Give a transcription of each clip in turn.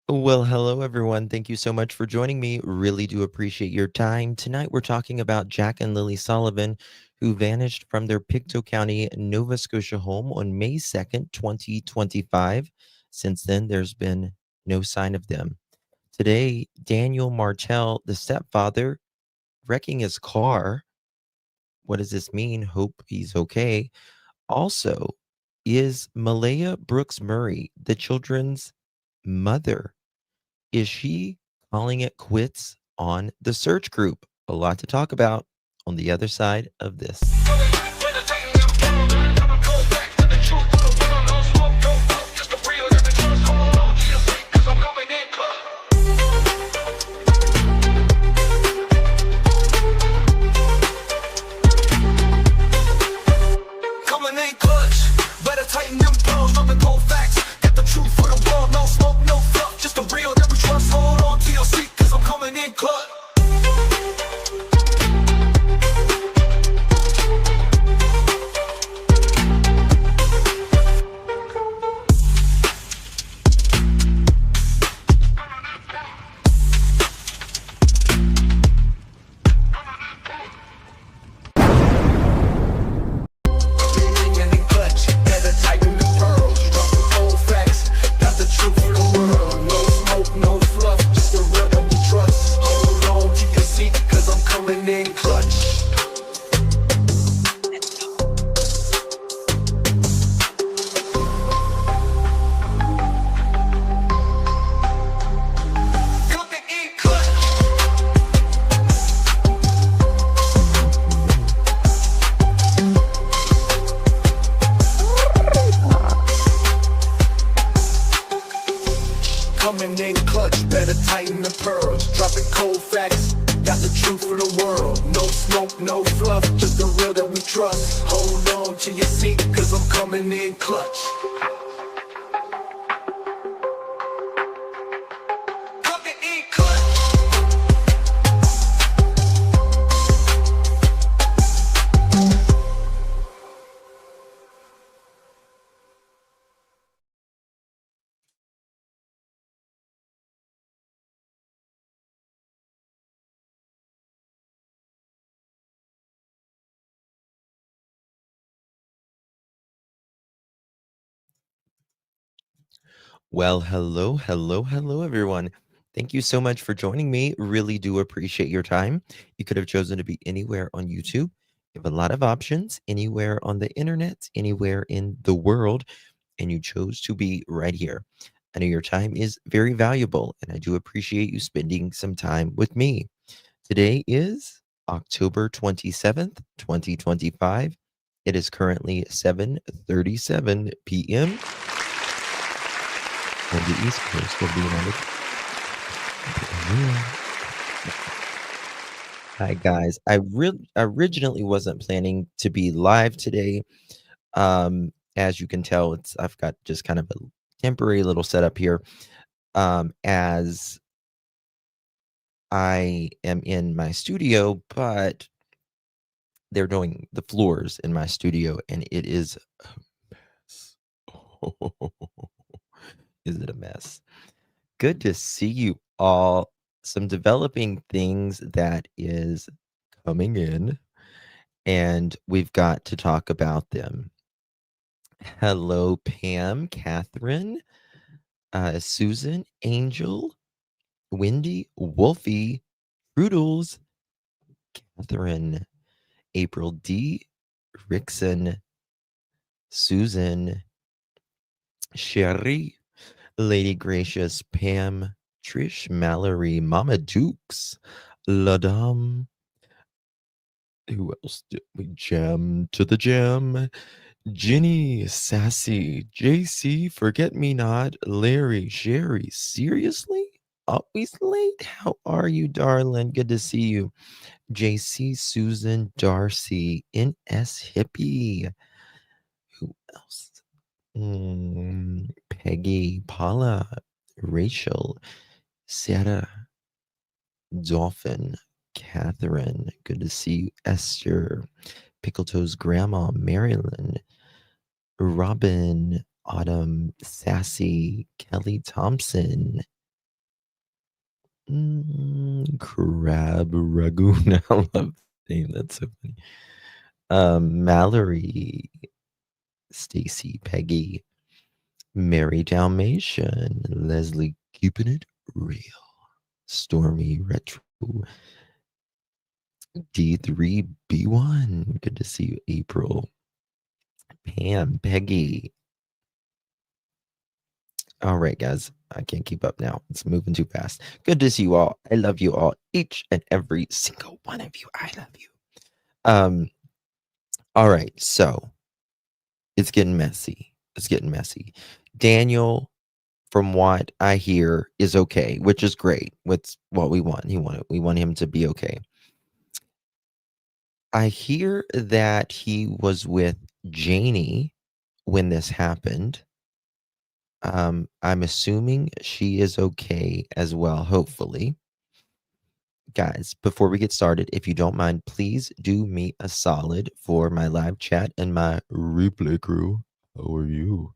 Well, hello everyone. Thank you so much for joining me. Really do appreciate your time. Tonight we're talking about Jack and Lilly Sullivan, who vanished from their Pictou County, Nova Scotia home on May 2nd, 2025. Since then, there's been no sign of them. Today, Daniel Martell, the stepfather, wrecking his car. What does this mean? Hope he's okay. Also, is Malehya Brooks Murray, the children's mother, is she calling it quits on the search group? A lot to talk about on the other side of this. Coming in clutch, better tighten the pearls. Dropping cold facts, got the truth for the world. No smoke, no fluff, just the real that we trust. Hold on to your seat, cause I'm coming in clutch. Coming in clutch. Well, hello, everyone. Thank you so much for joining me. Really do appreciate your time. You could have chosen to be anywhere on YouTube. You have a lot of options, anywhere on the internet, anywhere in the world, and you chose to be right here. I know your time is very valuable, and I do appreciate you spending some time with me. Today is October 27th, 2025. It is currently 7:37 p.m. on the East Coast of the United States. Hi guys. Originally wasn't planning to be live today. As you can tell, I've got just kind of a temporary little setup here. As I am in my studio, but they're doing the floors in my studio, and it is a mess. Is it a mess? Good to see you all. Some developing things that is coming in, and we've got to talk about them. Hello, Pam, Catherine, Susan, Angel, Wendy, Wolfie, Roodles, Catherine, April D, Rickson, Susan, Sherry, Lady Gracious, Pam, Trish, Mallory, Mama Dukes, La Dame. Who else did we jam to the jam? Ginny, Sassy, JC, Forget Me Not, Larry, Sherry. Seriously? Always late? How are you, darling? Good to see you. JC, Susan, Darcy, NS Hippie. Who else? Peggy, Paula, Rachel, Sarah, Dolphin, Catherine. Good to see you, Esther, Pickletoe's grandma, Marilyn, Robin, Autumn, Sassy, Kelly Thompson, Crab Ragoon. I love the name. That's so funny. Mallory, Stacy, Peggy, Mary Dalmatian, Leslie, keeping it real. Stormy Retro, D3B1. Good to see you, April. Pam, Peggy. All right, guys. I can't keep up now. It's moving too fast. Good to see you all. I love you all, each and every single one of you. I love you. All right, so it's getting messy. It's getting messy. Daniel, from what I hear, is okay, which is great. What's what we want. We want him to be okay. I hear that he was with Janie when this happened. I'm assuming she is okay as well, hopefully. Guys, before we get started, if you don't mind, please do me a solid for my live chat and my replay crew. How are you?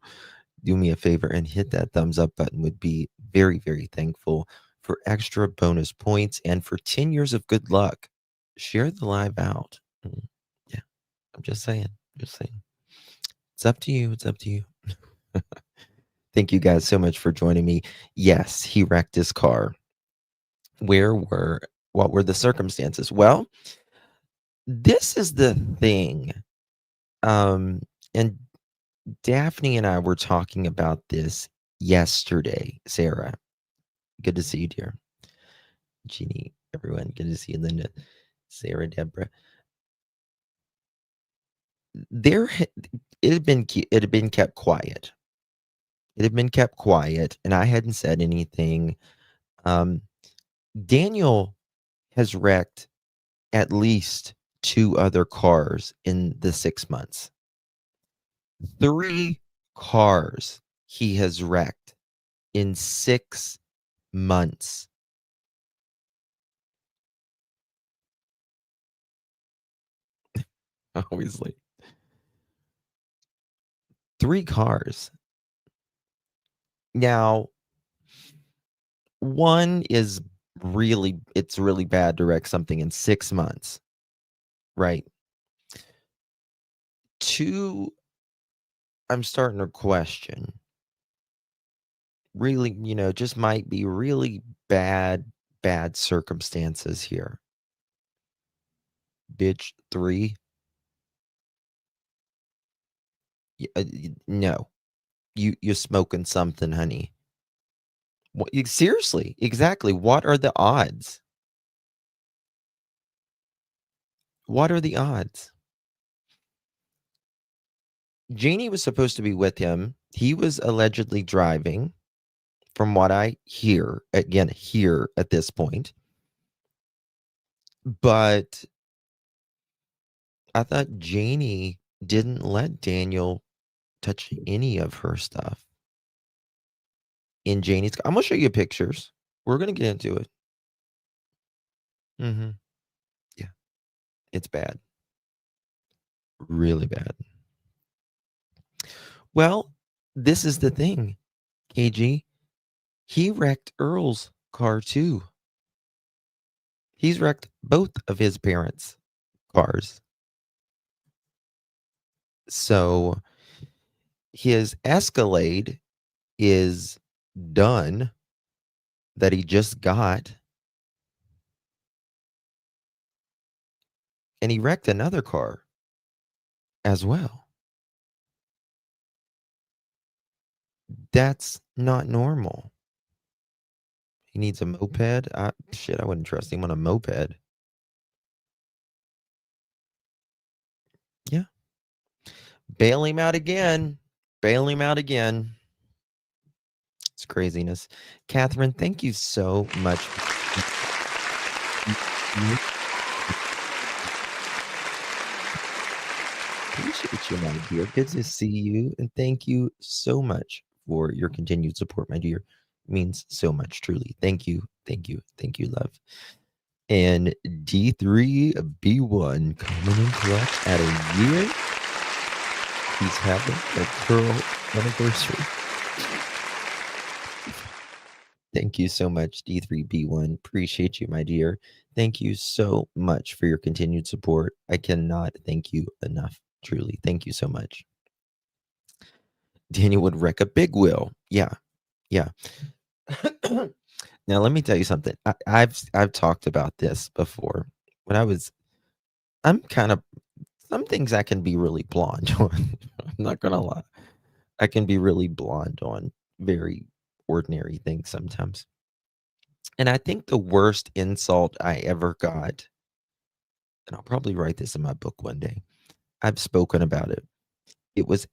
Do me a favor and hit that thumbs up button. Would be very, very thankful for extra bonus points and for 10 years of good luck. Share the live out. Yeah, I'm just saying. Just saying. It's up to you. It's up to you. Thank you guys so much for joining me. Yes, he wrecked his car. What were the circumstances? Well, this is the thing. And Daphne and I were talking about this yesterday. Sarah, good to see you, dear. Jeannie, everyone, good to see you. Linda, Sarah, Deborah. It had been kept quiet. It had been kept quiet, and I hadn't said anything. Daniel has wrecked at least 2 other cars in the 6 months. 3 cars he has wrecked in 6 months. Always late. 3 cars. Now, one is it's really bad to wreck something in 6 months, right? 2, I'm starting to question. Really, just might be really bad circumstances here. Bitch, 3. No. You're smoking something, honey. Seriously, exactly. What are the odds? What are the odds? Janie was supposed to be with him. He was allegedly driving, from what I hear, again, here at this point. But I thought Janie didn't let Daniel touch any of her stuff in Janie's. I'm going to show you pictures. We're going to get into it. Yeah. It's bad. Really bad. Well, this is the thing, KG. He wrecked Earl's car too. He's wrecked both of his parents' cars. So his Escalade is done that he just got. And he wrecked another car as well. That's not normal. He needs a moped. Shit, I wouldn't trust him on a moped. Yeah. Bail him out again. Bail him out again. It's craziness. Catherine, thank you so much. Appreciate you, my dear. Good to see you. And thank you so much for your continued support, my dear. It means so much, truly. Thank you. Thank you. Thank you, love. And D3B1 coming in clutch at a year. He's having a curl anniversary. Thank you so much, D3B1. Appreciate you, my dear. Thank you so much for your continued support. I cannot thank you enough. Truly. Thank you so much. Daniel would wreck a big wheel. Yeah. Yeah. Now let me tell you something. I've talked about this before. When I'm kind of some things I can be really blonde on. I'm not gonna lie. I can be really blonde on very ordinary things sometimes. And I think the worst insult I ever got, and I'll probably write this in my book one day. I've spoken about it. It was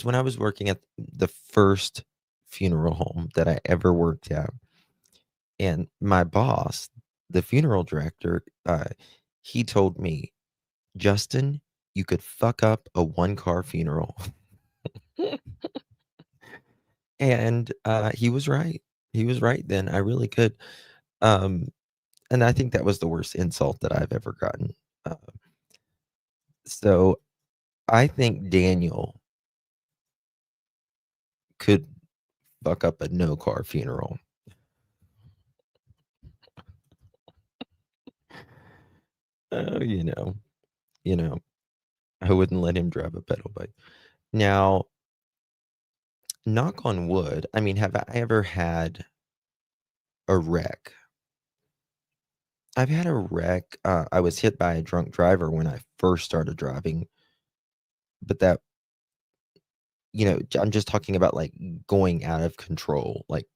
when I was working at the first funeral home that I ever worked at. And my boss, the funeral director, he told me, Justin, you could fuck up a one-car funeral. And he was right. He was right then. I really could. Um, and I think that was the worst insult that I've ever gotten. Uh, so I think Daniel could fuck up a no car funeral. You know, I wouldn't let him drive a pedal bike. Now, knock on wood, I mean, have I ever had a wreck? I've had a wreck. I was hit by a drunk driver when I first started driving, but that, I'm just talking about like going out of control, like,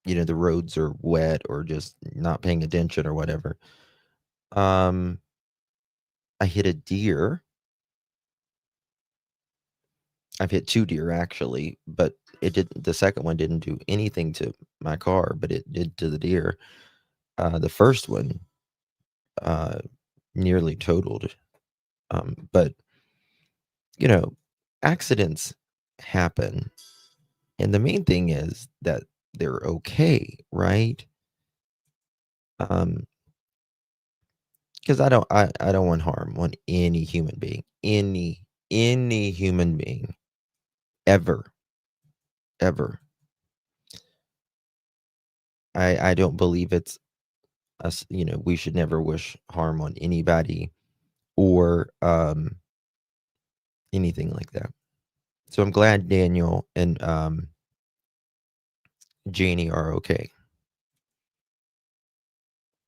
the roads are wet or just not paying attention or whatever. Um, I hit a deer. I've hit 2 deer actually, but the second one didn't do anything to my car, but it did to the deer. The first one, uh, nearly totaled. But, you know, accidents happen, and the main thing is that they're okay, right? Um, because I don't want harm on any human being, any human being, ever, ever. I don't believe it's us, we should never wish harm on anybody or anything like that. So I'm glad Daniel and Janie are okay.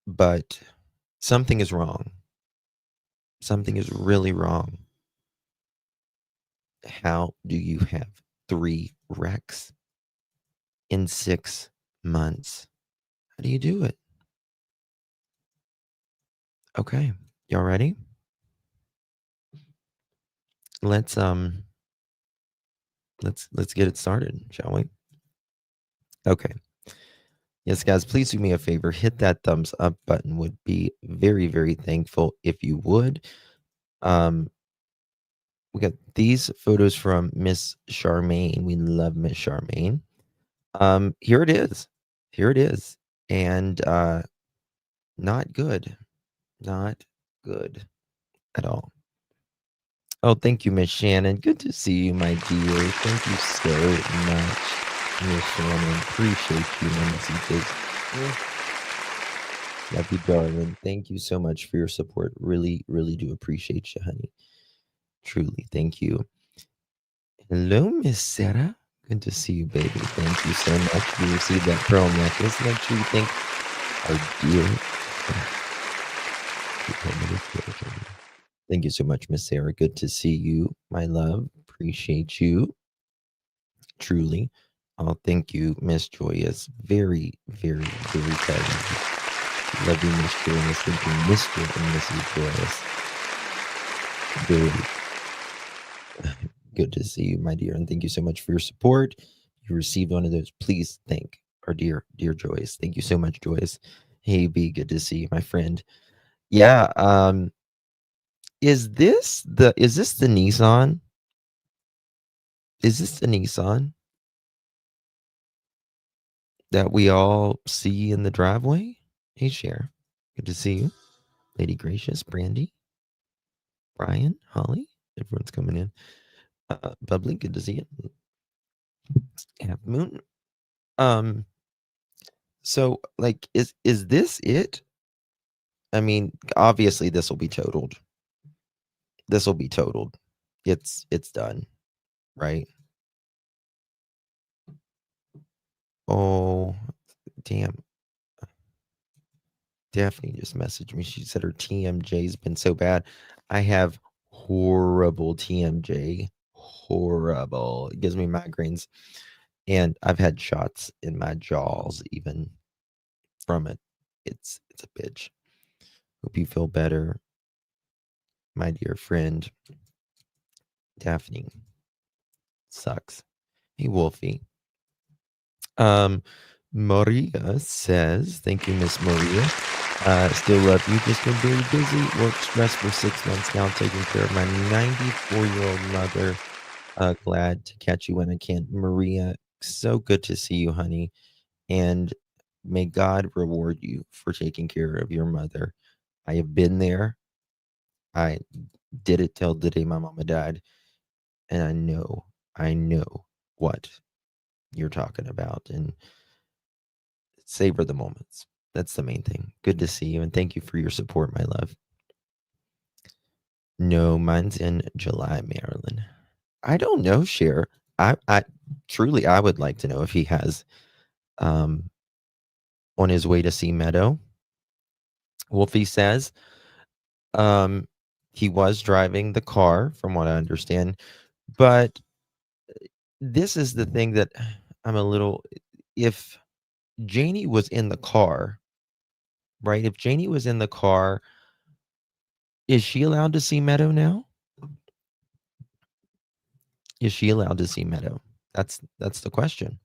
But something is wrong. Something is really wrong. How do you have 3 wrecks in 6 months? How do you do it? Okay. Y'all ready? Let's let's get it started, shall we? Okay. Yes, guys, please do me a favor. Hit that thumbs up button. Would be very, very thankful if you would. We got these photos from Miss Charmaine. We love Miss Charmaine. Here it is. Here it is. And not good. Not good at all. Oh, thank you, Miss Shannon. Good to see you, my dear. Thank you so much, Miss Shannon. Appreciate you, Missy. Love you, darling. Thank you so much for your support. Really, really do appreciate you, honey. Truly, thank you. Hello, Miss Sarah. Good to see you, baby. Thank you so much. We received that pearl necklace. Make sure you thank our dear. Thank you so much, Miss Sarah. Good to see you, my love. Appreciate you. Truly. Oh, thank you, Miss Joyous. Very, very, very kind of you. Love you, Miss Joyous. Thank you, Mr. and Mrs. Joyous. Very good to see you, my dear. And thank you so much for your support. You received one of those. Please thank our dear, dear Joyce. Thank you so much, Joyce. Hey, B, good to see you, my friend. Yeah, is this the Nissan? Is this the Nissan that we all see in the driveway? Hey, Cher. Good to see you. Lady Gracious, Brandy, Brian, Holly. Everyone's coming in. Bubbly, good to see you. Half moon. Um, so like is this it? I mean, obviously this will be totaled. This will be totaled. It's done, right? Oh, damn. Daphne just messaged me. She said her TMJ's been so bad. I have horrible TMJ. Horrible. It gives me migraines. And I've had shots in my jaws even from it. It's a bitch. Hope you feel better, my dear friend. Daphne. Sucks. Hey, Wolfie. Maria says, thank you, Miss Maria. Still love you. Just been very busy. Work stress for 6 months now, taking care of my 94-year-old mother. Glad to catch you when I can. Maria, so good to see you, honey. And may God reward you for taking care of your mother. I have been there. I did it till the day my mama died. And I know what you're talking about. And savor the moments. That's the main thing. Good to see you. And thank you for your support, my love. No, mine's in July, Maryland. I don't know, Cher. I truly, I would like to know if he has on his way to see Meadow. Wolfie says he was driving the car, from what I understand. But this is the thing that I'm a little. If Janie was in the car, right? If Janie was in the car, is she allowed to see Meadow now? Is she allowed to see Meadow? That's the question.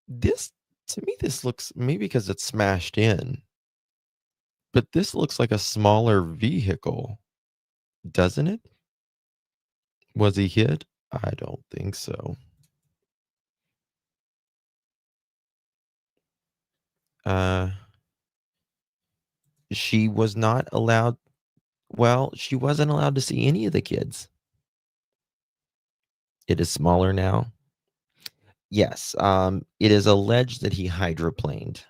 This to me, this looks maybe because it's smashed in, but this looks like a smaller vehicle, doesn't it? Was he hit? I don't think so. She was not allowed. Well, she wasn't allowed to see any of the kids. It is smaller now. Yes. It is alleged that he hydroplaned.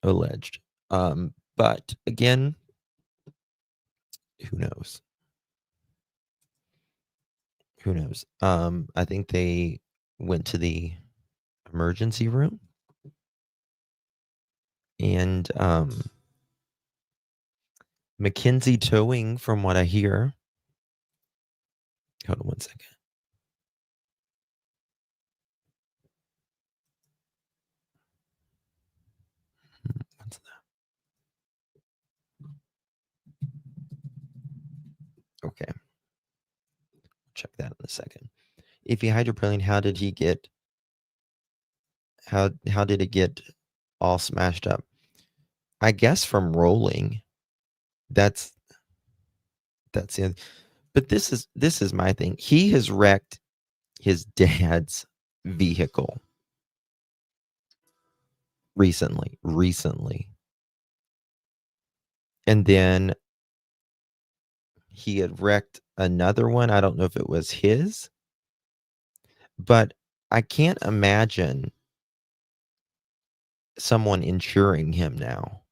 Alleged. But again, who knows? Who knows? I think they went to the emergency room and Mackenzie Towing, from what I hear. Hold on one second. What's that? Okay. Check that in a second. If he hydroplaned, how did he get how did it get all smashed up? I guess from rolling. That's it. But this is my thing. He has wrecked his dad's vehicle recently. And then he had wrecked another one. I don't know if it was his, but I can't imagine someone insuring him now.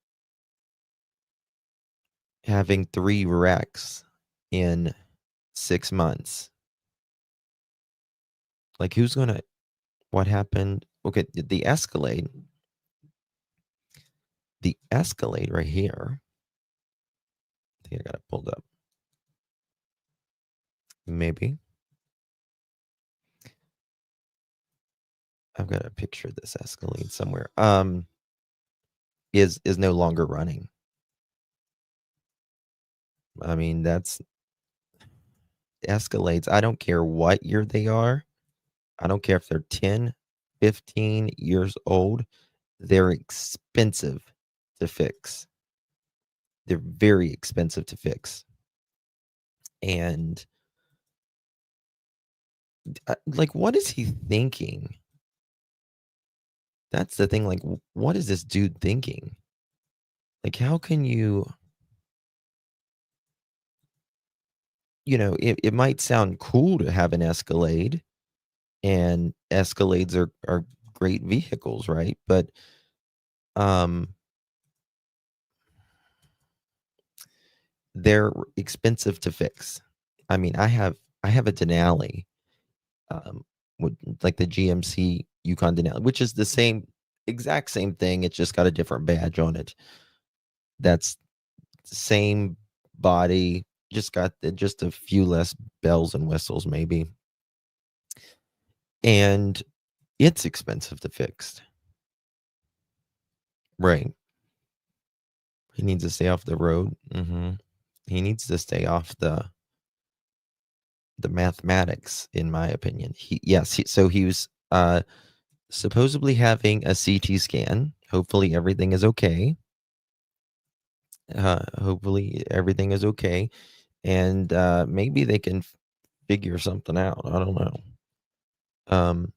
Having 3 wrecks in 6 months. Like, who's gonna what happened? Okay, the Escalade right here. I think I got it pulled up. Maybe. I've got a picture of this Escalade somewhere. Is no longer running. I mean, that's Escalades. I don't care what year they are. I don't care if they're 10, 15 years old. They're expensive to fix. They're very expensive to fix. And like, what is he thinking? That's the thing. Like, what is this dude thinking? Like, how can you it might sound cool to have an Escalade, and Escalades are great vehicles, right? But um, they're expensive to fix. I mean, I have a Denali, um, with like the GMC Yukon Denali, which is the exact same thing. It's just got a different badge on it. That's the same body, just got just a few less bells and whistles, maybe. And it's expensive to fix. Right. He needs to stay off the road. He needs to stay off the mathematics, in my opinion. So he was supposedly having a CT scan. Hopefully everything is okay. Hopefully everything is okay, and maybe they can figure something out. I don't know. Um,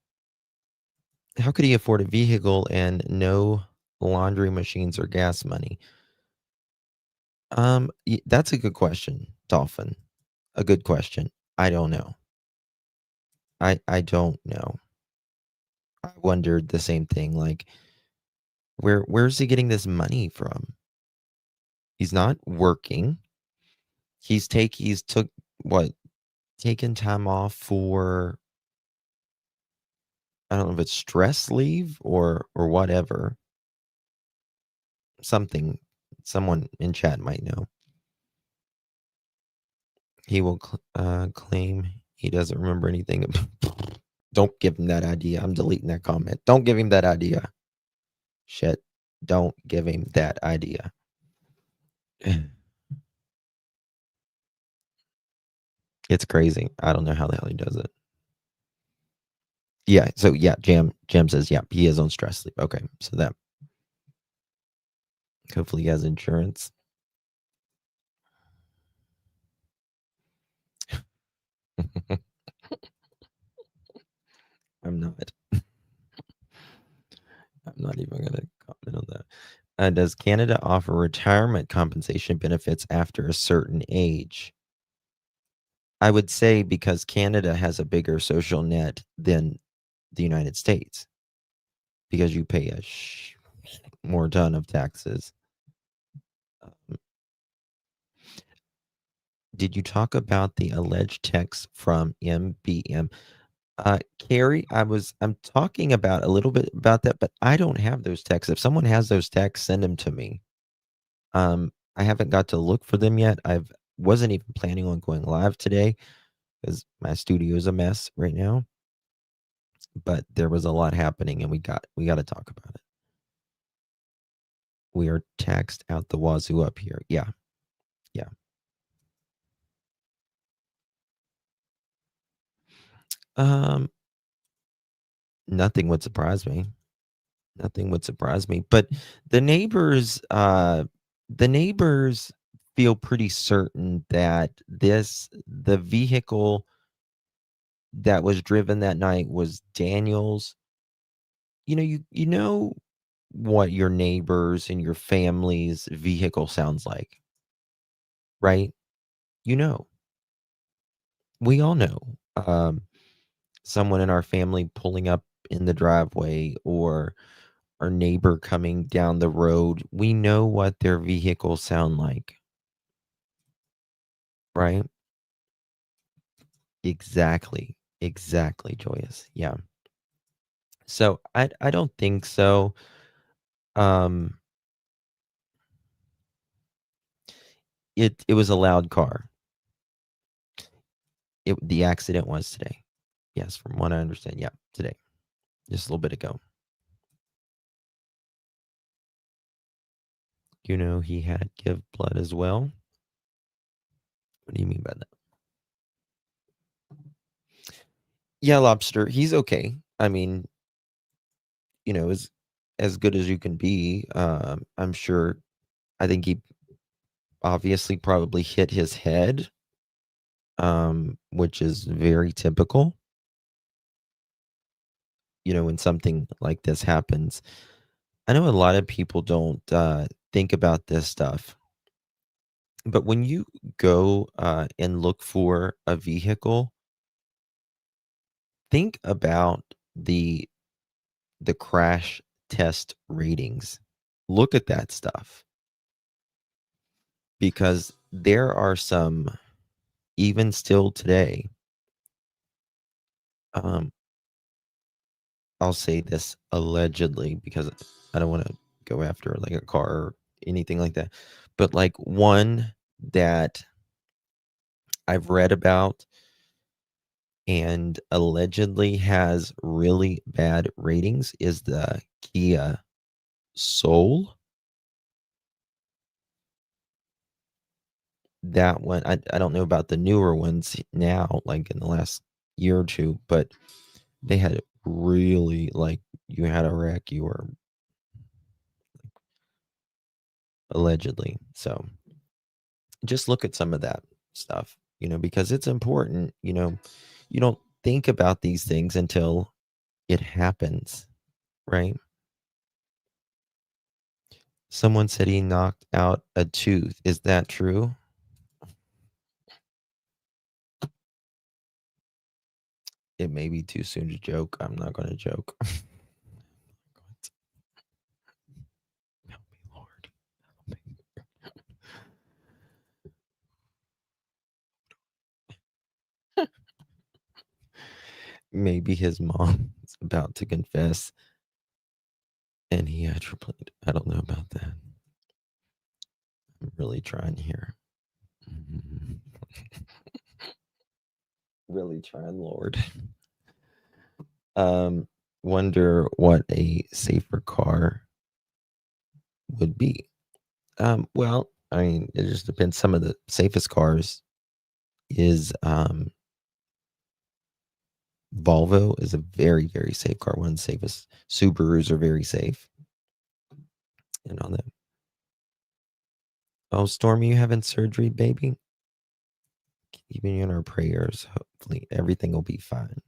how could he afford a vehicle and no laundry machines or gas money? That's a good question, Dolphin. A good question. I don't know. I don't know. I wondered the same thing. Like, where's he getting this money from? He's not working. He's took what taken time off for, I don't know if it's stress leave or whatever. Something someone in chat might know. He will claim he doesn't remember anything. Don't give him that idea. I'm deleting that comment. Don't give him that idea. Shit. Don't give him that idea. It's crazy. I don't know how the hell he does it. Yeah. So yeah, Jam says, yeah, he is on stress sleep. Okay. So that hopefully he has insurance. I'm not. I'm not even going to comment on that. Does Canada offer retirement compensation benefits after a certain age? I would say because Canada has a bigger social net than the United States, because you pay a more ton of taxes. Um, did you talk about the alleged text from MBM? Carrie, I'm talking about a little bit about that, but I don't have those texts. If someone has those texts, send them to me. I haven't got to look for them yet. Wasn't even planning on going live today because my studio is a mess right now. But there was a lot happening, and we got to talk about it. We are taxed out the wazoo up here. Yeah. Um, nothing would surprise me. Nothing would surprise me. But the neighbors, feel pretty certain that the vehicle that was driven that night was Daniel's. You know what your neighbors and your family's vehicle sounds like, right? You know. We all know. Um, someone in our family pulling up in the driveway, or our neighbor coming down the road. We know what their vehicles sound like, right? Exactly. Exactly, Joyous. Yeah. So I don't think so. Um, it was a loud car. The accident was today. Yes, from what I understand. Yeah, today. Just a little bit ago. He had give blood as well. What do you mean by that? Yeah, Lobster, he's okay. I mean, as good as you can be. I'm sure. I think he obviously probably hit his head, which is very typical. When something like this happens. I know a lot of people don't think about this stuff. But when you go and look for a vehicle, think about the crash test ratings. Look at that stuff because there are some, even still today, I'll say this allegedly because I don't want to go after like a car or anything like that. But like one that I've read about and allegedly has really bad ratings is the Kia Soul. That one, I don't know about the newer ones now, like in the last year or two, but they had really like you had a wreck, you were allegedly. So just look at some of that stuff, because it's important, you don't think about these things until it happens, right? Someone said he knocked out a tooth. Is that true? It may be too soon to joke. I'm not going to joke. Help me, Lord. Help me. Maybe his mom is about to confess and he had replayed. I don't know about that. I'm really trying here. Really trying, Lord. Wonder what a safer car would be. Well, I mean, it just depends. Some of the safest cars is Volvo is a very, very safe car. One of the safest. Subarus are very safe. And all that. Oh, Stormy, you having surgery, baby? Keeping you in our prayers. Hopefully, everything will be fine.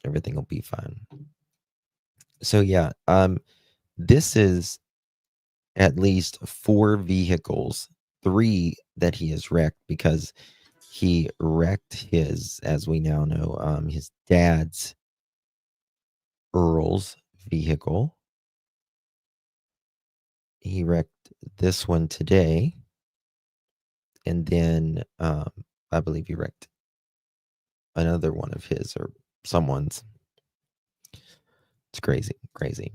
Everything will be fine. So yeah, this is at least 4 vehicles, 3 that he has wrecked because he wrecked his, as we now know, his dad's Earl's vehicle. He wrecked this one today, and then I believe he wrecked another one of his or someone's. It's crazy, crazy.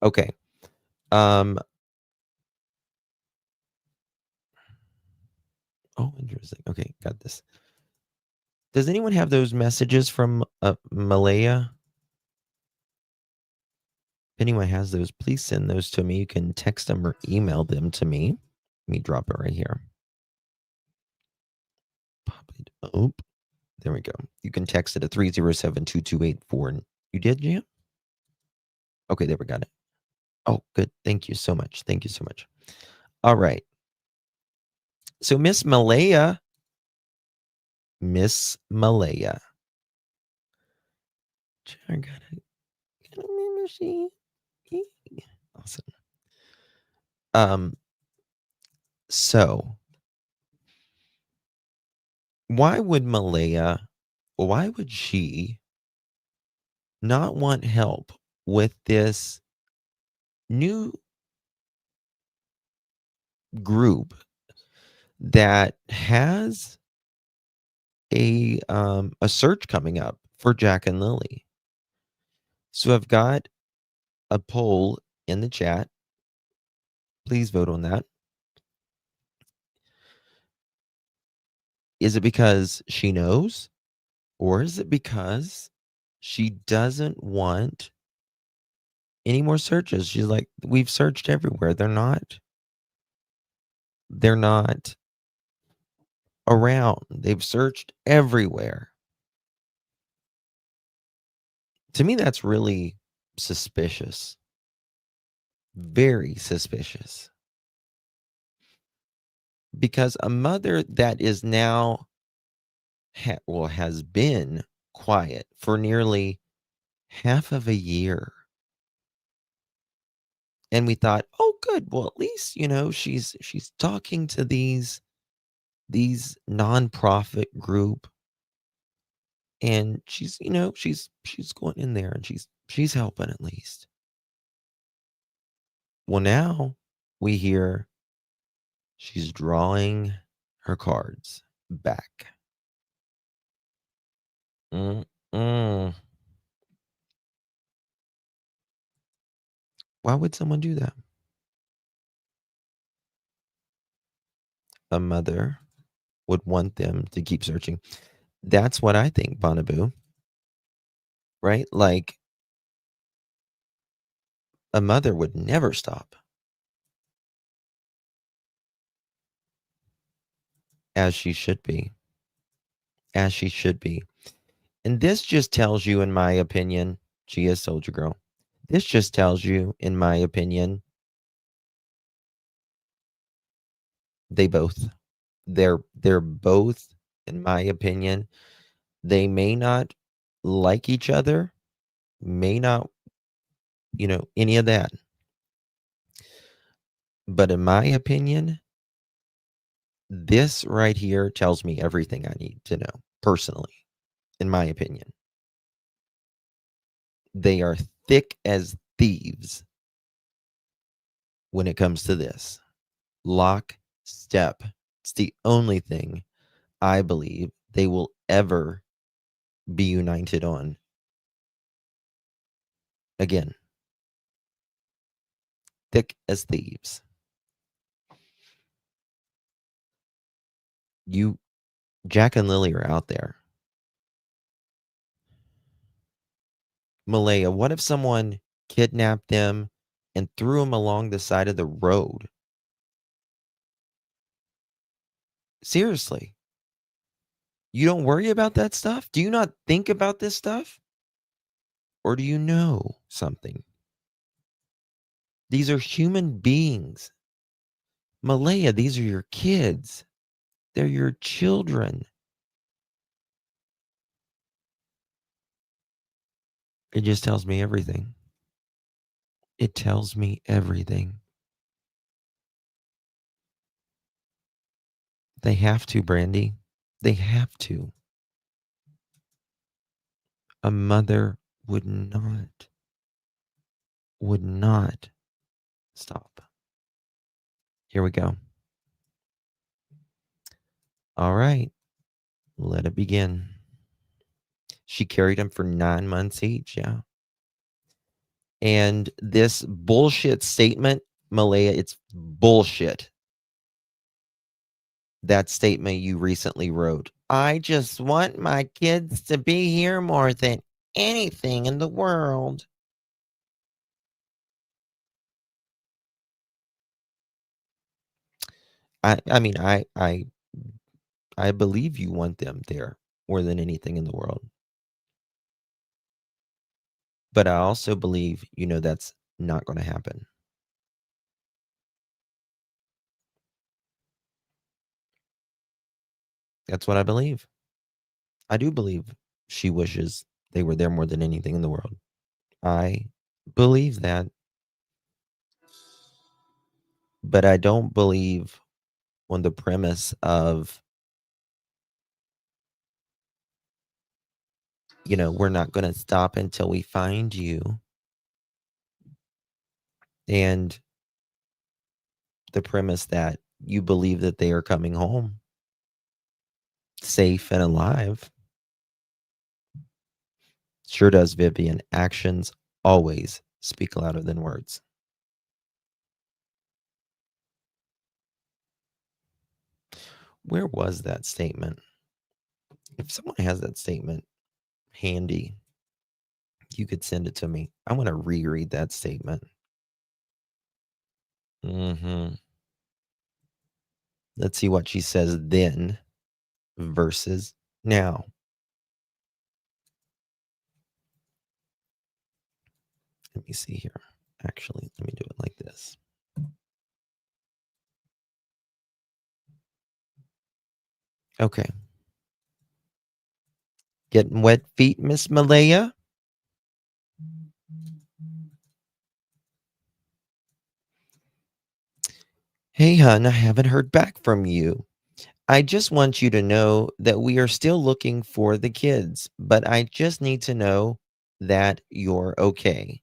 Okay. Oh, interesting. Okay, got this. Does anyone have those messages from Malehya? If anyone has those, please send those to me. You can text them or email them to me. Let me drop it right here. Pop it up. There we go. You can text it at 307-2284. You did, Jim? Okay, there we got it. Oh, good. Thank you so much. Thank you so much. All right. So Miss Malehya. I got a membership. Awesome. So why would she not want help with this new group that has a search coming up for Jack and Lily? So I've got a poll in the chat. Please vote on that. Is it because she knows, or is it because she doesn't want any more searches? She's like, we've searched everywhere. They're not around. They've searched everywhere. To me, that's really suspicious. Very suspicious. Because a mother that is now has been quiet for nearly half of a year And we thought, "Oh, good. Well, at least, she's talking to these nonprofit group, and she's going in there and she's helping at least." Well, now we hear she's drawing her cards back. Mm-mm. Why would someone do that? A mother would want them to keep searching. That's what I think, Bonaboo, right? Like, a mother would never stop, as she should be, as she should be. And this just tells you, in my opinion, she is Soldier Girl. This just tells you, in my opinion, they both. They're both, in my opinion, they may not like each other, may not, any of that. But in my opinion, this right here tells me everything I need to know, personally, in my opinion. They are thick as thieves when it comes to this. Lock, step. It's the only thing I believe they will ever be united on. Again, thick as thieves. Jack and Lily are out there. Malehya, what if someone kidnapped them and threw them along the side of the road? Seriously. You don't worry about that stuff? Do you not think about this stuff? Or do you know something? These are human beings. Malehya, these are your kids. They're your children. It just tells me everything. It tells me everything. They have to, Brandy. They have to. A mother would not stop. Here we go. All right. Let it begin. She carried him for 9 months each. Yeah. And this bullshit statement, Malehya, it's bullshit. That statement you recently wrote. I just want my kids to be here more than anything in the world. I mean, I believe you want them there more than anything in the world. But I also believe, that's not going to happen. That's what I believe. I do believe she wishes they were there more than anything in the world. I believe that. But I don't believe on the premise of, we're not going to stop until we find you. And the premise that you believe that they are coming home safe and alive. Sure does, Vivian. Actions always speak louder than words. Where was that statement? If someone has that statement handy, you could send it to me. I want to reread that statement. Let's see what she says then versus now. Let me see here. Actually, let me do it like this. Okay. Getting wet feet, Miss Malehya? Hey, hun, I haven't heard back from you. I just want you to know that we are still looking for the kids, but I just need to know that you're okay.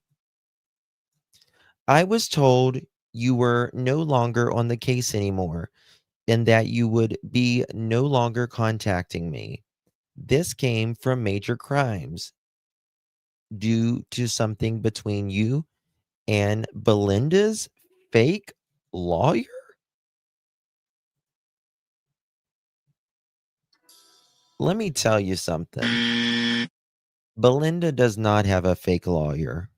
I was told you were no longer on the case anymore and that you would be no longer contacting me. This came from major crimes due to something between you and Belinda's fake lawyer? Let me tell you something. Belinda does not have a fake lawyer.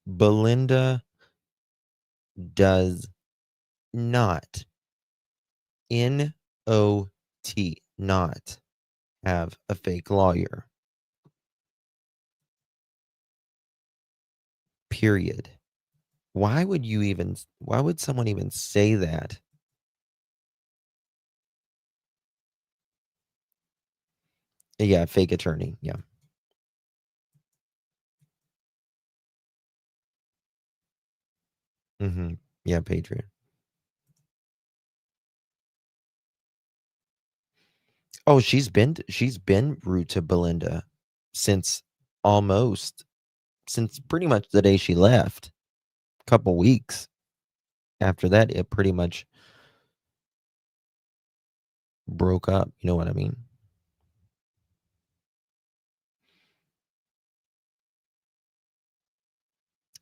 Belinda does not, N-O-T, not have a fake lawyer. Period. Why would someone even say that? Yeah, fake attorney. Yeah. Yeah, Patriot. Oh, she's been rude to Belinda since almost since pretty much the day she left. Couple weeks after that, it pretty much broke up. You know what I mean?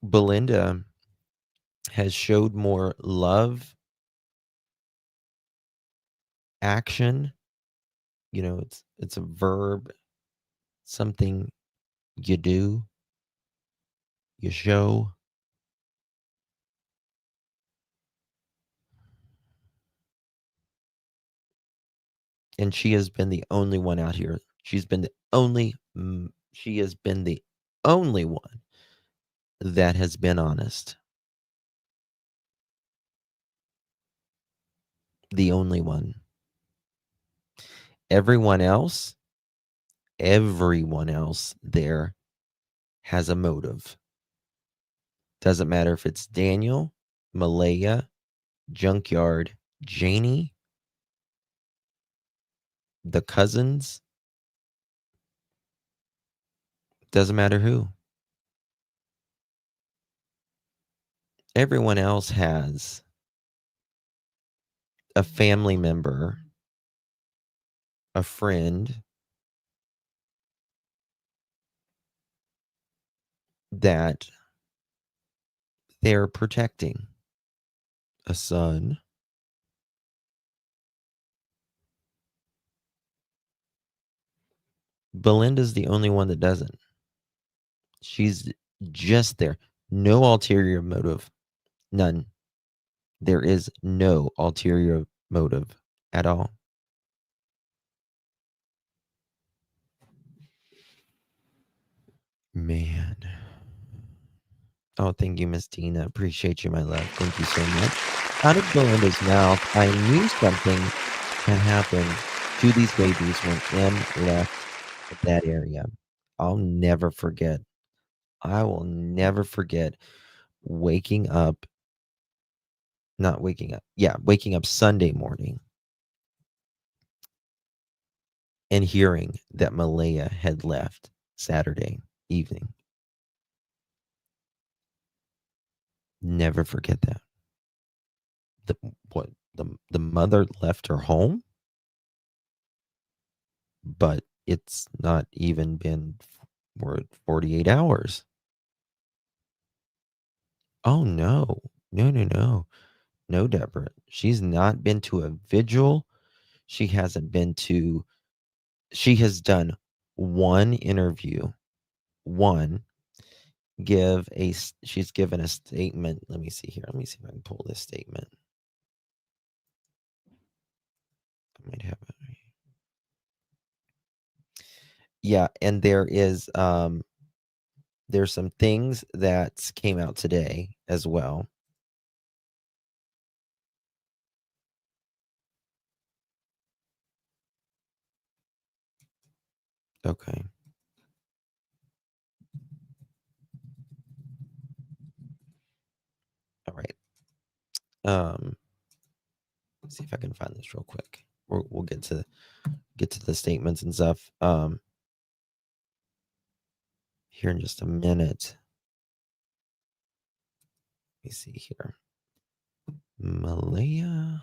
Belinda has showed more love, action. It's a verb, something you do, you show. And she has been the only one out here. She has been the only one that has been honest. The only one. Everyone else, everyone else there has a motive. Doesn't matter if it's Daniel, Malehya, Junkyard, Janie, the cousins, doesn't matter who. Everyone else has a family member, a friend that they're protecting, a son. Belinda's the only one that doesn't. She's just there. No ulterior motive. None. There is no ulterior motive at all. Man. Oh, thank you, Miss Tina. Appreciate you, my love. Thank you so much. Out of Belinda's mouth, I knew something had happened to these babies when M left that area. I'll never forget. I will never forget waking up, not waking up, yeah, waking up Sunday morning and hearing that Malehya had left Saturday evening. Never forget that. The what the mother left her home, but it's not even been we're at 48 hours. Oh no. No, no, no. No, Deborah. She's not been to a vigil. She hasn't been to she has done one interview. One she's given a statement. Let me see here. Let me see if I can pull this statement. I might have it. Yeah, and there's some things that came out today as well. Okay. Let's see if I can find this real quick. We'll get to the statements and stuff here in just a minute. Let me see here. Malehya.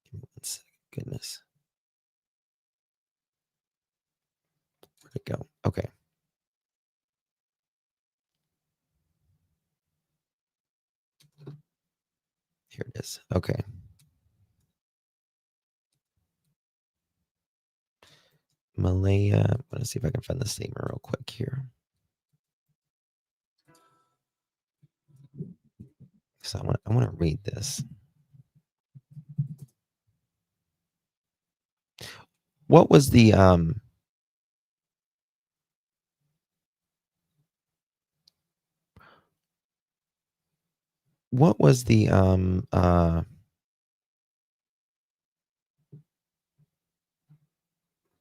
Give me one second. Goodness. Where'd it go? Okay. Here it is. Okay. Malehya. I'm going to see if I can find the statement real quick here. So I want to read this. What was the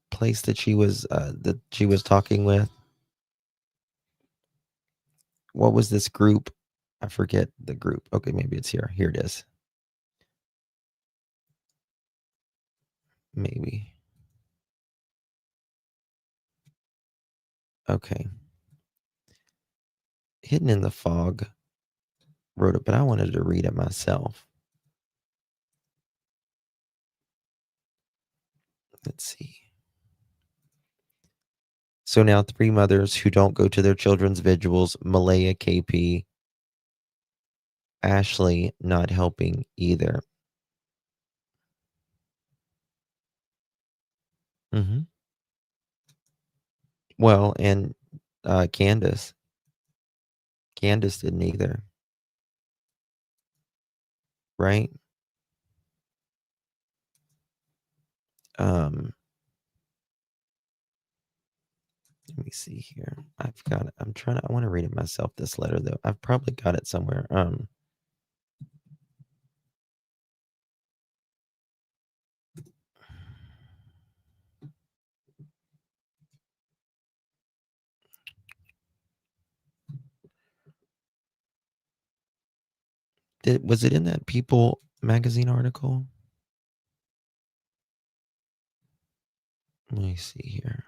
place that she was talking with? What was this group? I forget the group. Okay, maybe it's here. Here it is. Maybe. Okay. Hidden in the Fog wrote it, but I wanted to read it myself. Let's see. So now 3 mothers who don't go to their children's vigils, Malehya, KP, Ashley not helping either. Well, and Candace didn't either. Right? Let me see here. I've got it. I want to read it myself, this letter, though. I've probably got it somewhere. Was it in that People magazine article? Let me see here.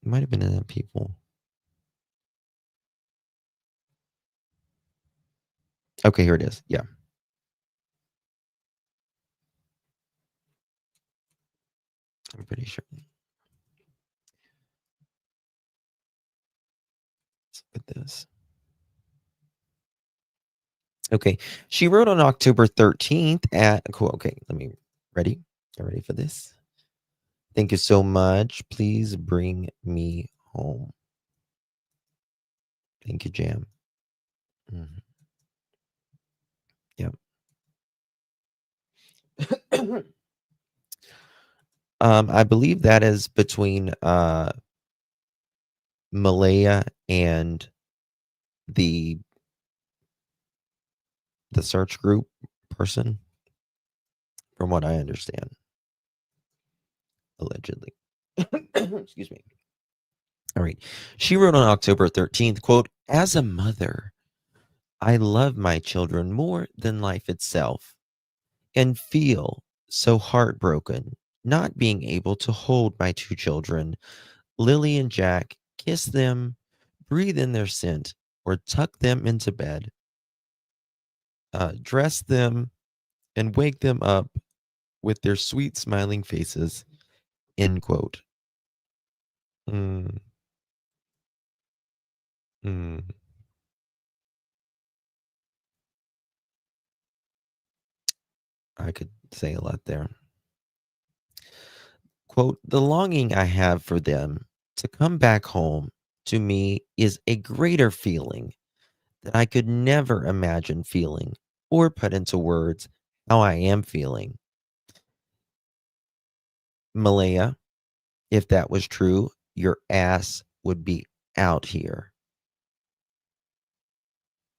It might have been in that People. Okay, here it is. Yeah. I'm pretty sure. Let's look at this. Okay. She wrote on October 13th at cool. Okay, ready? You ready for this? Thank you so much. Please bring me home. Thank you, Jam. Yep. I believe that is between Malehya and the search group person, from what I understand. Allegedly. Excuse me. All right. She wrote on October 13th, quote, "As a mother, I love my children more than life itself and feel so heartbroken not being able to hold my 2 children, Lily and Jack, kiss them, breathe in their scent, or tuck them into bed, dress them, and wake them up with their sweet smiling faces." End quote. Mm. Mm. I could say a lot there. Quote, "The longing I have for them to come back home to me is a greater feeling that I could never imagine feeling or put into words how I am feeling. Malehya, if that was true, your ass would be out here.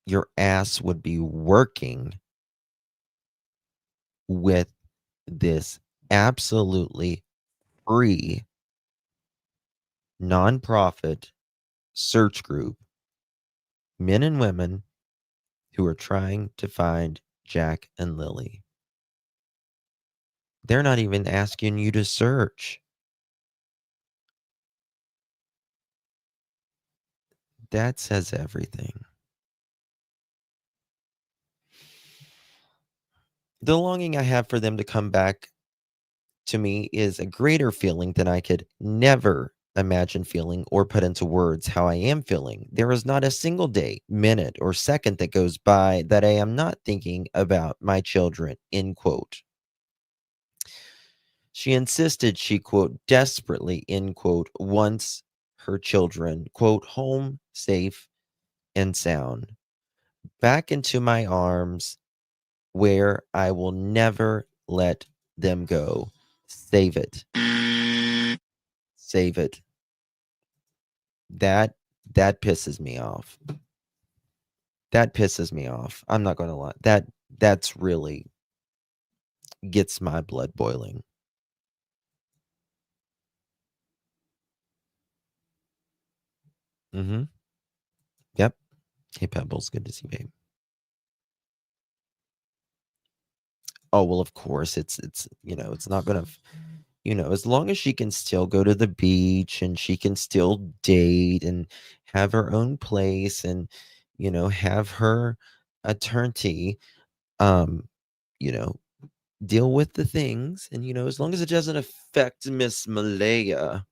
Your ass would be working with this absolutely free nonprofit search group men and women who are trying to find Jack and Lilly. They're not even asking you to search. That says everything. The longing I have for them to come back to me is a greater feeling than I could never imagine feeling or put into words how I am feeling. There is not a single day, minute, or second that goes by that I am not thinking about my children, end quote. She insisted she, quote, desperately, end quote, wants her children, quote, home, safe, and sound, back into my arms where I will never let them go. Save it. Save it. That pisses me off. That pisses me off. I'm not going to lie. That's really gets my blood boiling. Mhm. Yep. Hey Pebbles, good to see you, babe. Oh, well, of course it's it's not going to, as long as she can still go to the beach and she can still date and have her own place and have her attorney um you know deal with the things and as long as it doesn't affect Miss Malehya.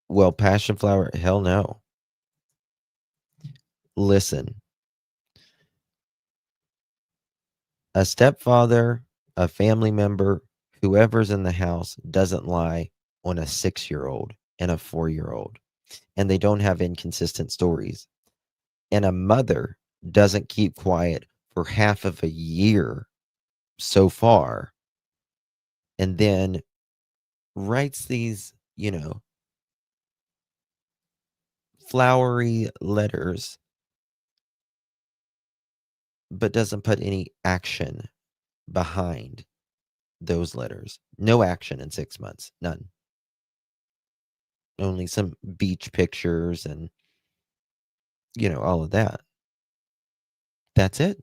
Well, passion flower, hell no. Listen, a stepfather, a family member, whoever's in the house doesn't lie on a 6-year-old and a 4-year-old, and they don't have inconsistent stories. And a mother doesn't keep quiet for half of a year so far and then writes these, flowery letters, but doesn't put any action behind those letters. No action in 6 months. None. Only some beach pictures and, all of that. That's it.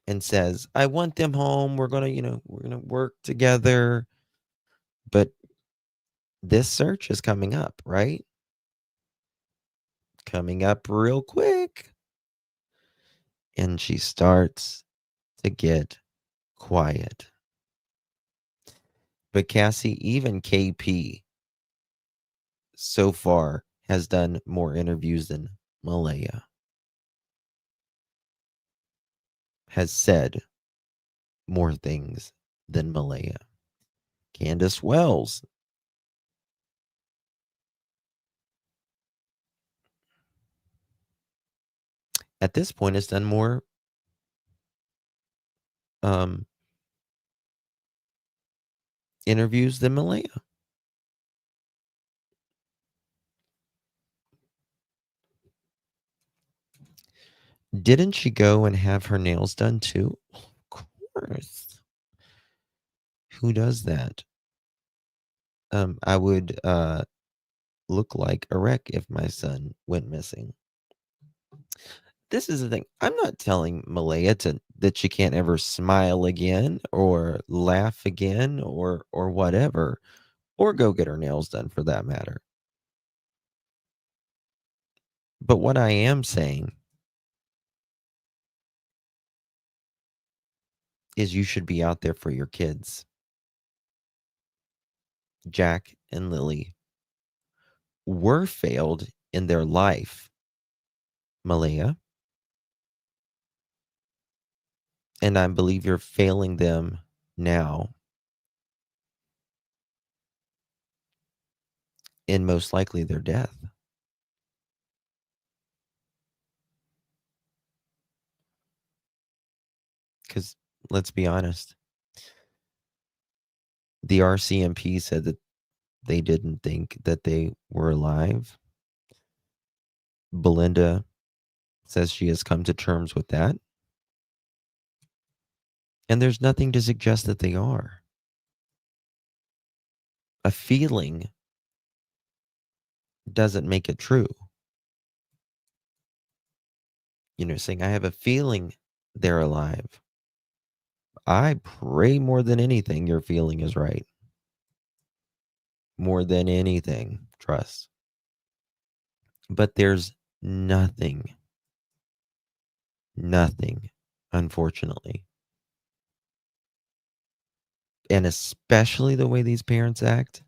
And says, I want them home. We're going to, we're going to work together. But this search is coming up, right? Coming up real quick. And she starts to get quiet. But Cassie, even KP so far has done more interviews than Malehya, has said more things than Malehya. Candace Wells, at this point, has done more interviews than Malehya. Didn't she go and have her nails done too? Of course. Who does that? I would look like a wreck if my son went missing. This is the thing. I'm not telling Malehya that she can't ever smile again or laugh again or whatever, or go get her nails done for that matter. But what I am saying is you should be out there for your kids. Jack and Lilly were failed in their life, Malehya, and I believe you're failing them now, in most likely their death. Because let's be honest, the RCMP said that they didn't think that they were alive. Belinda says she has come to terms with that. And there's nothing to suggest that they are. A feeling doesn't make it true. Saying, I have a feeling they're alive. I pray more than anything your feeling is right. More than anything, trust. But there's nothing, unfortunately. And especially the way these parents act,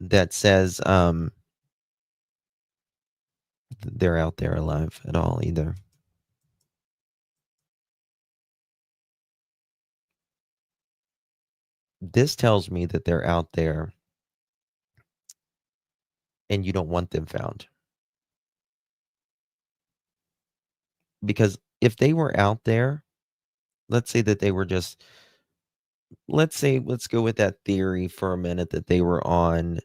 that says they're out there alive at all either. This tells me that they're out there and you don't want them found. Because if they were out there, let's say that they were just, let's go with that theory for a minute that they were on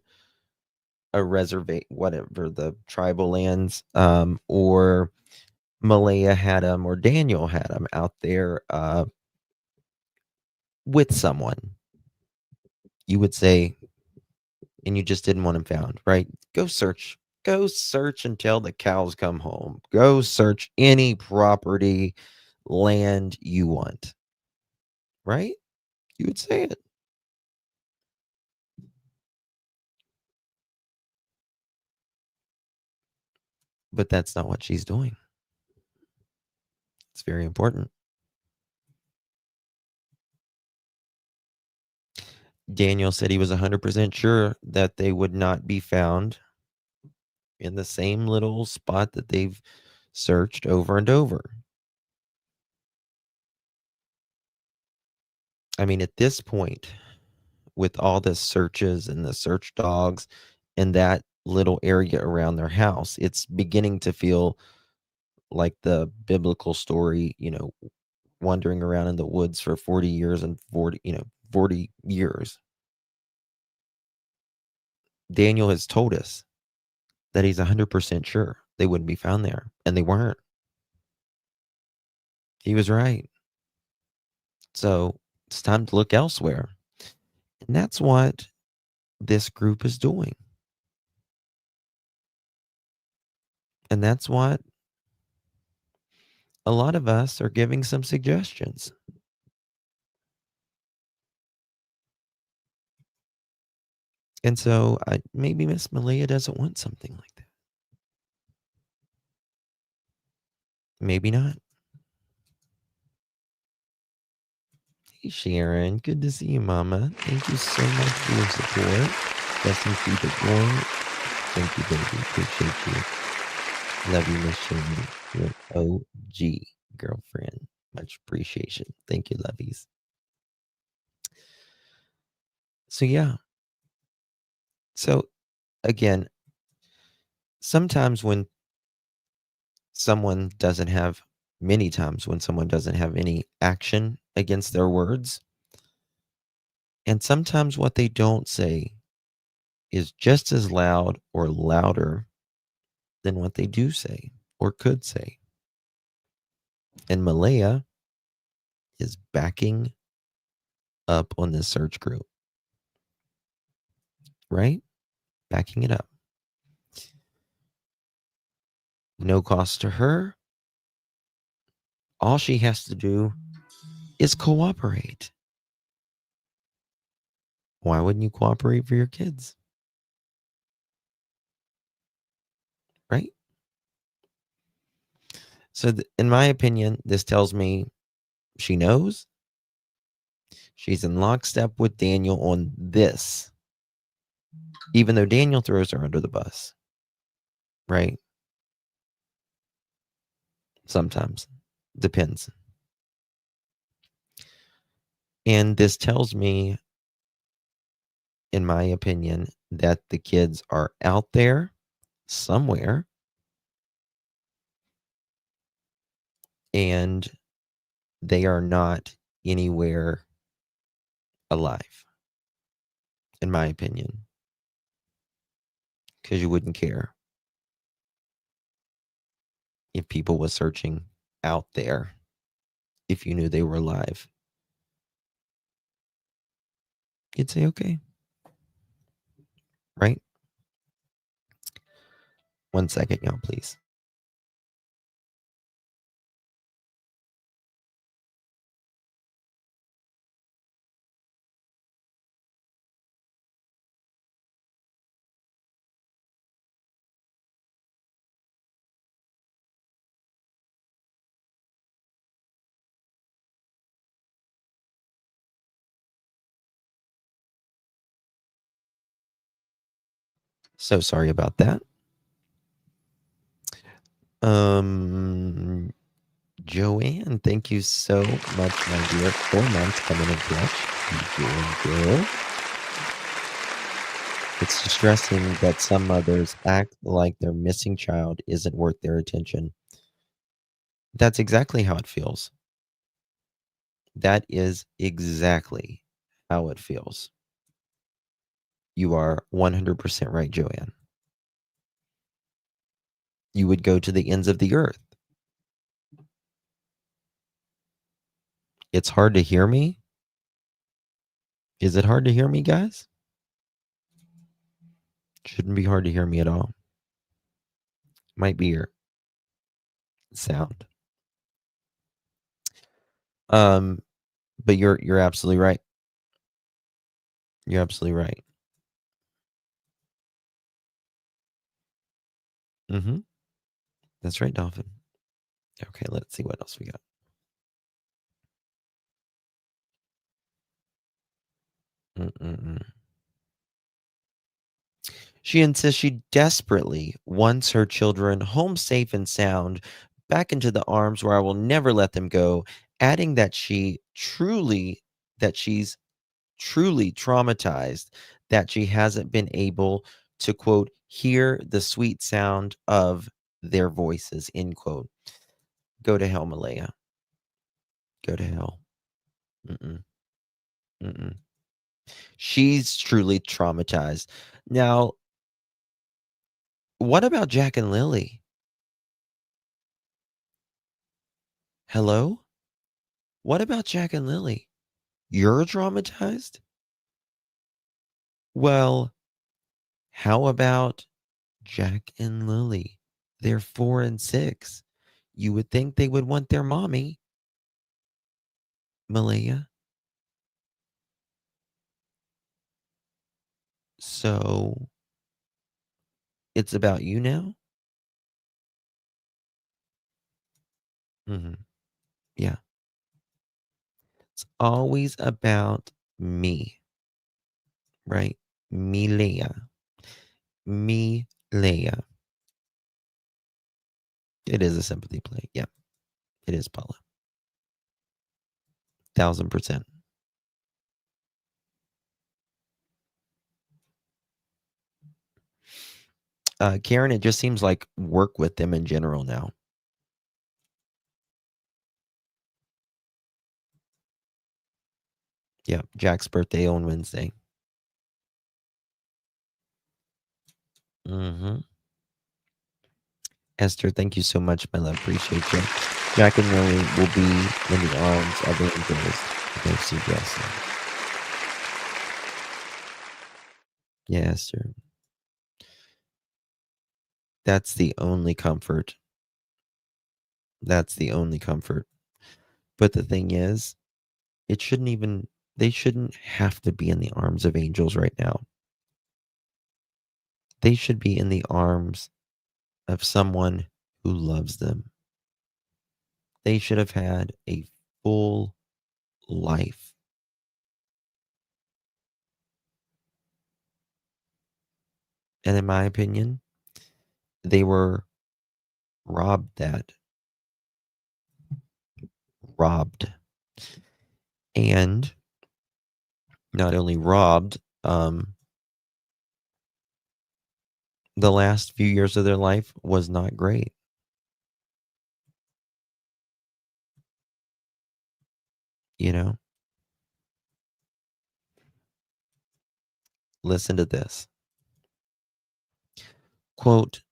a reservation, whatever, the tribal lands, or Malehya had them, or Daniel had them out there with someone. You would say, and you just didn't want them found, right? Go search until the cows come home. Go search any property, land you want, right? You would say it. But that's not what she's doing. It's very important. Daniel said he was 100% sure that they would not be found in the same little spot that they've searched over and over. I mean, at this point, with all the searches and the search dogs and that little area around their house, it's beginning to feel like the biblical story, wandering around in the woods for 40 years and 40 years. Daniel has told us that he's 100% sure they wouldn't be found there, and they weren't. He was right. So it's time to look elsewhere. And that's what this group is doing. And that's what a lot of us are giving some suggestions. And so maybe Miss Malehya doesn't want something like that. Maybe not. Hey, Sharon. Good to see you, Mama. Thank you so much for your support. Blessings to you, boy. Thank you, baby. Appreciate you. Love you, Miss Sharon. You're an OG girlfriend. Much appreciation. Thank you, lovies. So, yeah. So, again, sometimes when someone doesn't have, many times when someone doesn't have any action against their words, and sometimes what they don't say is just as loud or louder than what they do say or could say. And Malehya is backing up on this search group, right? Backing it up. No cost to her. All she has to do is cooperate. Why wouldn't you cooperate for your kids? Right? So, in my opinion, this tells me she knows. She's in lockstep with Daniel on this, even though Daniel throws her under the bus. Right? Sometimes. Depends. And this tells me, in my opinion, that the kids are out there somewhere and they are not anywhere alive, in my opinion, because you wouldn't care if people was searching out there if you knew they were alive. you'd say, okay. Right? 1 second, y'all, please. So sorry about that. Joanne, thank you so much, my dear. 4 months coming in clutch. You doing good? It's distressing that some mothers act like their missing child isn't worth their attention. That's exactly how it feels. That is exactly how it feels. You are 100% right, Joanne. You would go to the ends of the earth. It's hard to hear me. Is it hard to hear me, guys? Shouldn't be hard to hear me at all. Might be your sound. But you're absolutely right. You're absolutely right. Mm-hmm. That's right, Dolphin. Okay, let's see what else we got. Mm-mm-mm. She insists she desperately wants her children home safe and sound, back into the arms where I will never let them go, adding that she's truly traumatized that she hasn't been able to, quote, hear the sweet sound of their voices, end quote. Go to hell, Malehya. Go to hell. Mm-mm, mm-mm. She's truly traumatized. Now, what about Jack and Lily? Hello? What about Jack and Lily? You're traumatized? Well, how about Jack and Lily? They're 4 and 6. You would think they would want their mommy, Malehya. So it's about you now? Mhm. Yeah. It's always about me, right? Malehya. Malehya. It is a sympathy play. Yeah, it is, Paula. 1000%. Karen, it just seems like work with them in general now. Yeah, Jack's birthday on Wednesday. Mhm. Esther, thank you so much, my love. Appreciate you. Jack and Lily will be in the arms of angels. Mercy blessing. Yeah, Esther. That's the only comfort. That's the only comfort. But the thing is, it shouldn't even, they shouldn't have to be in the arms of angels right now. They should be in the arms of someone who loves them. They should have had a full life. And in my opinion, they were robbed that. Robbed. And not only robbed, the last few years of their life was not great. You know, listen to this quote,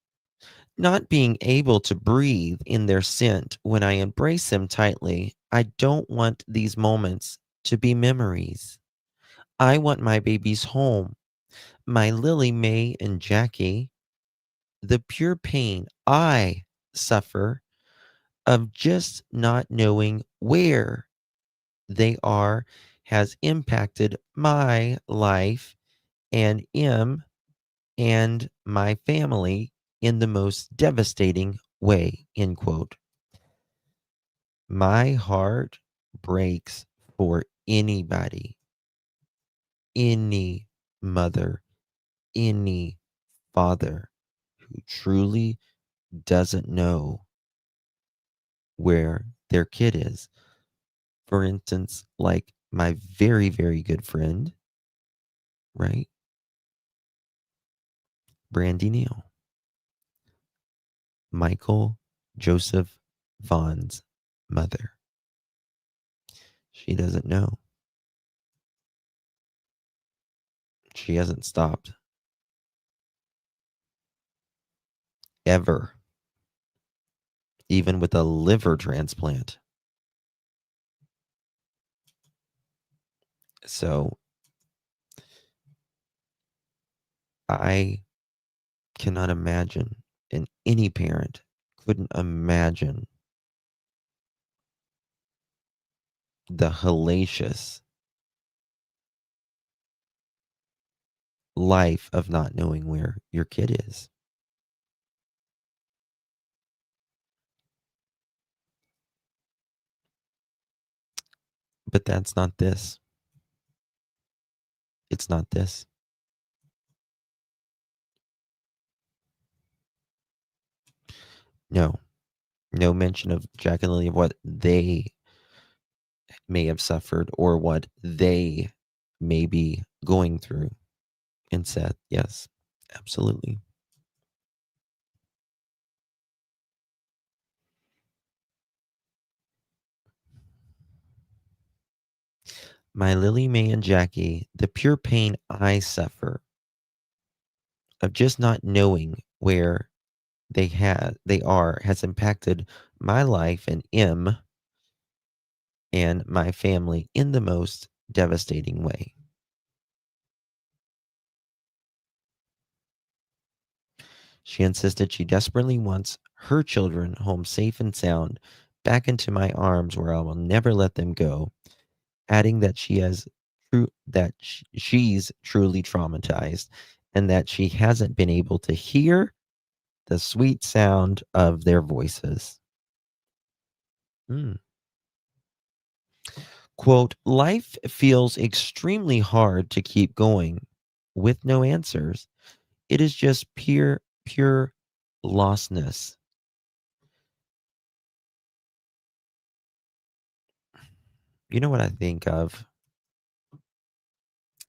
not being able to breathe in their scent when I embrace them tightly. I don't want these moments to be memories. I want my babies home. My Lily, May, and Jackie, the pure pain I suffer of just not knowing where they are has impacted my life and and my family in the most devastating way, end quote. My heart breaks for anybody, any mother, any father who truly doesn't know where their kid is. For instance, like my very, very good friend, right? Brandy Neal, Michael Joseph Vaughn's mother. She doesn't know. She hasn't stopped ever, even with a liver transplant. So I cannot imagine, and any parent couldn't imagine the hellacious life of not knowing where your kid is. But that's not this. It's not this. No, no mention of Jack and Lily of what they may have suffered or what they may be going through. And Seth, yes, absolutely. My Lily, May, and Jackie, the pure pain I suffer of just not knowing where they are has impacted my life and and my family in the most devastating way. She insisted she desperately wants her children home safe and sound, back into my arms where I will never let them go, adding that she's truly traumatized and that she hasn't been able to hear the sweet sound of their voices. Mm. Quote, life feels extremely hard to keep going with no answers. It is just pure lostness. You know what I think of?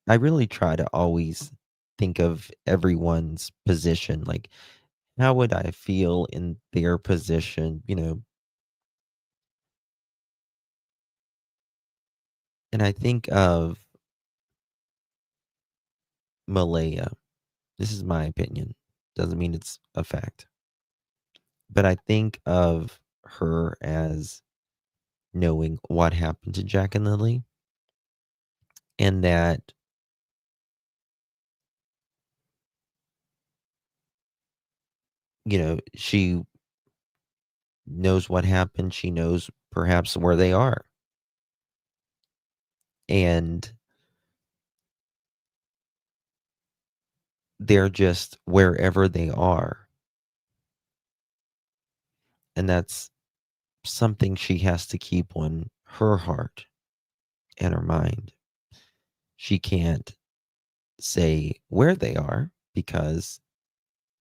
I really try to always think of everyone's position. Like, how would I feel in their position? And I think of Malaya. This is my opinion. Doesn't mean it's a fact. But I think of her as knowing what happened to Jack and Lily and that, she knows what happened. She knows perhaps where they are. And they're just wherever they are. And that's something she has to keep on her heart and her mind. She can't say where they are because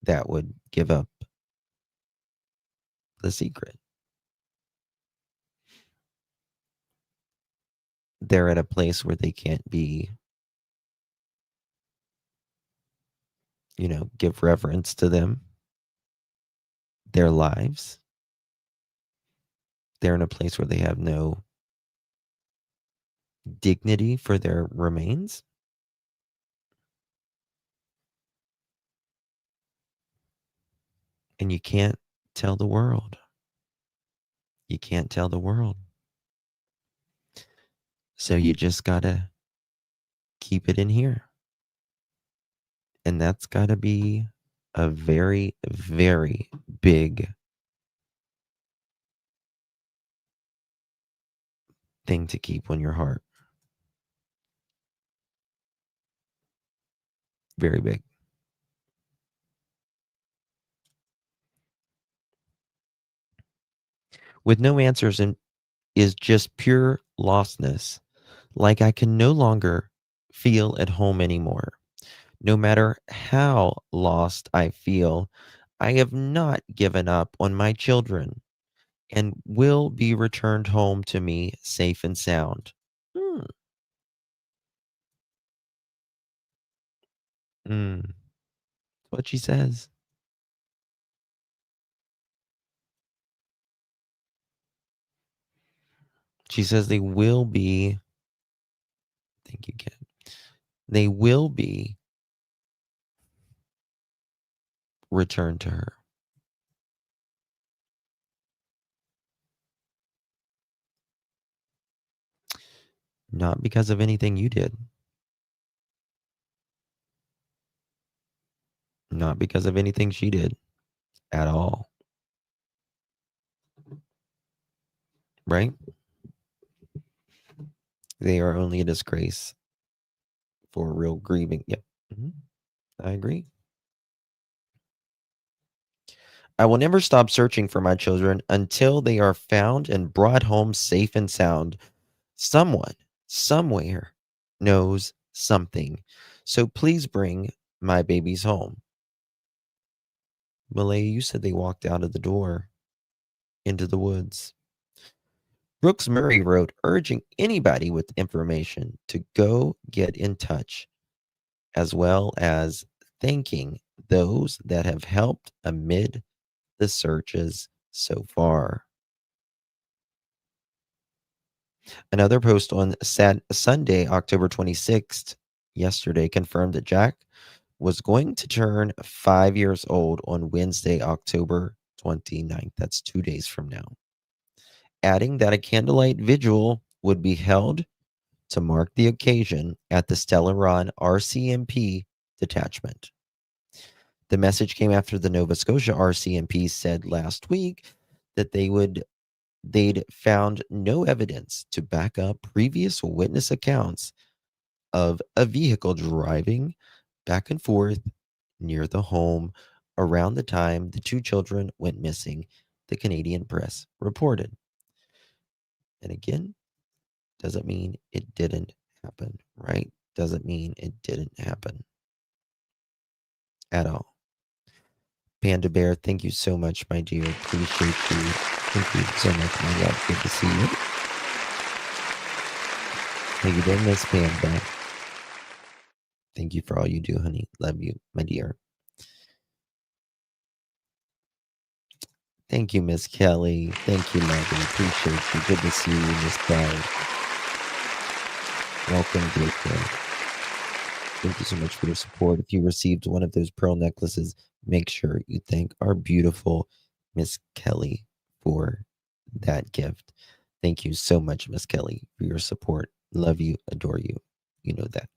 that would give up the secret. They're at a place where they can't be, give reverence to them, their lives. They're in a place where they have no dignity for their remains. And you can't tell the world. You can't tell the world. So you just got to keep it in here. And that's got to be a very, very big thing to keep on your heart. Very big. With no answers and is just pure lostness. Like I can no longer feel at home anymore. No matter how lost I feel, I have not given up on my children and will be returned home to me safe and sound. Hmm. Mm. What she says. She says they will be, thank you, Ken. They will be returned to her. Not because of anything you did. Not because of anything she did at all. Right? They are only a disgrace for real grieving. Yep. I agree. I will never stop searching for my children until they are found and brought home safe and sound. Someone, somewhere, knows something. So please bring my babies home. Malehya, you said they walked out of the door into the woods. Brooks Murray wrote, urging anybody with information to go get in touch, as well as thanking those that have helped amid the searches so far. Another post on Sunday, October 26th, yesterday, confirmed that Jack was going to turn 5 years old on Wednesday, October 29th. That's 2 days from now. Adding that a candlelight vigil would be held to mark the occasion at the Stellaron RCMP detachment. The message came after the Nova Scotia RCMP said last week that they'd found no evidence to back up previous witness accounts of a vehicle driving back and forth near the home around the time the two children went missing, the Canadian press reported. And again, doesn't mean it didn't happen, right? Doesn't mean it didn't happen at all. Panda Bear, thank you so much, my dear. Appreciate you. Thank you so much, my love. Good to see you. How you doing, Miss Panda? Thank you for all you do, honey. Love you, my dear. Thank you, Miss Kelly. Thank you, lovey. Appreciate you. Good to see you, Miss Kelly. Welcome, dear friend. Thank you so much for your support. If you received one of those pearl necklaces, make sure you thank our beautiful Miss Kelly for that gift. Thank you so much, Miss Kelly, for your support. Love you, adore you. You know that.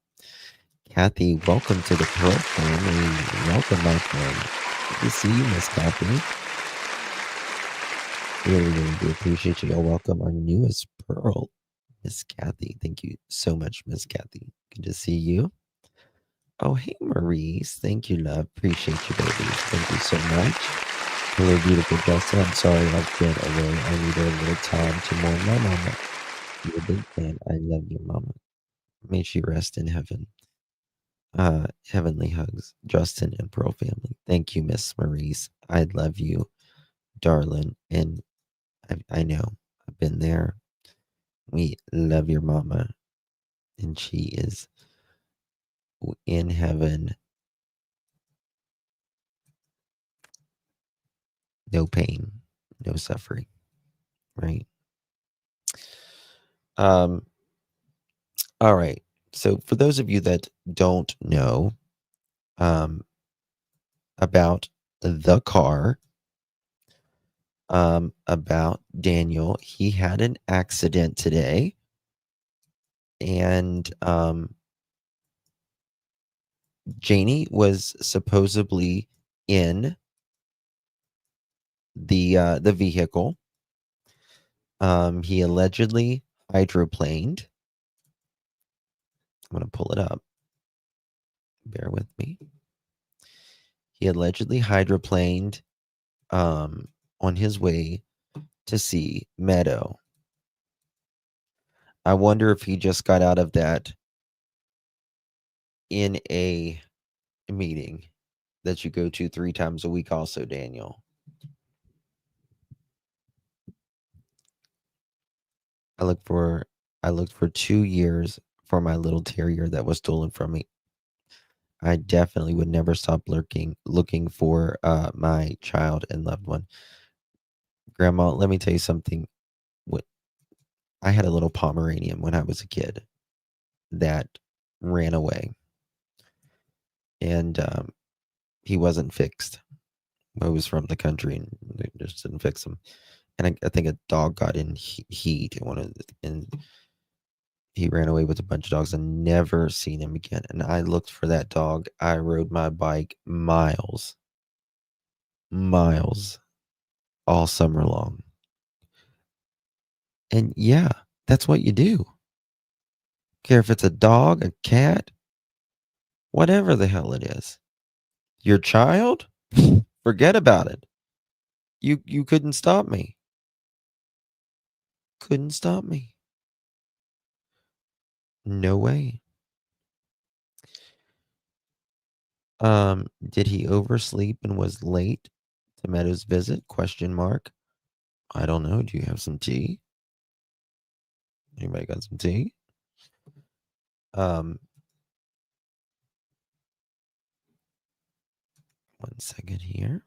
Kathy, welcome to the Pearl family. Welcome, my friend. Good to see you, Miss Kathy. Really, really do appreciate you. Y'all welcome our newest Pearl, Miss Kathy. Thank you so much, Miss Kathy. Good to see you. Oh, hey, Maurice. Thank you, love. Appreciate you, baby. Thank you so much. Hello, beautiful Justin. I'm sorry I've been away. I need a little time to mourn my mama. You're a big fan. I love your mama. May she rest in heaven. Heavenly hugs, Justin and Pearl family. Thank you, Miss Maurice. I love you, darling. And I know I've been there. We love your mama, and she is in heaven. No pain, no suffering, right? All right. So for those of you that don't know about the car, about Daniel, he had an accident today, and Janie was supposedly in the vehicle. He allegedly hydroplaned. I'm going to pull it up. Bear with me. He allegedly hydroplaned on his way to see Meadow. I wonder if he just got out of that in a meeting that you go to 3 times a week also, Daniel. I looked for 2 years for my little terrier that was stolen from me. I definitely would never stop looking for my child and loved one. Grandma, let me tell you something. I had a little Pomeranian when I was a kid that ran away, and he wasn't fixed. I was from the country, and they just didn't fix him. And I think a dog got in heat, and he ran away with a bunch of dogs and never seen him again. And I looked for that dog. I rode my bike miles all summer long. And yeah, that's what you do. Care if it's a dog, a cat, whatever the hell it is. Your child? Forget about it. You couldn't stop me. Couldn't stop me. No way. Did he oversleep and was late to Meadow's visit? Question mark. I don't know. Do you have some tea? Anybody got some tea? One second here.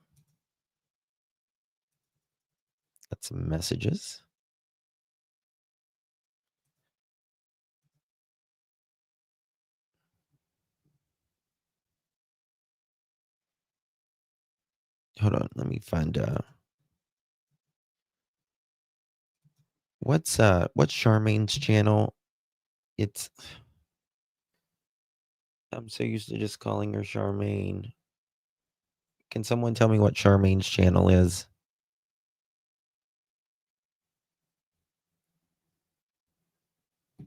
Got some messages. Hold on, let me find what's Charmaine's channel? It's I'm so used to just calling her Charmaine. Can someone tell me what Charmaine's channel is?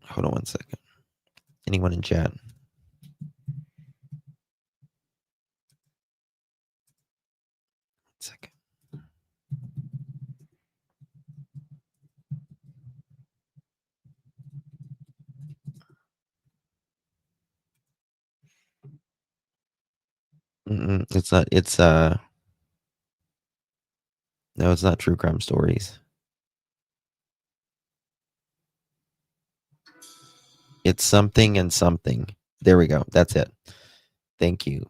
Hold on one second. Anyone in chat? One second. It's not. It's no, it's not True Crime Stories. It's something and something. There we go. That's it. Thank you.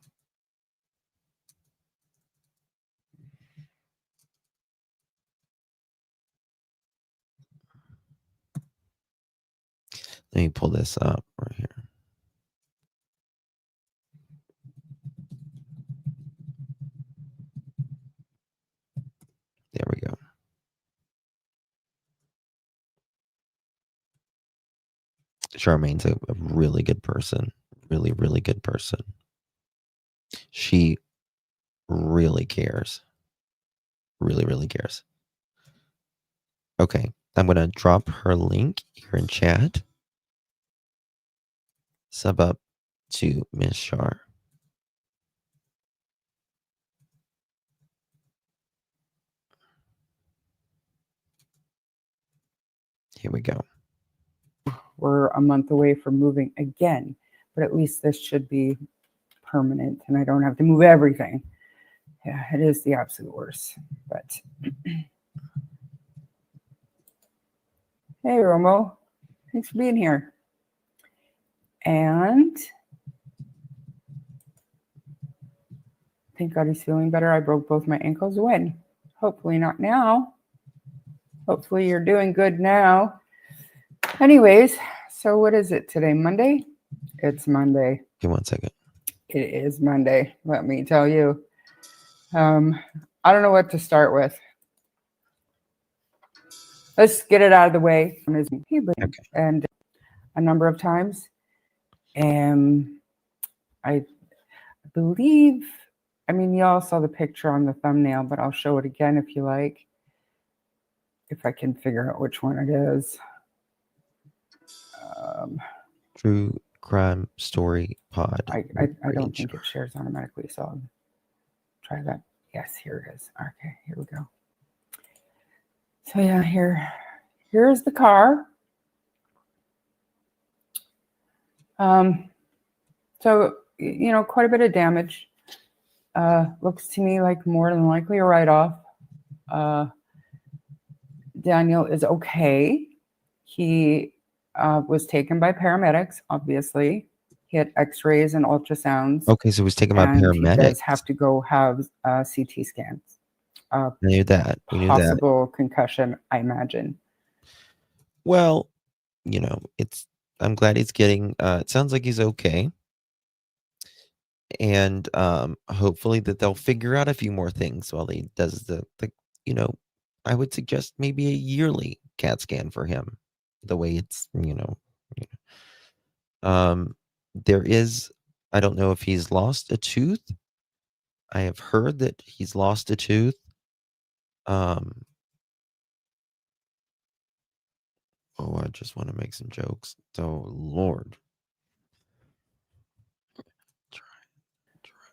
Let me pull this up right here. There we go. Charmaine's a really good person. Really, really good person. She really cares. Really, really cares. Okay. I'm going to drop her link here in chat. Sub up to Miss Char. Here we go. We're a month away from moving again, but at least this should be permanent and I don't have to move everything. Yeah, it is the absolute worst, but hey, Romo, thanks for being here. And thank God he's feeling better. I broke both my ankles when? Hopefully not now. Hopefully you're doing good now. Anyways, so what is it today? Monday? It's Monday. Give 1 second. It is Monday, let me tell you. I don't know what to start with. Let's get it out of the way. Okay. And a number of times, I believe, I mean, you all saw the picture on the thumbnail, but I'll show it again if you like. If I can figure out which one it is. True Crime Story Pod. I don't think it shares automatically, so I'll try that. Yes, here it is. Okay, here we go. So yeah, here's the car. So, you know, quite a bit of damage. Looks to me like more than likely a write-off. Daniel is okay. He was taken by paramedics, obviously. He had x-rays and ultrasounds. Okay, so he was taken by paramedics. He does have to go have CT scans. I knew that. We knew that. Possible concussion, I imagine. Well, you know, I'm glad he's getting, it sounds like he's okay. And hopefully that they'll figure out a few more things while he does the you know, I would suggest maybe a yearly CAT scan for him, the way it's, there is, I don't know if he's lost a tooth. I have heard that he's lost a tooth. Oh, I just want to make some jokes. Oh, Lord.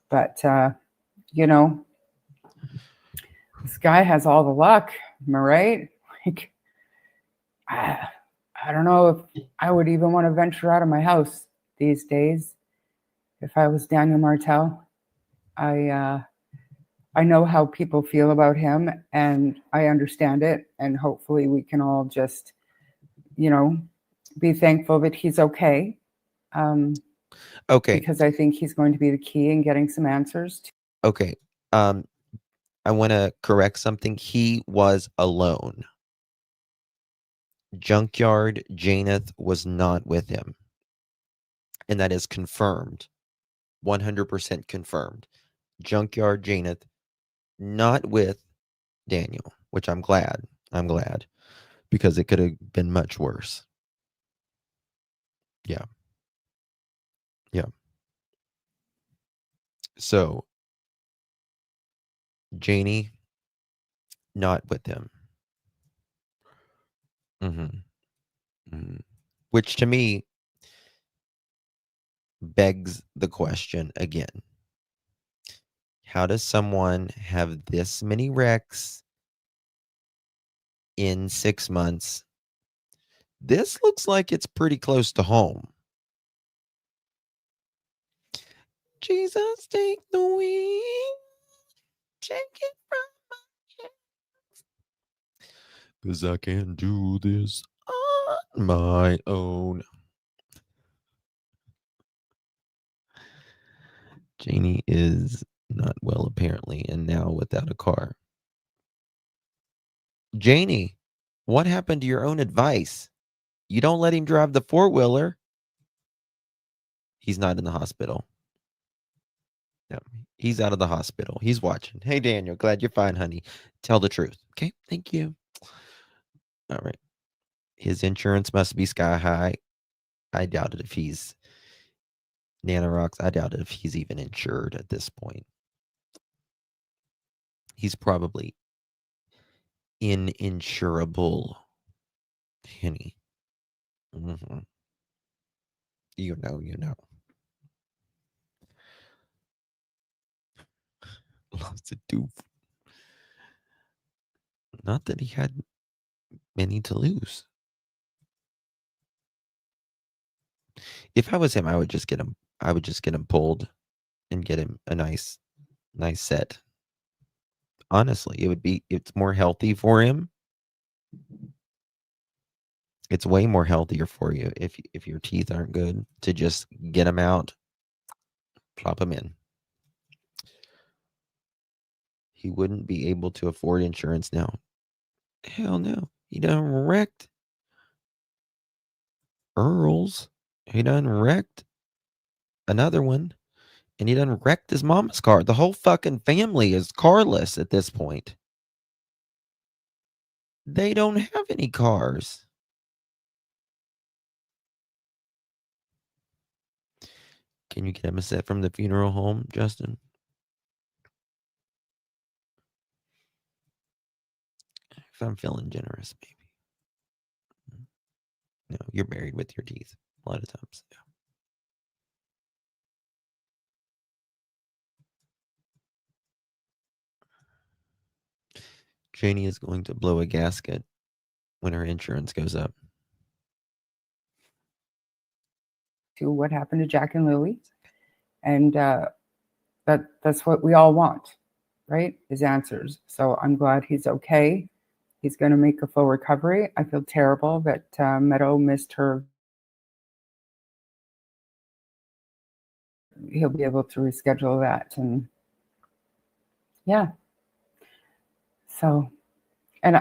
But, you know, this guy has all the luck. Am I right? Like, I don't know if I would even want to venture out of my house these days if I was Daniel Martel. I know how people feel about him, and I understand it. And hopefully we can all just, you know, be thankful that he's okay. Okay. Because I think he's going to be the key in getting some answers. Okay. I want to correct something. He was alone. Junkyard Janeth was not with him. And that is confirmed. 100% confirmed. Junkyard Janeth not with Daniel, which I'm glad. I'm glad. Because it could have been much worse. Yeah. Yeah. So, Janie, not with him. Which to me begs the question again. How does someone have this many wrecks in 6 months? This looks like it's pretty close to home. Jesus, take the wheel. Take it from my hands. 'Cause I can't do this on my own. Janie is not well, apparently, and now without a car. Janie, what happened to your own advice? You don't let him drive the four-wheeler. He's not in the hospital. No, he's out of the hospital. He's watching. Hey, Daniel, glad you're fine, honey. Tell the truth. Okay, thank you. All right. His insurance must be sky high. I doubt it if he's Nanorocks. I doubt it if he's even insured at this point. He's probably ininsurable. Penny. You know. Lost a tooth. Not that he had many to lose. If I was him, I would just get him. I would just get him pulled and get him a nice set. Honestly, it's more healthy for him. It's way more healthier for you if your teeth aren't good to just get them out, plop them in. He wouldn't be able to afford insurance now. Hell no. He done wrecked Earl's. He done wrecked another one. And he done wrecked his mama's car. The whole fucking family is carless at this point. They don't have any cars. Can you get him a set from the funeral home, Justin? If I'm feeling generous, maybe. No, you're married with your teeth a lot of times. Yeah. Janie is going to blow a gasket when her insurance goes up. To what happened to Jack and Lily, and that's what we all want, right? Is answers. So I'm glad he's okay. He's going to make a full recovery. I feel terrible that Meadow missed her. He'll be able to reschedule that, and yeah. So, and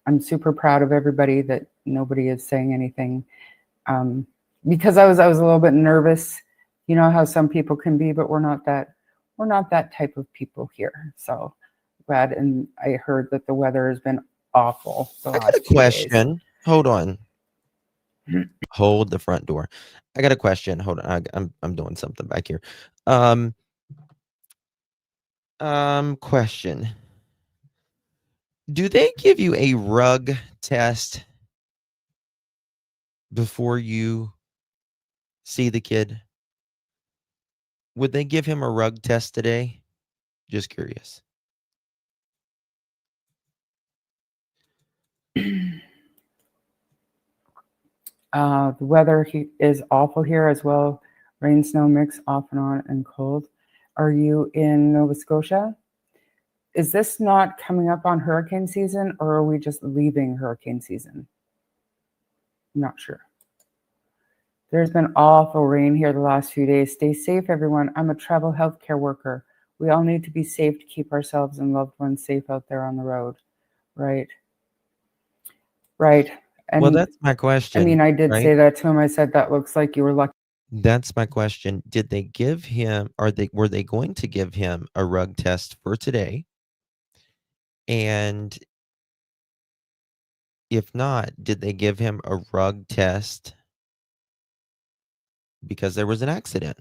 I'm super proud of everybody that nobody is saying anything, because I was a little bit nervous. You know how some people can be, but we're not that type of people here. So glad. And I heard that the weather has been awful the last I got a question. Hold on. Hold the front door. I got a question. Hold on. I'm doing something back here. Question. Do they give you a rug test before you see the kid? Would they give him a rug test today? Just curious. The weather is awful here as well. Rain, snow mix, off and on, and cold. Are you in Nova Scotia? Is this not coming up on hurricane season, or are we just leaving hurricane season? I'm not sure. There's been awful rain here the last few days. Stay safe, everyone. I'm a travel healthcare worker. We all need to be safe to keep ourselves and loved ones safe out there on the road. Right. Right. And well, that's my question. I mean, I did say that to him. I said, that looks like you were lucky. That's my question. Did they give him, were they going to give him a rug test for today? And if not, did they give him a rug test because there was an accident?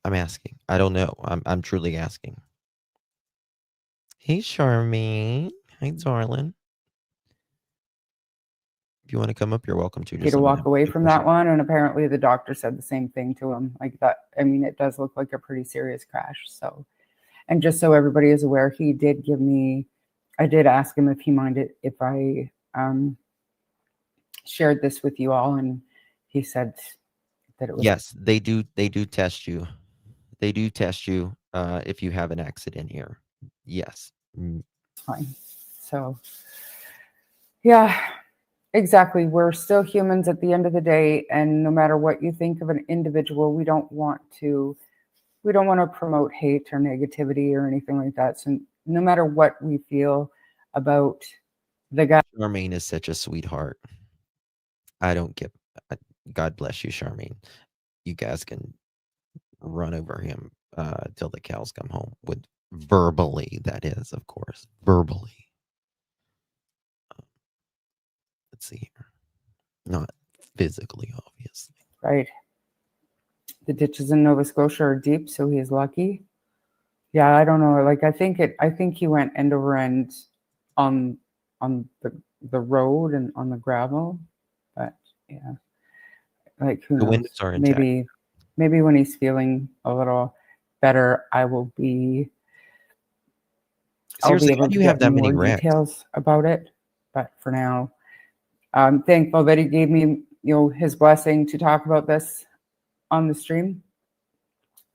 I'm asking. I don't know. I'm truly asking. Hey, Charmaine. Hi, darling. If you want to come up, you're welcome to. To walk away from that one, and apparently the doctor said the same thing to him. Like that. I mean, it does look like a pretty serious crash. So, and just so everybody is aware, he did give me. I did ask him if he minded if I shared this with you all, and he said that it was. Yes, they do. They do test you. They do test you if you have an accident here. Yes. Fine. So, yeah, exactly. We're still humans at the end of the day, and no matter what you think of an individual, we don't want to promote hate or negativity or anything like that. So no matter what we feel about the guy. Charmaine is such a sweetheart. I don't get. God bless you, Charmaine. You guys can run over him till the cows come home with verbally, that is, of course, verbally. Let's see here. Not physically, obviously. Right. The ditches in Nova Scotia are deep, so he's lucky. Yeah, I don't know. Like I think he went end over end on the road and on the gravel. But yeah. Like who knows? The windows are intact. Maybe when he's feeling a little better, I will be. Seriously, I'll be able to have get that many more details about it. But for now, I'm thankful that he gave me, his blessing to talk about this on the stream.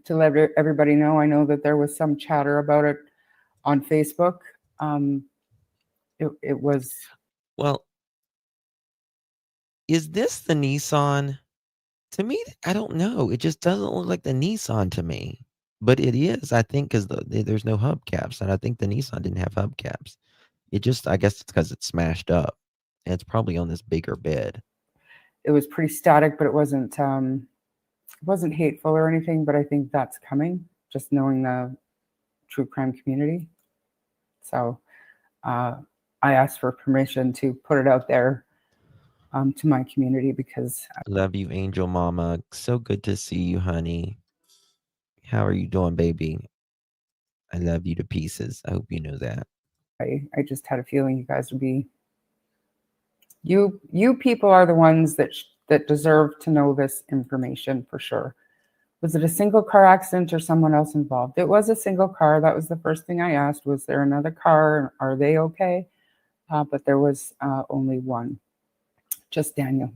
To let everybody know, I know that there was some chatter about it on Facebook. It was. Well, is this the Nissan? To me, I don't know. It just doesn't look like the Nissan to me. But it is, I think, because there's no hubcaps, and I think the Nissan didn't have hubcaps. It just, I guess it's because it's smashed up, and it's probably on this bigger bed. It was pretty static, but it wasn't hateful or anything. But I think that's coming, just knowing the true crime community. So I asked for permission to put it out there to my community, because Love you, Angel Mama. So good to see you, honey. How are you doing, baby? I love you to pieces. I hope you know that. I just had a feeling you guys would be, you people are the ones that deserve to know this information for sure. Was it a single car accident or someone else involved? It was a single car. That was the first thing I asked. Was there another car? Are they okay? But there was only one. Just Daniel.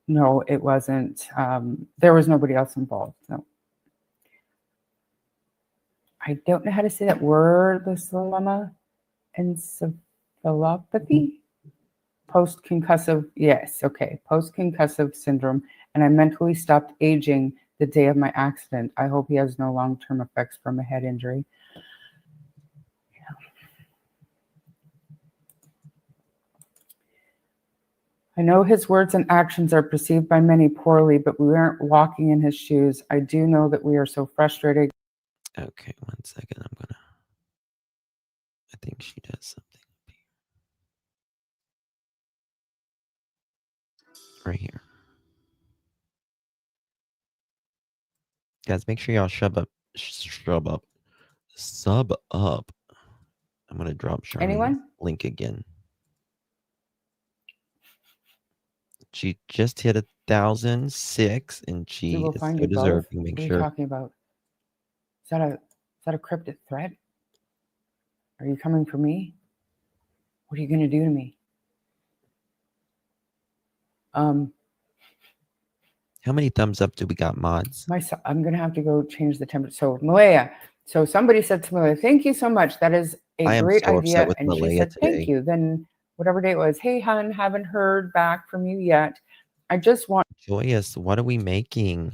No, it wasn't. There was nobody else involved. No. I don't know how to say that word, Lysosomal encephalopathy? Post-concussive, yes, okay, post-concussive syndrome. And I mentally stopped aging the day of my accident. I hope he has no long-term effects from a head injury. Yeah. I know his words and actions are perceived by many poorly, but we aren't walking in his shoes. I do know that we are so frustrated. Okay, 1 second. I think she does something right here. Guys, make sure y'all sub up. I'm gonna drop Charlene's link again. She just hit 1,006, and she is so deserving. Make sure. What are you talking about? Is that a cryptic threat? Are you coming for me? What are you going to do to me? How many thumbs up do we got, mods? I'm going to have to go change the temperature. So Malehya. So somebody said to Malehya, "Thank you so much. That is a great idea." And Malehya she said, today. "Thank you." Then whatever day it was, "Hey, hun, haven't heard back from you yet. I just want." Joyous, what are we making?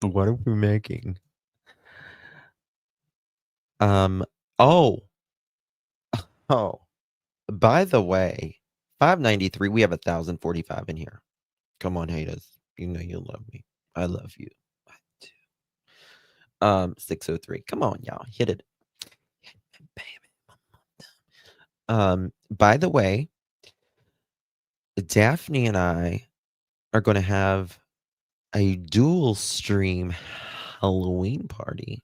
What are we making? Oh, by the way, 593, we have 1,045 in here. Come on, haters. You know you love me. I love you. I do. 603. Come on, y'all. Hit it. By the way, Daphne and I are going to have a dual stream Halloween party.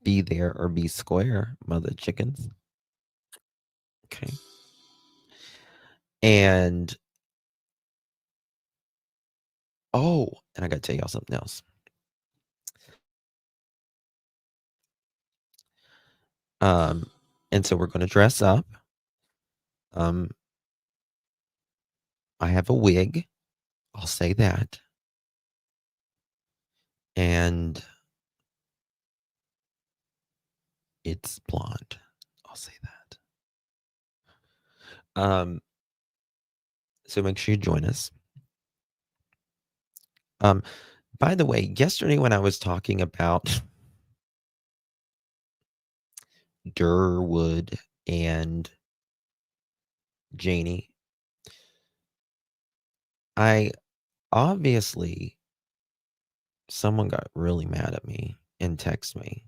Be there or be square, mother chickens. Okay. And and I got to tell y'all something else. And so we're going to dress up. I have a wig. I'll say that. And it's blonde. I'll say that. So make sure you join us. By the way, yesterday when I was talking about Durwood and Janie, obviously someone got really mad at me and texted me.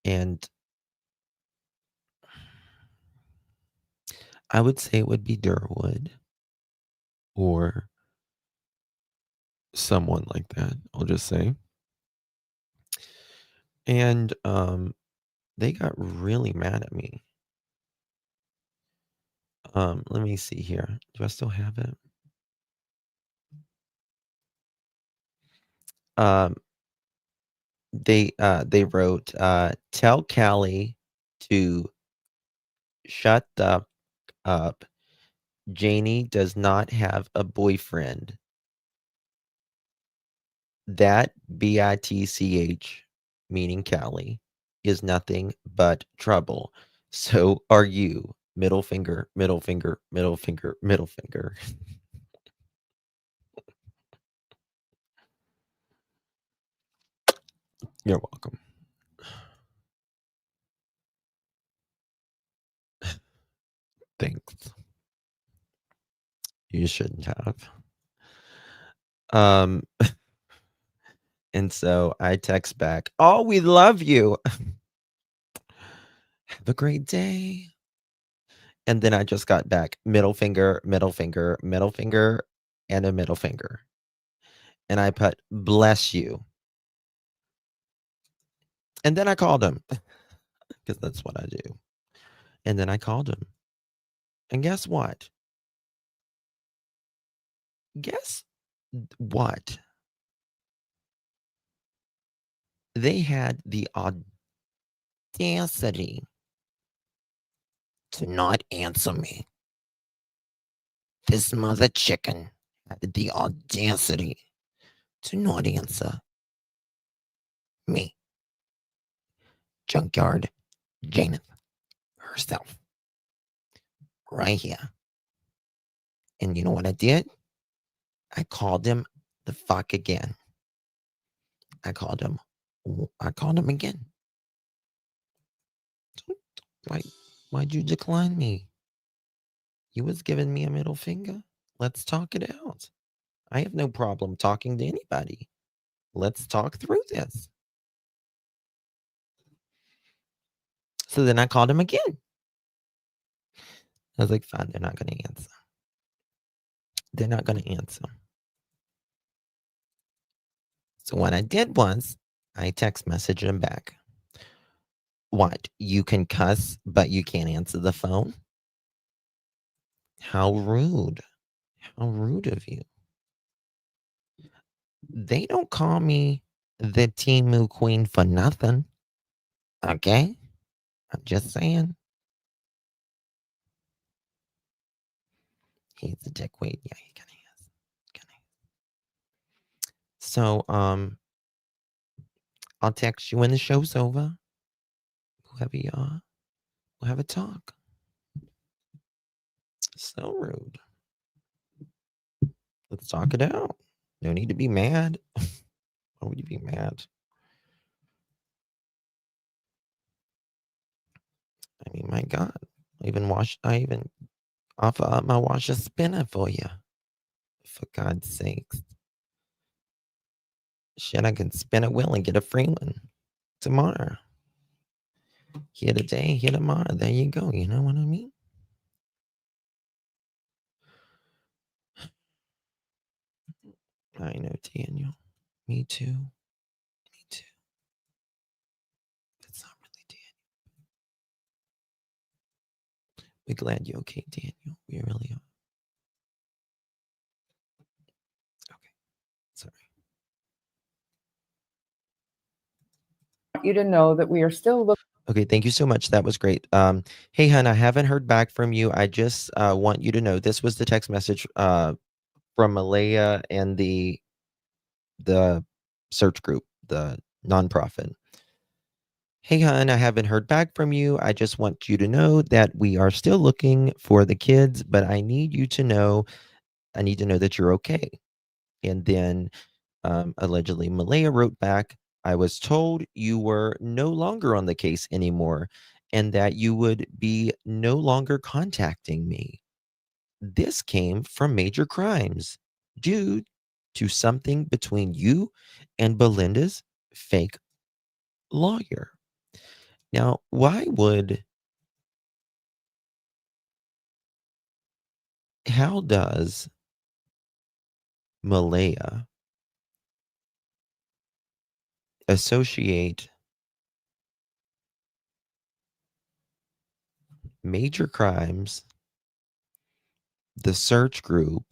And I would say it would be Durwood or someone like that, I'll just say. And they got really mad at me. Let me see here. Do I still have it? They wrote, tell Callie to shut the up. Janie does not have a boyfriend. That bitch, meaning Callie, is nothing but trouble. So are you. Middle finger, middle finger, middle finger, middle finger. You're welcome. Thanks. You shouldn't have. And so I text back, "Oh, we love you." Have a great day. And then I just got back middle finger, middle finger, middle finger, and a middle finger. And I put, bless you. And then I called him because that's what I do. And then I called him. And guess what? Guess what? They had the audacity to not answer me. This mother chicken had the audacity to not answer me. Junkyard Janeth herself. Right here. And you know what I did? I called him the fuck again. I called him again. Why'd you decline me? You was giving me a middle finger. Let's talk it out. I have no problem talking to anybody. Let's talk through this. So then I called him again. I was like, fine, they're not going to answer. They're not going to answer. So what I did was I text messaged him back. What? You can cuss, but you can't answer the phone? How rude. How rude of you. They don't call me the Timu Queen for nothing. Okay? I'm just saying. He's a dickweed. Yeah, he kind of is. So, I'll text you when the show's over. Whoever you are, we'll have a talk. So rude. Let's talk it out. No need to be mad. Why would you be mad? I mean, my God. I even offer up my washer spinner for you. For God's sakes. Shit, I can spin a wheel and get a free one tomorrow. Here today, here tomorrow. There you go. You know what I mean? I know, Daniel. Me too. Me too. It's not really Daniel. We're glad you're okay, Daniel. We really are. Okay. Sorry. I want you to know that we are still looking. Okay, thank you so much. That was great. Hey, hun, I haven't heard back from you. I just want you to know this was the text message from Malehya and the search group, the nonprofit. Hey, hun, I haven't heard back from you. I just want you to know that we are still looking for the kids, but I need to know that you're okay. And then allegedly Malehya wrote back, I was told you were no longer on the case anymore and that you would be no longer contacting me. This came from Major Crimes due to something between you and Belinda's fake lawyer. Now, how does Malehya associate Major Crimes, the search group,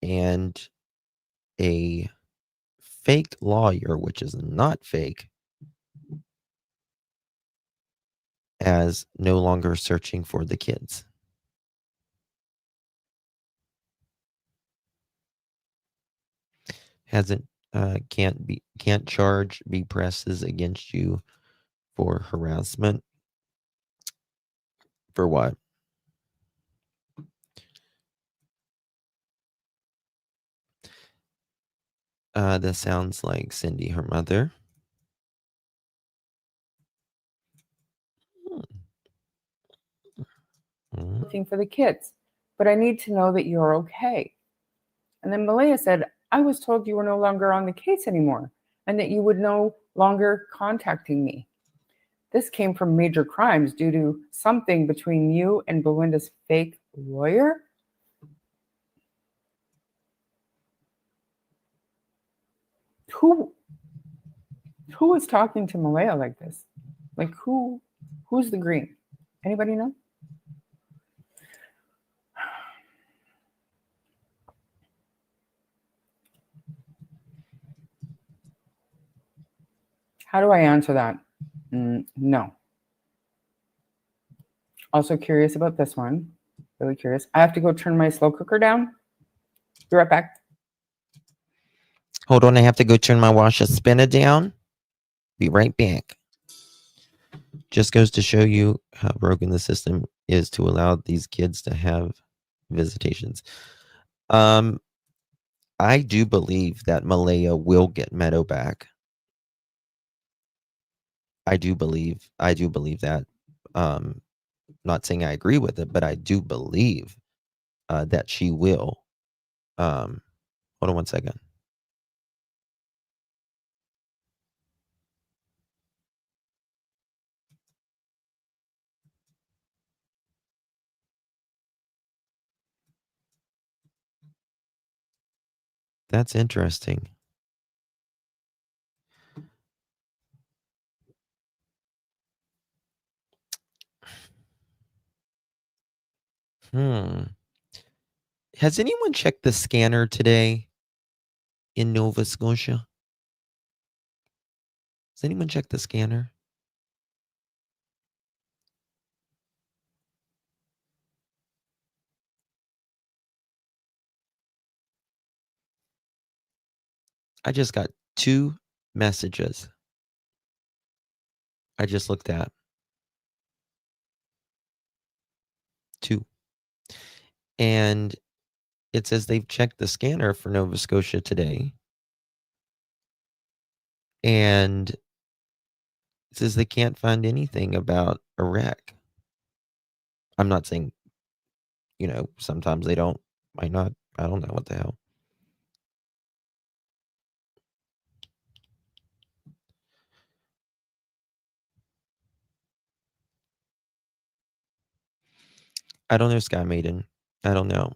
and a fake lawyer, which is not fake, as no longer searching for the kids? Can't charge be presses against you for harassment? For what? That sounds like Cindy, her mother. Looking for the kids, but I need to know that you're okay. And then Malehya said, I was told you were no longer on the case anymore and that you would no longer contacting me. This came from major crimes due to something between you and Belinda's fake lawyer? Who is talking to Malehya like this? Like who's the green? Anybody know? How do I answer that? No. Also curious about this one. Really curious. I have to go turn my slow cooker down. Be right back. Hold on, I have to go turn my washer spinner down. Be right back. Just goes to show you how broken the system is to allow these kids to have visitations. I do believe that Malehya will get Meadow back. I do believe that. Not saying I agree with it, but I do believe that she will. Hold on one second. That's interesting. Has anyone checked the scanner today in Nova Scotia? Has anyone checked the scanner? I just got 2 messages. I just looked at 2. And it says they've checked the scanner for Nova Scotia today. And it says they can't find anything about a wreck. I'm not saying, sometimes they don't, might not. I don't know what the hell. I don't know, Sky Maiden. I don't know.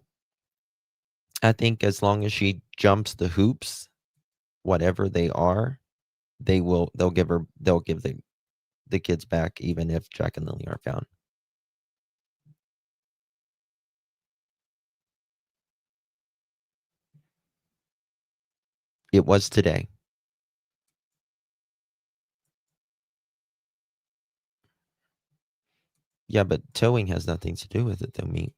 I think as long as she jumps the hoops, whatever they are, they'll give the kids back, even if Jack and Lily aren't found. It was today. Yeah, but towing has nothing to do with it, though, me.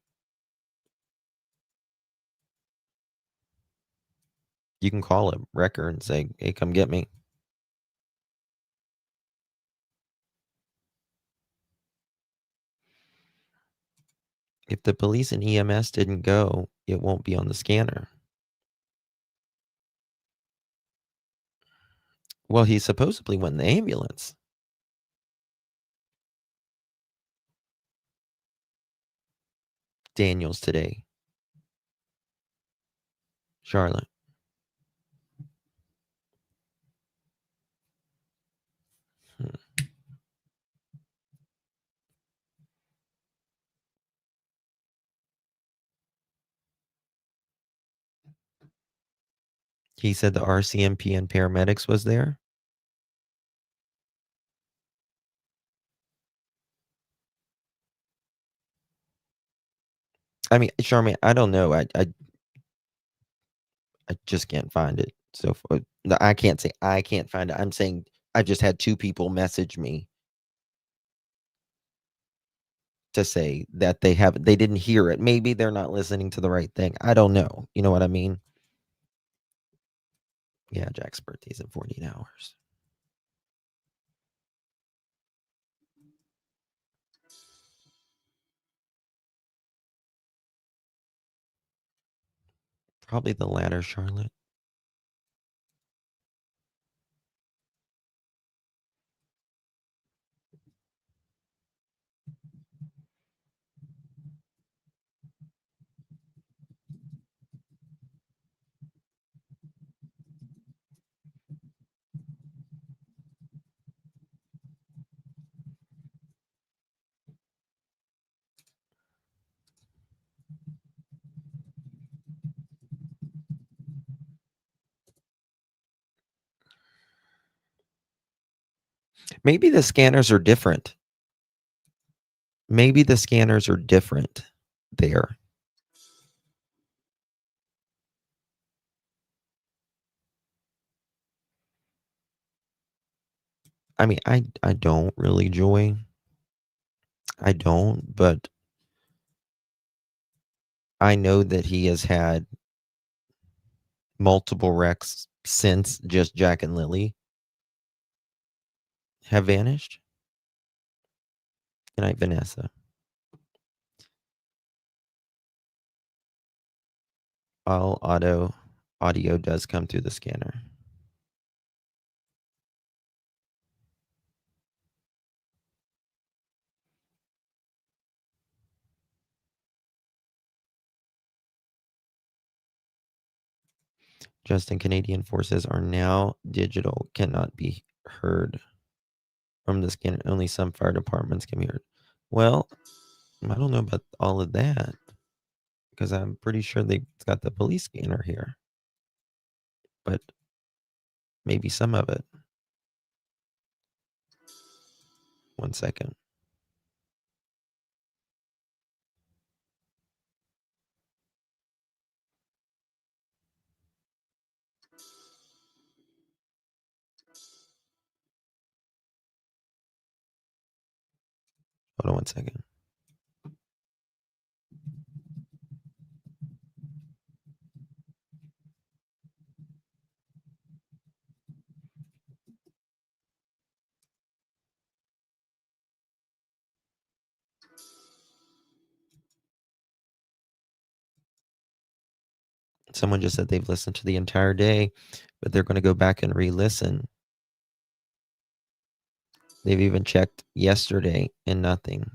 You can call a wrecker and say, hey, come get me. If the police and EMS didn't go, it won't be on the scanner. Well, he supposedly went in the ambulance. Daniels today. Charlotte. He said the RCMP and paramedics was there. I mean, Charmaine, I don't know. I just can't find it. So no, I can't say I can't find it. I'm saying I've just had 2 people message me to say that they didn't hear it. Maybe they're not listening to the right thing. I don't know. You know what I mean? Yeah, Jack's birthday's in 48 hours. Probably the latter, Charlotte. Maybe the scanners are different. Maybe the scanners are different there. I mean, I don't really, Joy. I don't, but I know that he has had multiple wrecks since just Jack and Lily have vanished. Good night, Vanessa. All audio does come through the scanner. Justin, Canadian forces are now digital, cannot be heard from the scanner. Only some fire departments can be heard. Well, I don't know about all of that because I'm pretty sure they've got the police scanner here, but maybe some of it. 1 second. Hold on 1 second. Someone just said they've listened to the entire day, but they're going to go back and re-listen. They've even checked yesterday and nothing.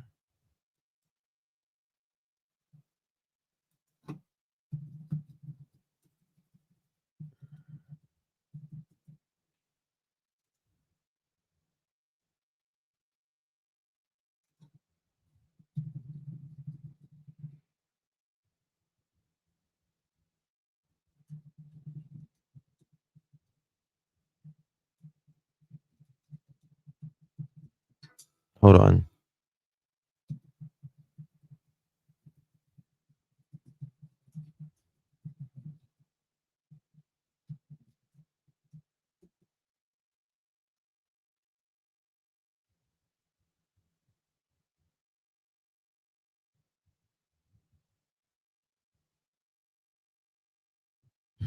Hold on.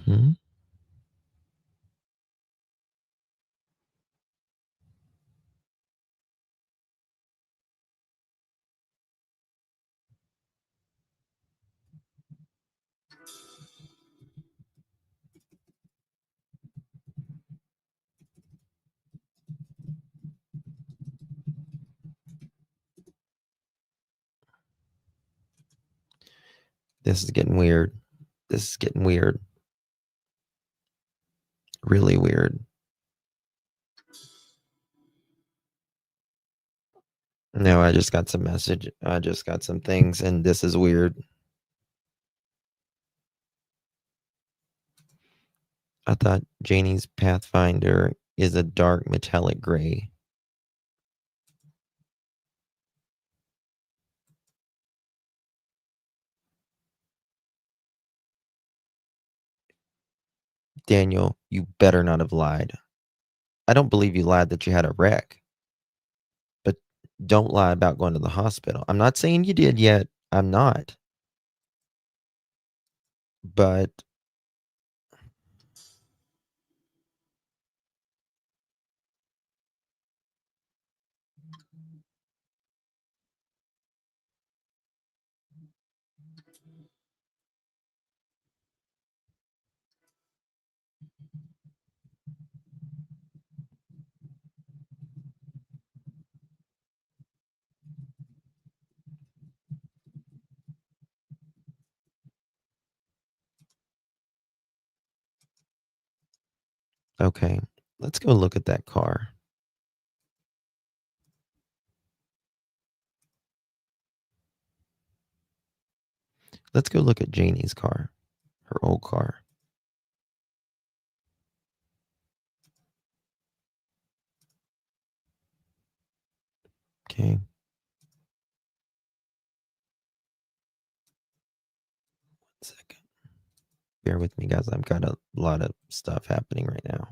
Hmm? This is getting weird. This is getting weird. Really weird. No, I just got some message. I just got some things, and this is weird. I thought Janie's Pathfinder is a dark metallic gray. Daniel, you better not have lied. I don't believe you lied that you had a wreck, but don't lie about going to the hospital. I'm not saying you did yet. I'm not. But okay, let's go look at that car. Let's go look at Janie's car, her old car. Okay. 1 second. Bear with me, guys. I've got a lot of stuff happening right now.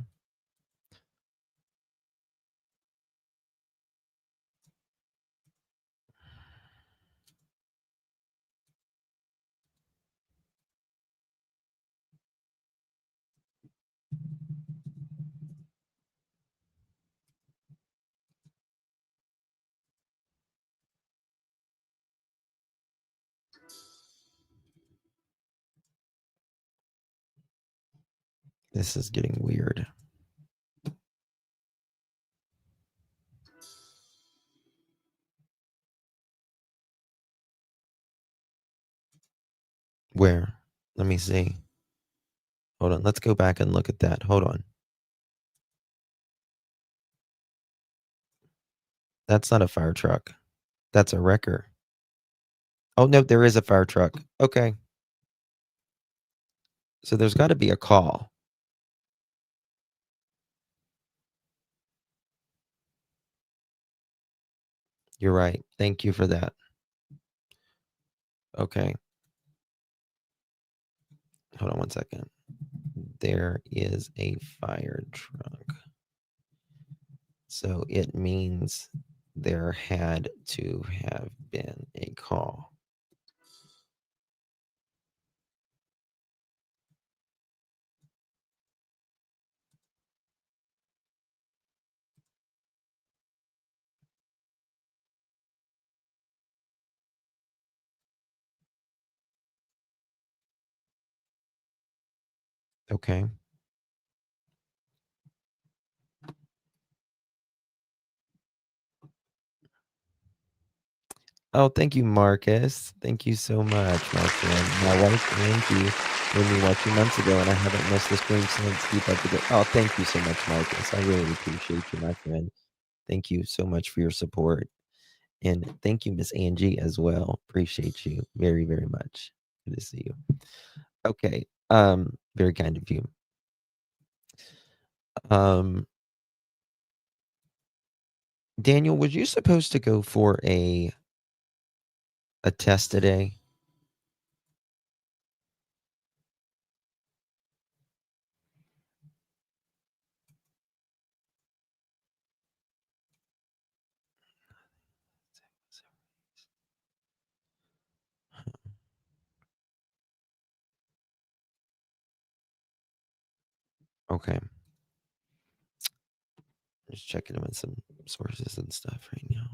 This is getting weird. Where? Let me see. Hold on. Let's go back and look at that. Hold on. That's not a fire truck. That's a wrecker. Oh, no, there is a fire truck. Okay. So there's got to be a call. You're right. Thank you for that. Okay. Hold on 1 second. There is a fire truck. So it means there had to have been a call. Okay. Oh, thank you, Marcus. Thank you so much, my friend. My wife, Angie, made me watch you months ago, and I haven't missed the stream since. Keep up with it. Oh, thank you so much, Marcus. I really appreciate you, my friend. Thank you so much for your support. And thank you, Miss Angie, as well. Appreciate you very, very much. Good to see you. Okay. Very kind of you. Daniel, was you supposed to go for a test today? Okay. Just checking with some sources and stuff right now.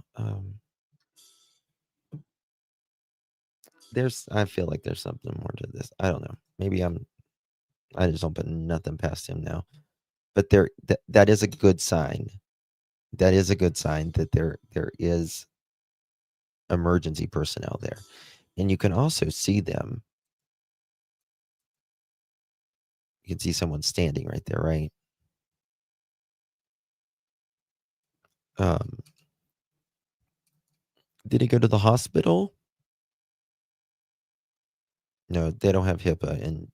I feel like there's something more to this. I don't know. Maybe I just don't put nothing past him now. But that is a good sign. That is a good sign that there is emergency personnel there. And you can also see them. You can see someone standing right there, right? Did he go to the hospital? No, they don't have HIPAA in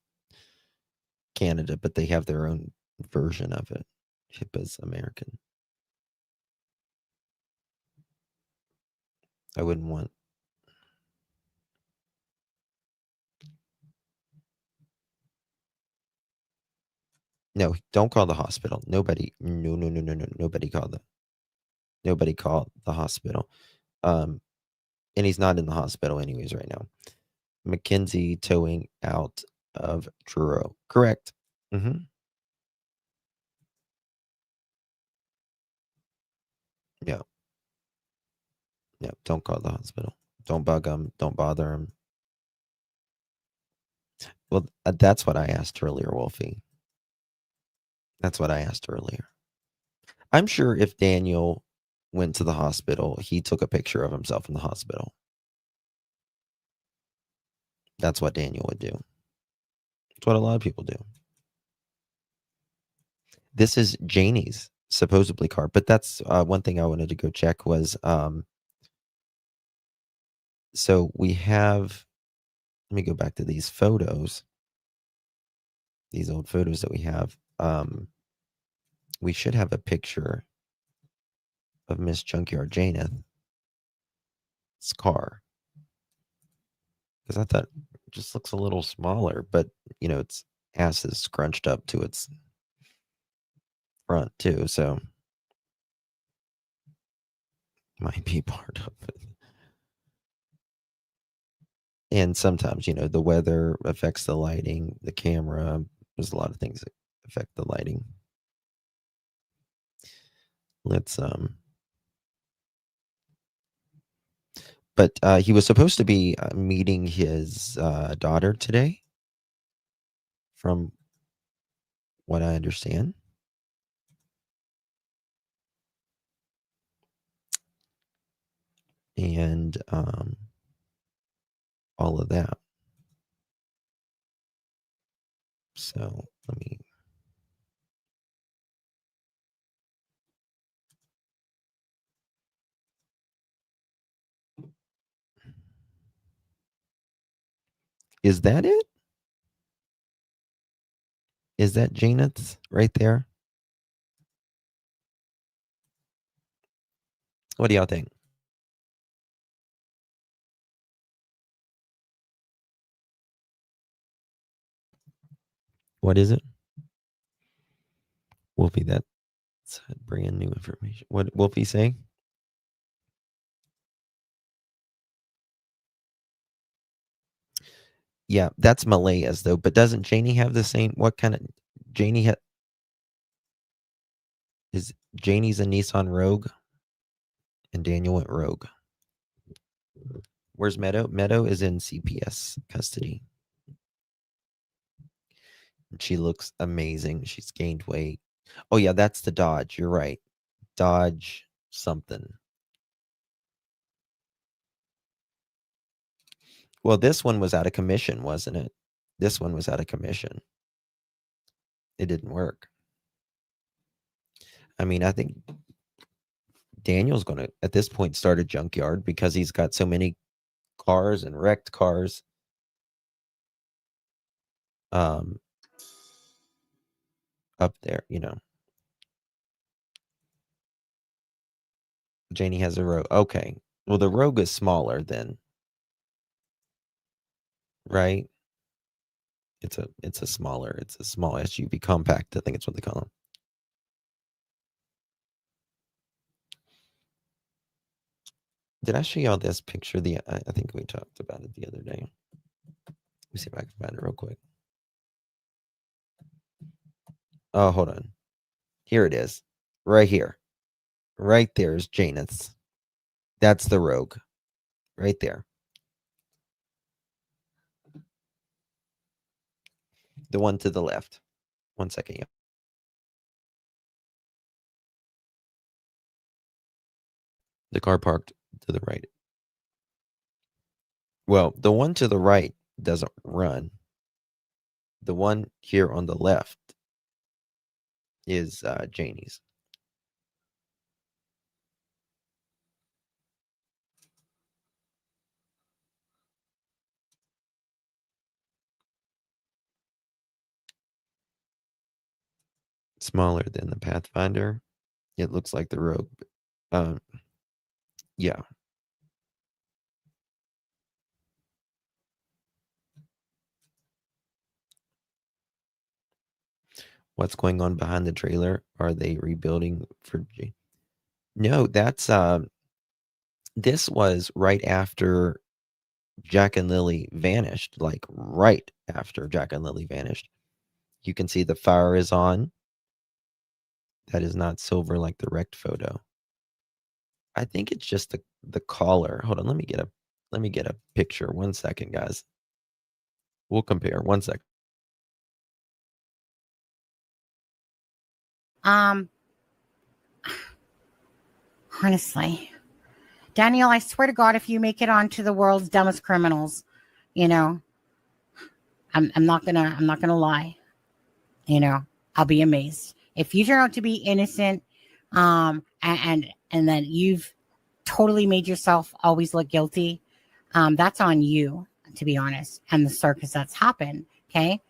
Canada, but they have their own version of it. HIPAA's American. I wouldn't want. No, don't call the hospital. Nobody. No. Nobody called the hospital. And he's not in the hospital anyways right now. Mackenzie towing out of Truro. Correct. Mm-hmm. Yeah. Yeah. Don't call the hospital. Don't bug them. Don't bother them. Well, that's what I asked earlier, Wolfie. That's what I asked earlier. I'm sure if Daniel went to the hospital, he took a picture of himself in the hospital. That's what Daniel would do. It's what a lot of people do. This is Janie's supposedly car, but that's one thing I wanted to go check was so we have, let me go back to these photos, these old photos that we have. We should have a picture of Miss Junkyard Janeth. car. Because I thought it just looks a little smaller, but its ass is scrunched up to its front too, so might be part of it. And sometimes, the weather affects the lighting, the camera. There's a lot of things that affect the lighting. Let's But he was supposed to be meeting his daughter today, from what I understand. And all of that. So let me. Is that it? Is that Janet's right there? What do y'all think? What is it? Wolfie, that's brand new information. What Wolfie saying? Yeah, that's Malehya's though. But doesn't Janie have the same? What kind of Janie is Janie's a Nissan Rogue, and Daniel went Rogue. Where's Meadow? Meadow is in CPS custody. She looks amazing. She's gained weight. Oh yeah, that's the Dodge. You're right. Dodge something. Well, this one was out of commission, wasn't it? This one was out of commission. It didn't work. I mean, I think Daniel's going to, at this point, start a junkyard because he's got so many cars and wrecked cars. Up there, Janie has a Rogue. Okay. Well, the Rogue is smaller then, right? It's a small SUV, compact. I think it's what they call them. Did I show y'all this picture? I think we talked about it the other day. Let me see if I can find it real quick. Oh, hold on. Here it is. Right here. Right there is Janeth's. That's the Rogue. Right there. The one to the left. 1 second. Yeah. The car parked to the right. Well, the one to the right doesn't run. The one here on the left is Janie's. Smaller than the Pathfinder. It looks like the Rogue. Yeah. What's going on behind the trailer? Are they rebuilding for No, that's this was right after Jack and Lily vanished, like right after Jack and Lily vanished. You can see the fire is on. That is not silver like the wrecked photo. I think it's just the collar. Hold on, let me get a picture. 1 second, guys. We'll compare. 1 second. Honestly, Daniel, I swear to God, if you make it onto the world's dumbest criminals, I'm not gonna lie. I'll be amazed if you turn out to be innocent, and then you've totally made yourself always look guilty. That's on you, to be honest, and the circus that's happened. Okay.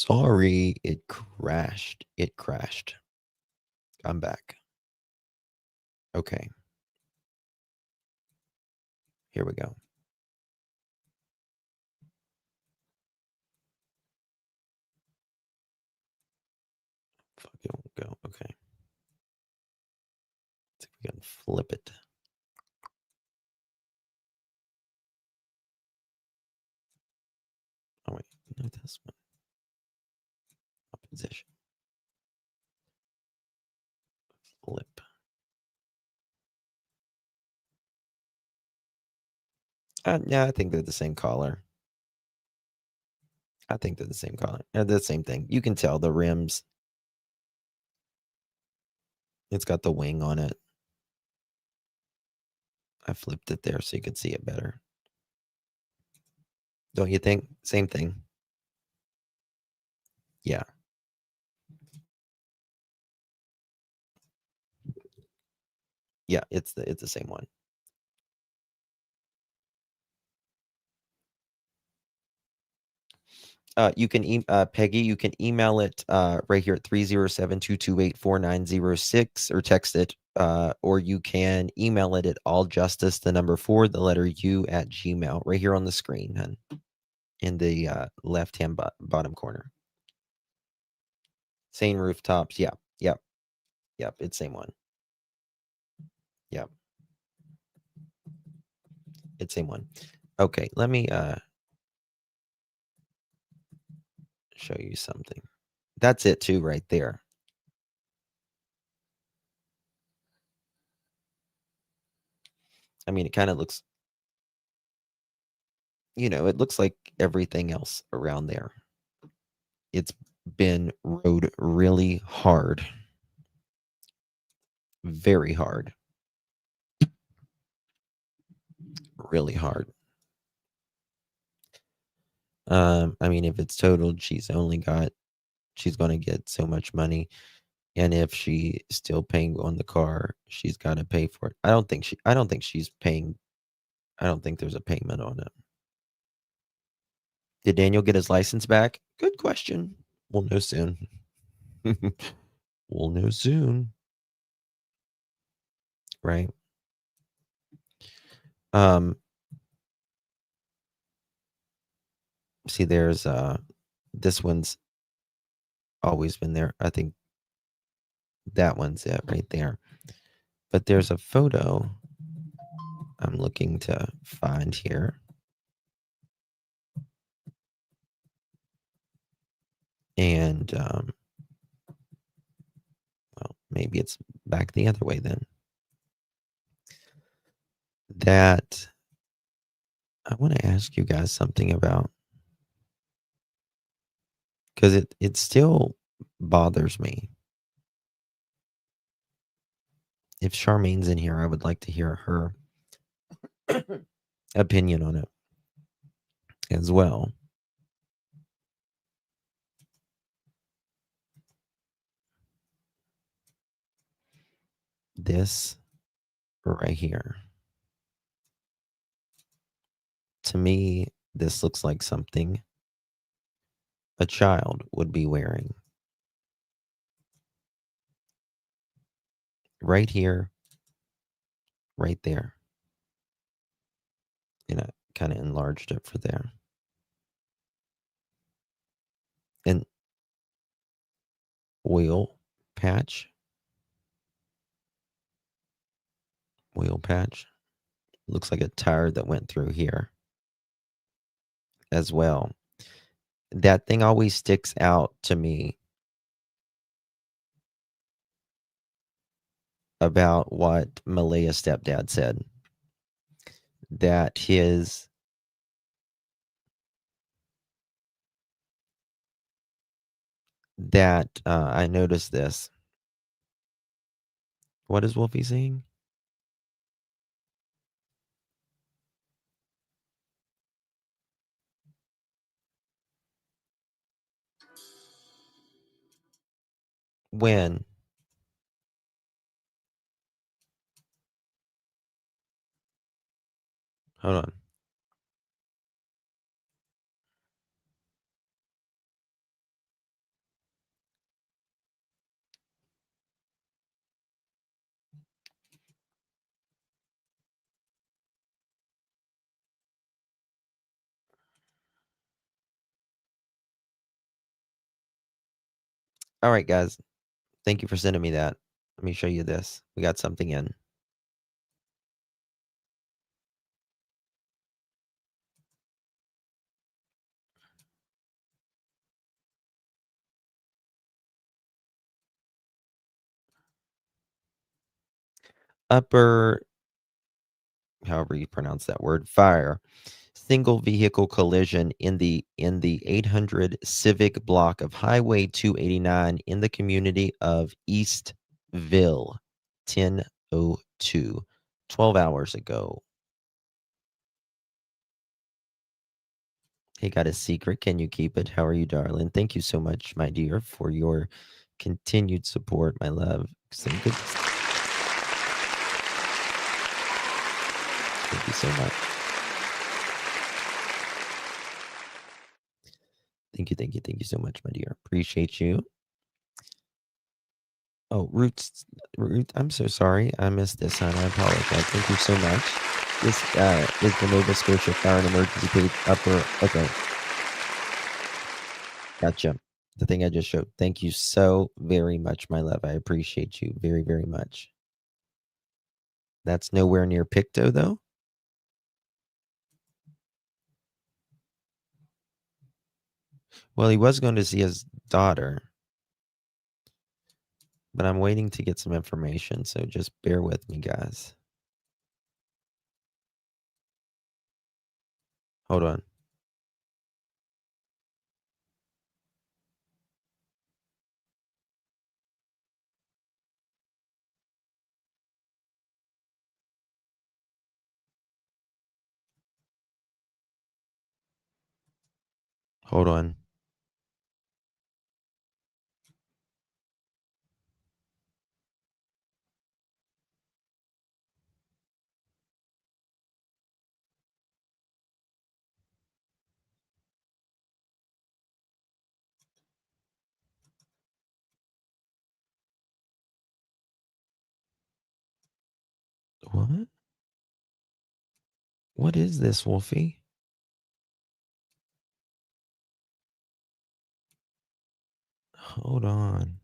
Sorry, it crashed. It crashed. I'm back. Okay. Here we go. Fuck, it won't go. Okay. Let's see if we can flip it. Oh, wait. No, this one. Opposition. Flip. Yeah, I think they're the same color. I think they're the same color. They're the same thing. You can tell the rims. It's got the wing on it. I flipped it there so you could see it better. Don't you think? Same thing. Yeah. Yeah, it's the same one. You can Peggy, you can email it right here at 307-228-4906 or text it, or you can email it at alljustice, the number 4, the letter U at Gmail, right here on the screen, hun, in the left-hand bottom corner. Same rooftops. Yep. It's same one. Yep. It's same one. Okay, let me show you something. That's it too, right there. I mean, it kind of looks, it looks like everything else around there. It's been rode really hard. Very hard. Really hard. I mean, if it's totaled, she's going to get so much money. And if she's still paying on the car, she's got to pay for it. I don't think she's paying. I don't think there's a payment on it. Did Daniel get his license back? Good question. We'll know soon. We'll know soon. Right. See, there's this one's always been there. I think that one's it right there. But there's a photo I'm looking to find here. And well, maybe it's back the other way then. That I want to ask you guys something about, because it still bothers me. If Charmaine's in here, I would like to hear her opinion on it as well. This right here. To me, this looks like something a child would be wearing. Right here, right there. And I kind of enlarged it for there. An oil patch. Oil patch. Looks like a tire that went through here as well. That thing always sticks out to me about what Malehya's stepdad said. That I noticed this. What is Wolfie saying? When? Hold on. All right, guys. Thank you for sending me that. Let me show you this. We got something in. Upper, however you pronounce that word, fire. Single vehicle collision in the 800 Civic block of Highway 289 in the community of Eastville, 10:02, 12 hours ago. He got a secret. Can you keep it? How are you, darling? Thank you so much, my dear, for your continued support, my love. Some good. Thank you so much. Thank you so much, my dear. Appreciate you. Oh, Ruth, I'm so sorry. I missed this, hon. I apologize. Thank you so much. This is the Nova Scotia Fire and Emergency page upper. Okay. Gotcha. The thing I just showed. Thank you so very much, my love. I appreciate you very, very much. That's nowhere near Pictou, though. Well, he was going to see his daughter, but I'm waiting to get some information, so just bear with me, guys. Hold on. Hold on. What? What is this, Wolfie? Hold on.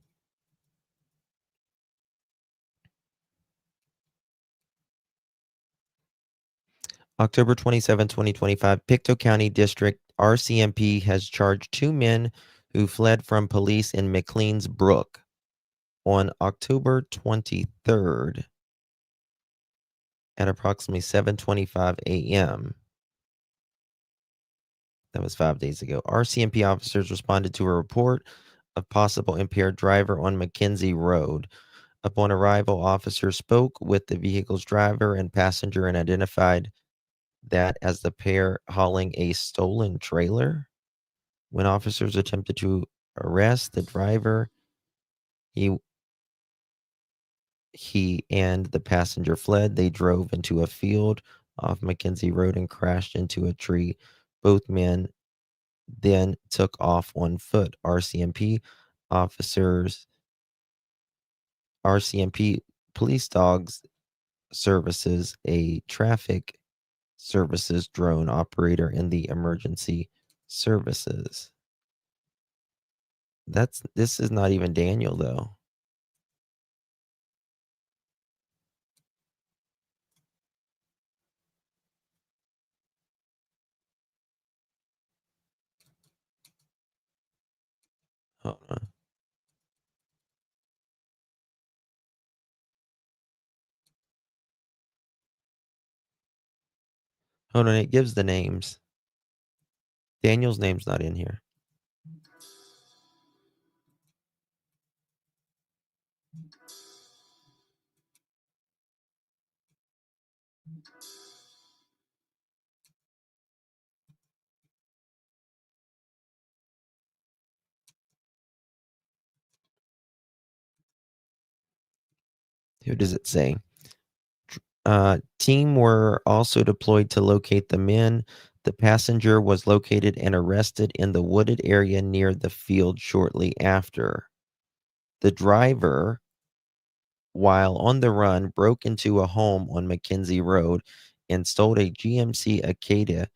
October 27, 2025, Pictou County District RCMP has charged 2 men who fled from police in McLean's Brook on October 23rd at approximately 7:25 a.m. That was 5 days ago. RCMP officers responded to a report of possible impaired driver on Mackenzie Road. Upon arrival, officers spoke with the vehicle's driver and passenger and identified that as the pair hauling a stolen trailer. When officers attempted to arrest the driver, he and the passenger fled. They drove into a field off Mackenzie Road and crashed into a tree. Both men then took off on foot. RCMP police dogs services a traffic services drone operator in the emergency services. This is not even Daniel, though. Hold on. Hold on, it gives the names. Daniel's name's not in here. Who does it say? Team were also deployed to locate the men. The passenger was located and arrested in the wooded area near the field shortly after. The driver, while on the run, broke into a home on Mackenzie Road and stole a GMC Acadia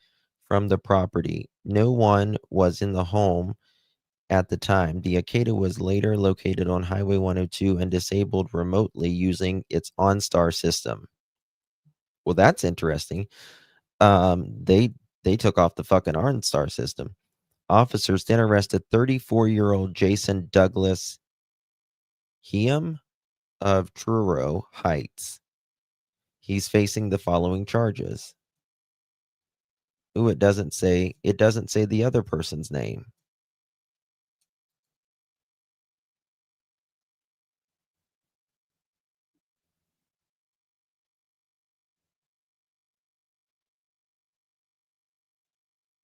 from the property. No one was in the home at the time. The Akata was later located on Highway 102 and disabled remotely using its OnStar system. Well, that's interesting. They took off the fucking OnStar system. Officers then arrested 34-year-old Jason Douglas Heum of Truro Heights. He's facing the following charges. Ooh, it doesn't say the other person's name.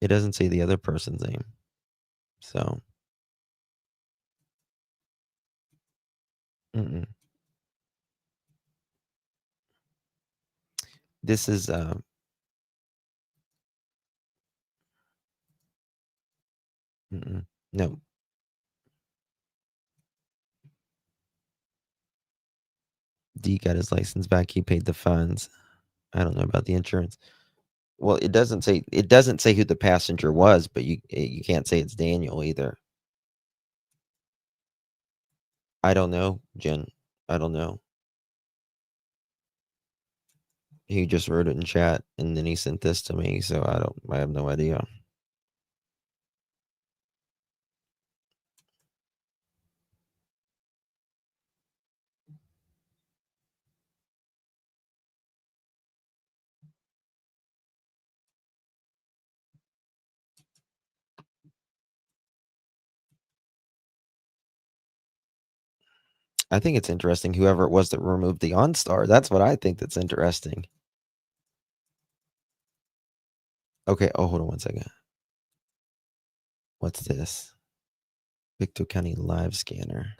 It doesn't say the other person's name. So, this is no. D got his license back. He paid the fines. I don't know about the insurance. Well, it doesn't say who the passenger was, but you can't say it's Daniel either. I don't know, Jen. I don't know. He just wrote it in chat and then he sent this to me, so I have no idea. I think it's interesting whoever it was that removed the OnStar. That's what I think that's interesting. Okay, oh, hold on one second. What's this? Pictou County live scanner.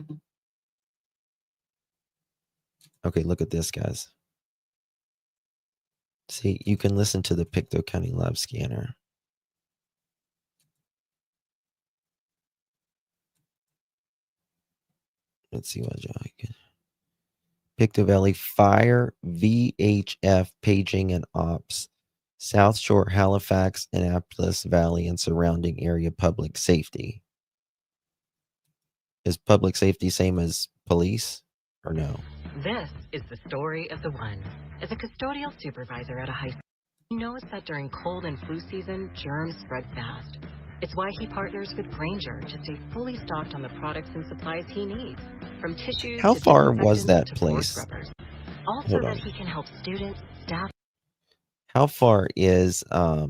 Okay, look at this, guys. See, you can listen to the Pictou County live scanner. Let's see what I can. Pictou Valley Fire, VHF, Paging and Ops, South Shore, Halifax, Annapolis Valley, and surrounding area public safety. Is public safety same as police or no? This is the story of the one. As a custodial supervisor at a high school, he knows that during cold and flu season, germs spread fast. It's why he partners with Granger to stay fully stocked on the products and supplies he needs, from tissues How to far was that disinfectants to floor place? scrubbers. Also Hold that on. he can help students, staff. How far is let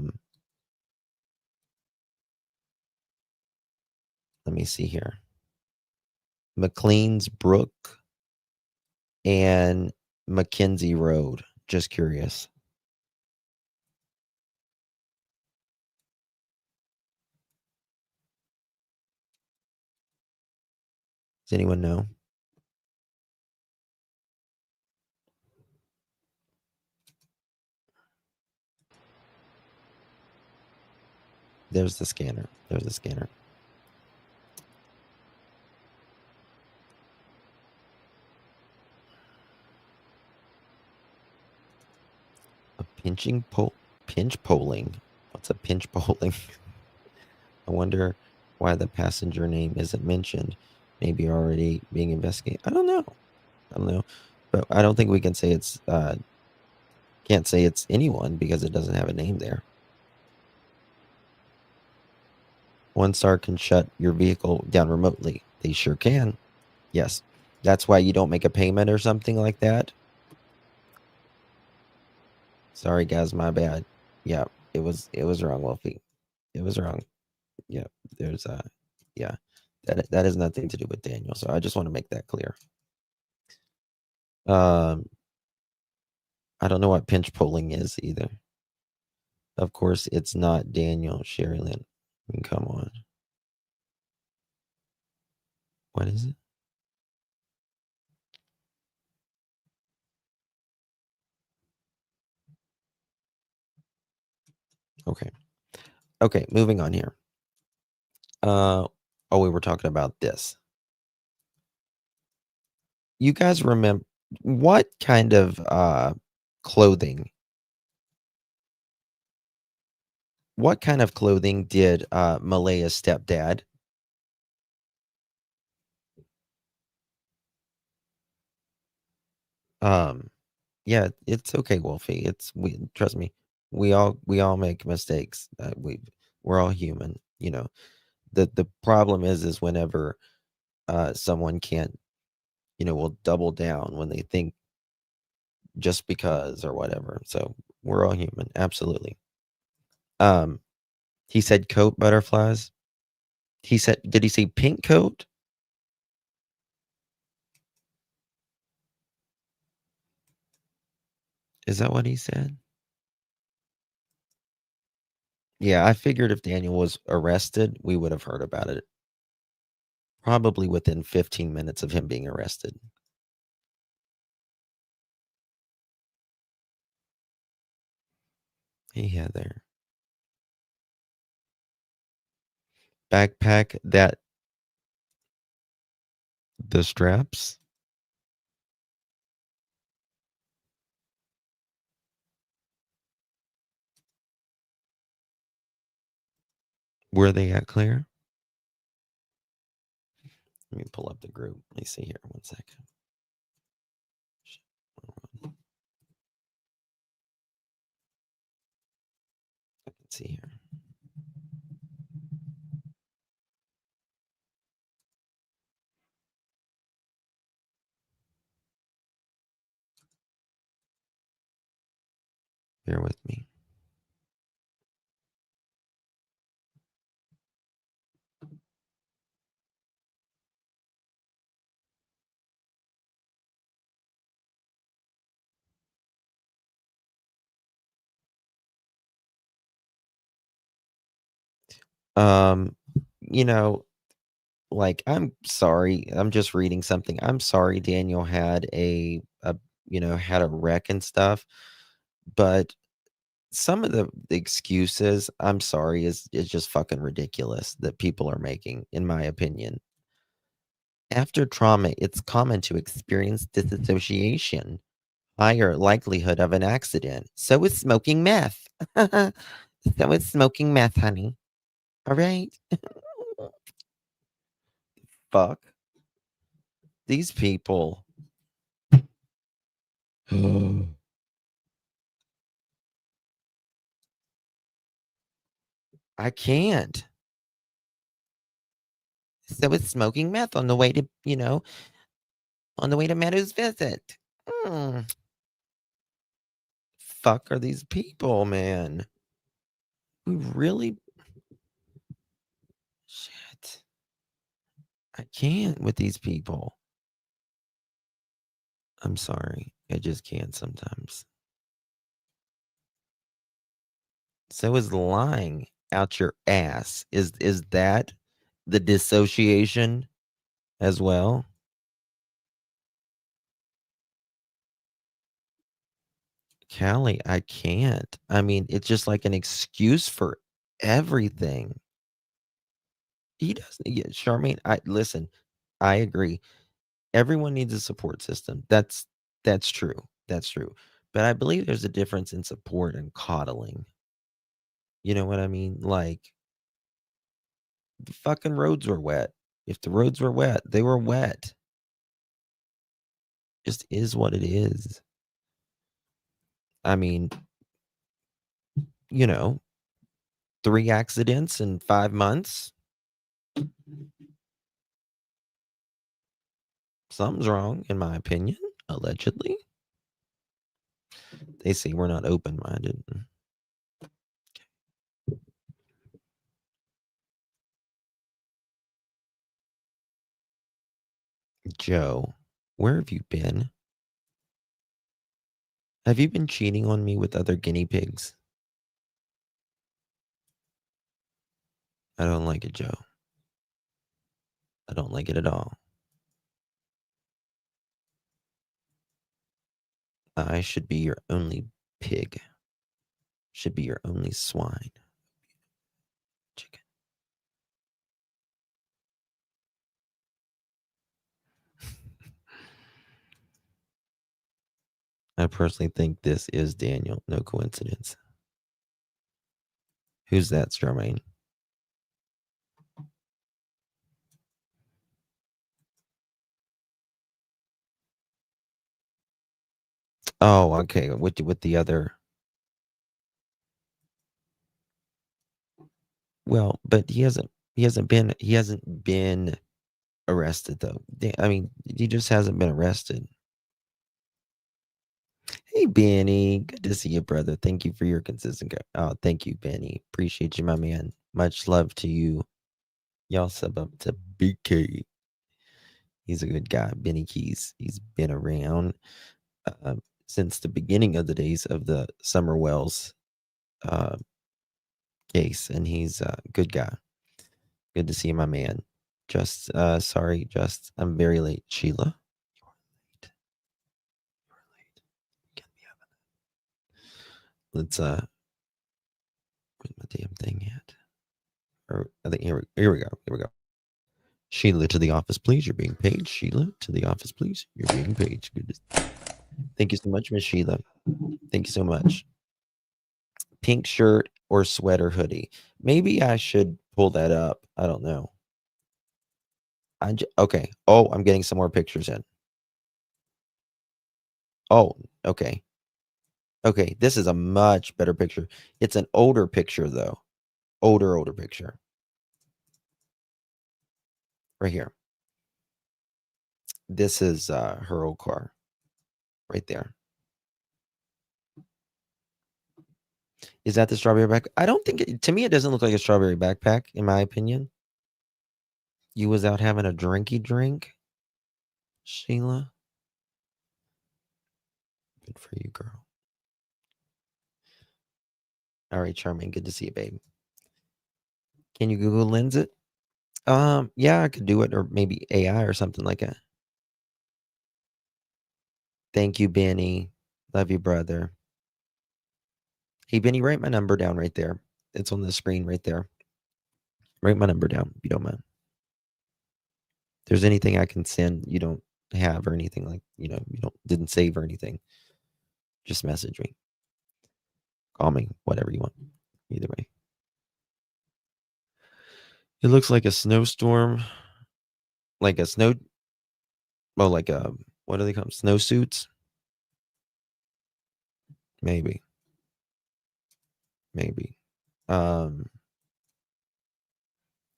me see here. McLean's Brook and Mackenzie Road. Just curious. Does anyone know? There's the scanner. There's the scanner. A pinch polling. What's a pinch polling? I wonder why the passenger name isn't mentioned. Maybe already being investigated. I don't know. But I don't think we can say it's can't say it's anyone because it doesn't have a name there. OnStar can shut your vehicle down remotely. They sure can. Yes. That's why you don't make a payment or something like that. Sorry, guys, my bad. Yeah, it was wrong, Wolfie. It was wrong. Yeah, there's yeah. That has nothing to do with Daniel. So I just want to make that clear. I don't know what pinch polling is either. Of course, it's not Daniel Sherrilyn. Come on. What is it? Okay, moving on here. We were talking about this. You guys remember what kind of clothing? What kind of clothing did Malehya's stepdad Yeah, it's okay, Wolfie. Trust me. We all make mistakes. We're all human. The problem is whenever someone can't, will double down when they think just because or whatever. So we're all human, absolutely. He said coat butterflies. Did he say pink coat? Is that what he said? Yeah, I figured if Daniel was arrested, we would have heard about it. Probably within 15 minutes of him being arrested. Hey, Heather. Backpack that the straps. Were they at Claire? Let me pull up the group. Let me see here. 1 second. I can see here. Bear with me. Um, you know, like, I'm sorry. I'm just reading something. I'm sorry Daniel had had a wreck and stuff, but some of the excuses, I'm sorry, is just fucking ridiculous that people are making, in my opinion. After trauma, it's common to experience disassociation, higher likelihood of an accident. So is smoking meth. So is smoking meth, honey. All right. Fuck these people. I can't. So is smoking meth on the way to, on the way to Meadow's visit. Mm, fuck are these people, man? We really shit. I can't with these people. I'm sorry. I just can't sometimes. So is lying out your ass. Is that the dissociation as well? Callie, I can't. I mean, it's just like an excuse for everything. He doesn't. Yeah, Charmaine, I listen. I agree. Everyone needs a support system. That's true. That's true. But I believe there's a difference in support and coddling. You know what I mean? Like the fucking roads were wet. If the roads were wet, they were wet. Just is what it is. I mean, you know, 3 accidents in 5 months. Something's wrong, in my opinion, allegedly. They say we're not open-minded. Joe, where have you been? Have you been cheating on me with other guinea pigs? I don't like it, Joe. I don't like it at all. I should be your only pig. Should be your only swine. Chicken. I personally think this is Daniel. No coincidence. Who's that, Starmane? Oh, okay. With the other. Well, but he hasn't been arrested though. I mean, he just hasn't been arrested. Hey, Benny, good to see you, brother. Thank you for your consistent. Oh, thank you, Benny. Appreciate you, my man. Much love to you. Y'all sub up to BK. He's a good guy, Benny Keys. He's been around since the beginning of the days of the Summer Wells case, and he's a good guy. Good to see you, my man. Sorry, I'm very late. Sheila, you're late. Get me up. Let's where's my damn thing at? Or I think here we go. Sheila, to the office, please. You're being paid. Sheila, to the office, please. You're being paid. Thank you so much, Miss Sheila. Thank you so much. Pink shirt or sweater hoodie. Maybe I should pull that up. I don't know. Okay. Oh, I'm getting some more pictures in. Oh, okay. Okay, this is a much better picture. It's an older picture, though. Older picture. Right here. This is her old car. Right there. Is that the strawberry backpack? I don't think to me, it doesn't look like a strawberry backpack, in my opinion. You was out having a drinky drink, Sheila. Good for you, girl. All right, Charmaine. Good to see you, babe. Can you Google Lens it? Yeah, I could do it, or maybe AI or something like that. Thank you, Benny. Love you, brother. Hey, Benny, write my number down right there. It's on the screen right there. Write my number down if you don't mind. If there's anything I can send you don't have or anything like, you didn't save or anything, just message me. Call me, whatever you want. Either way. It looks like a snowstorm, like a snow, well, like a, what do they call them? Snowsuits? Maybe.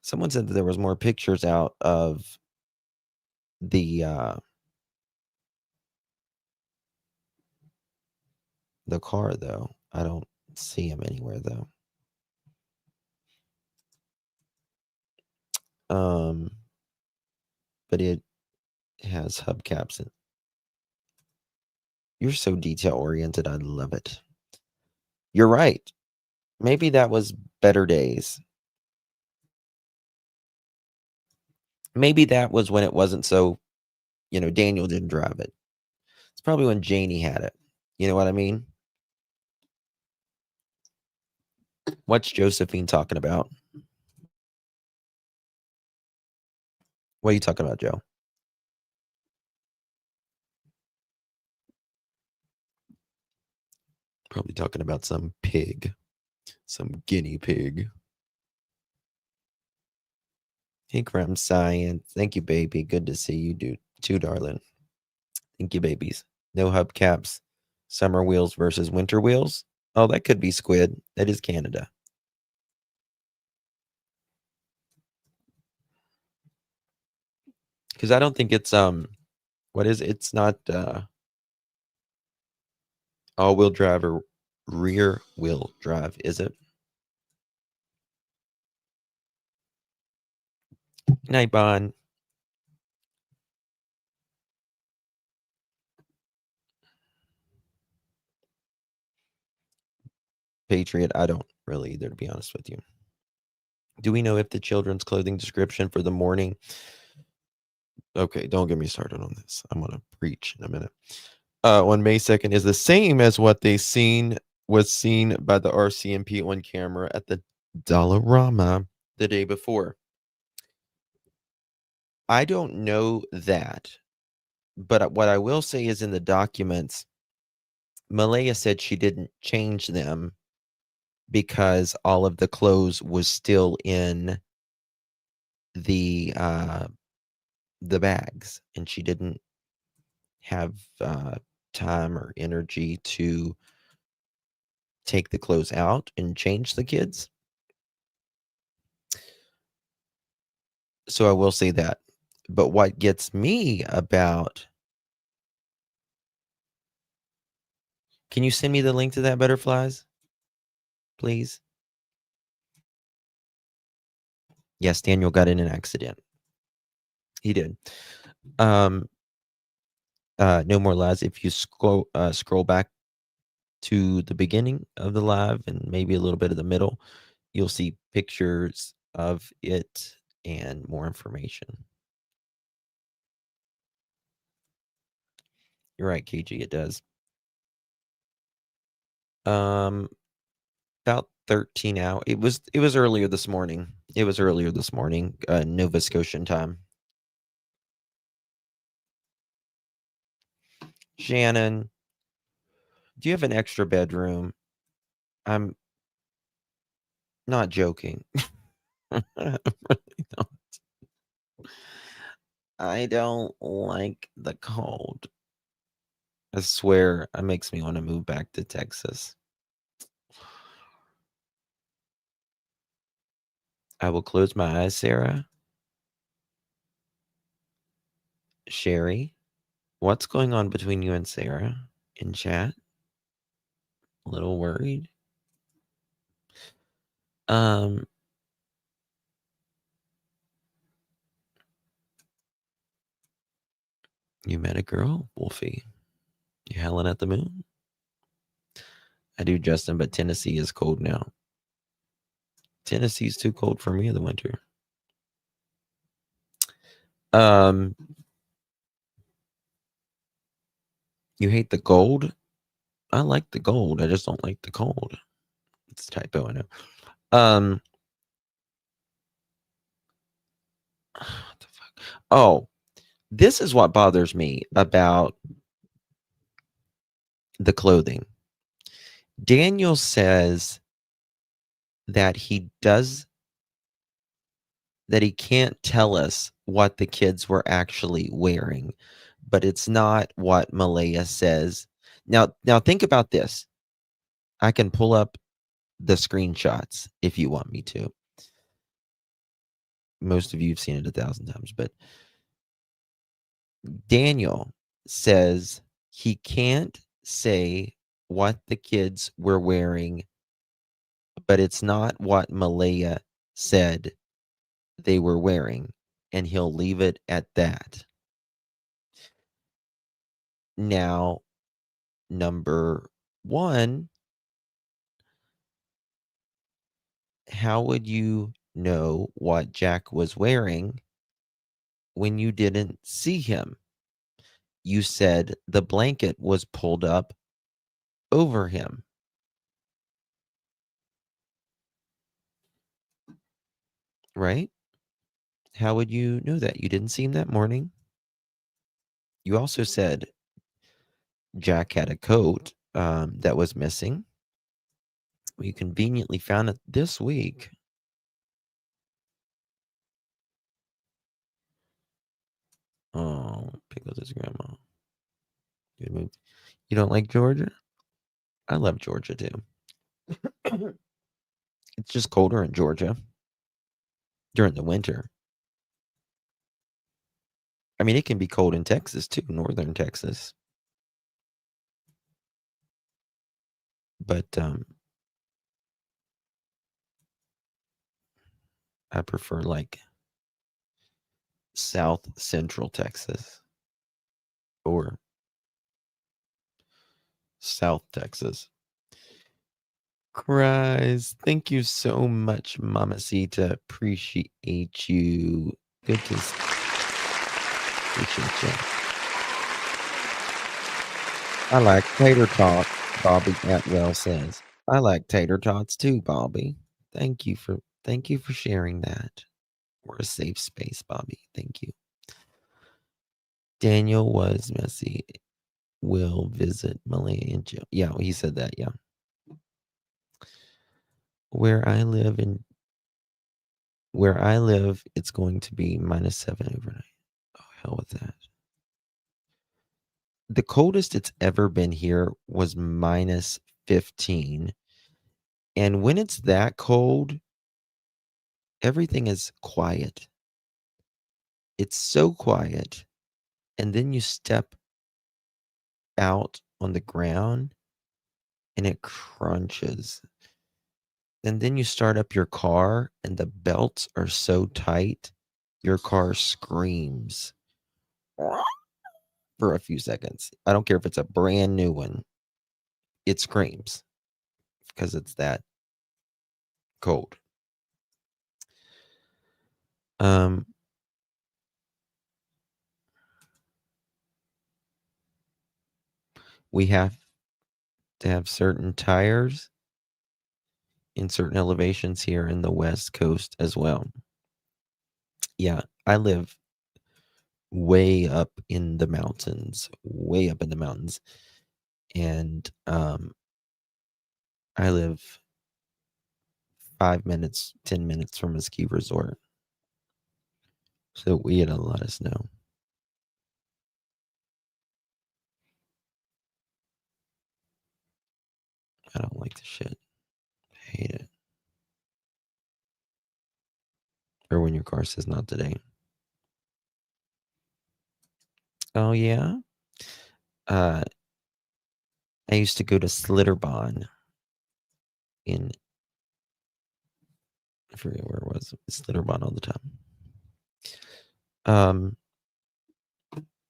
Someone said that there was more pictures out of the car, though. I don't see him anywhere, though. But it has hubcaps. You're so detail oriented. I love it. You're right. Maybe that was better days. Maybe that was when it wasn't so, Daniel didn't drive it. It's probably when Janie had it. You know what I mean? What's Josephine talking about? What are you talking about, Joe? Probably talking about some pig. Some guinea pig. Hey, Crime Science. Thank you, baby. Good to see you, dude. Too, darling. Thank you, babies. No hubcaps. Summer wheels versus winter wheels. Oh, that could be squid. That is Canada. Because I don't think it's what is it? It's not all-wheel drive or rear-wheel drive, is it? Night, Bond. Patriot, I don't really either, to be honest with you. Do we know if the children's clothing description for the morning? Okay, don't get me started on this. I'm gonna preach in a minute. On May 2nd is the same as what was seen by the RCMP on camera at the Dollarama the day before. I don't know that, but what I will say is in the documents, Malehya said she didn't change them because all of the clothes was still in the bags, and she didn't have time or energy to take the clothes out and change the kids. So I will say that. But what gets me about... Can you send me the link to that, Butterflies? Please? Yes, Daniel got in an accident. He did. No more lies. If you scroll back to the beginning of the live and maybe a little bit of the middle, you'll see pictures of it and more information. You're right, KG, it does. About 13 hours. It was earlier this morning. Nova Scotian time. Shannon, do you have an extra bedroom? I'm not joking. I really don't. I don't like the cold. I swear, it makes me want to move back to Texas. I will close my eyes, Sarah. Sherry, what's going on between you and Sarah in chat? A little worried. You met a girl, Wolfie. You howling at the moon? I do, Justin, but Tennessee is cold now. Tennessee's too cold for me in the winter. You hate the gold? I like the gold. I just don't like the cold. It's a typo, I know. What the fuck? Oh, this is what bothers me about the clothing. Daniel says that he can't tell us what the kids were actually wearing, but it's not what Malehya says. Now think about this. I can pull up the screenshots if you want me to. Most of you have seen it 1,000 times, but Daniel says he can't say what the kids were wearing, but it's not what Malehya said they were wearing, and he'll leave it at that. Now, number one, how would you know what Jack was wearing when you didn't see him? You said the blanket was pulled up over him. Right? How would you know that? You didn't see him that morning. You also said Jack had a coat that was missing. We conveniently found it this week. Oh, Pickles his grandma. Good move. You don't like Georgia? I love Georgia too. It's just colder in Georgia during the winter. I mean, it can be cold in Texas too, northern Texas. But I prefer like South Central Texas or South Texas. Cries. Thank you so much, Mamacita. Appreciate you. Good to see. Appreciate you. I like tater tots, Bobby Atwell says. I like tater tots too, Bobby. Thank you for sharing that. We're a safe space, Bobby. Thank you. Daniel was messy. Will visit Malehya and Jill. Yeah, he said that, yeah. Where I live, it's going to be -7 overnight. Oh, hell with that. the coldest it's ever been here was minus 15. And when it's that cold, everything is quiet. It's so quiet. And then you step out on the ground and it crunches. And then you start up your car and the belts are so tight, your car screams for a few seconds. I don't care if it's a brand new one, it screams because it's that cold. We have to have certain tires in certain elevations here in the West Coast as well. Yeah, I live way up in the mountains, way up in the mountains. And I live 5 minutes, 10 minutes from a ski resort. So we had a lot of snow. I don't like the shit. I hate it. Or when your car says not today. Oh yeah. I used to go to Slitterbahn in, I forget where it was. Slitterbahn all the time.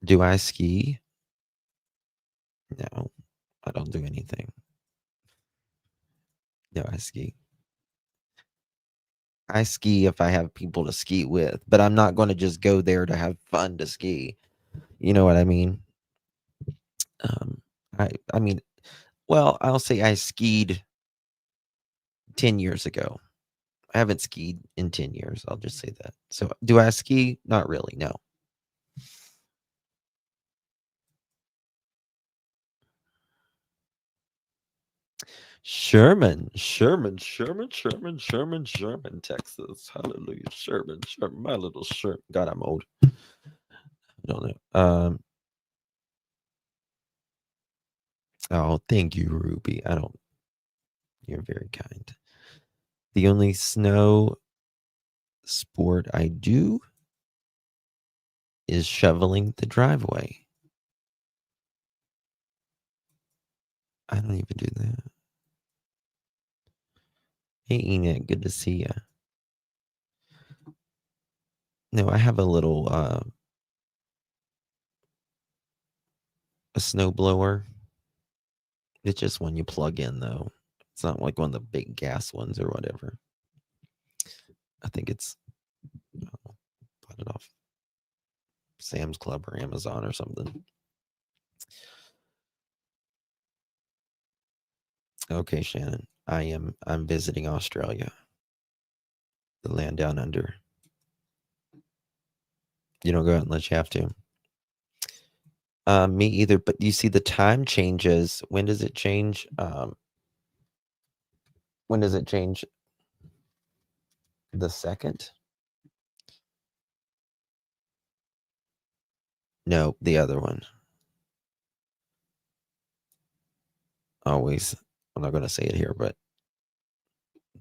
Do I ski? No, I don't do anything. No, I ski. I ski if I have people to ski with, but I'm not going to just go there to have fun to ski. You know what I mean? I mean, well, I'll say I skied 10 years ago. I haven't skied in 10 years. I'll just say that. So, do I ski? Not really. No. Sherman, Texas. Hallelujah. Sherman, my little Sherman. God, I'm old. I don't know. Oh, thank you, Ruby. You're very kind. The only snow sport I do is shoveling the driveway. I don't even do that. Hey, Enid, good to see you. No, I have a little a snow blower. It's just one you plug in, though. It's not like one of the big gas ones or whatever. I think it's bought it off Sam's Club or Amazon or something. Okay, Shannon. I'm visiting Australia. The land down under. You don't go out unless you have to. Me either, but you see the time changes. When does it change? When does it change? The second? No, the other one. Always. I'm not going to say it here, but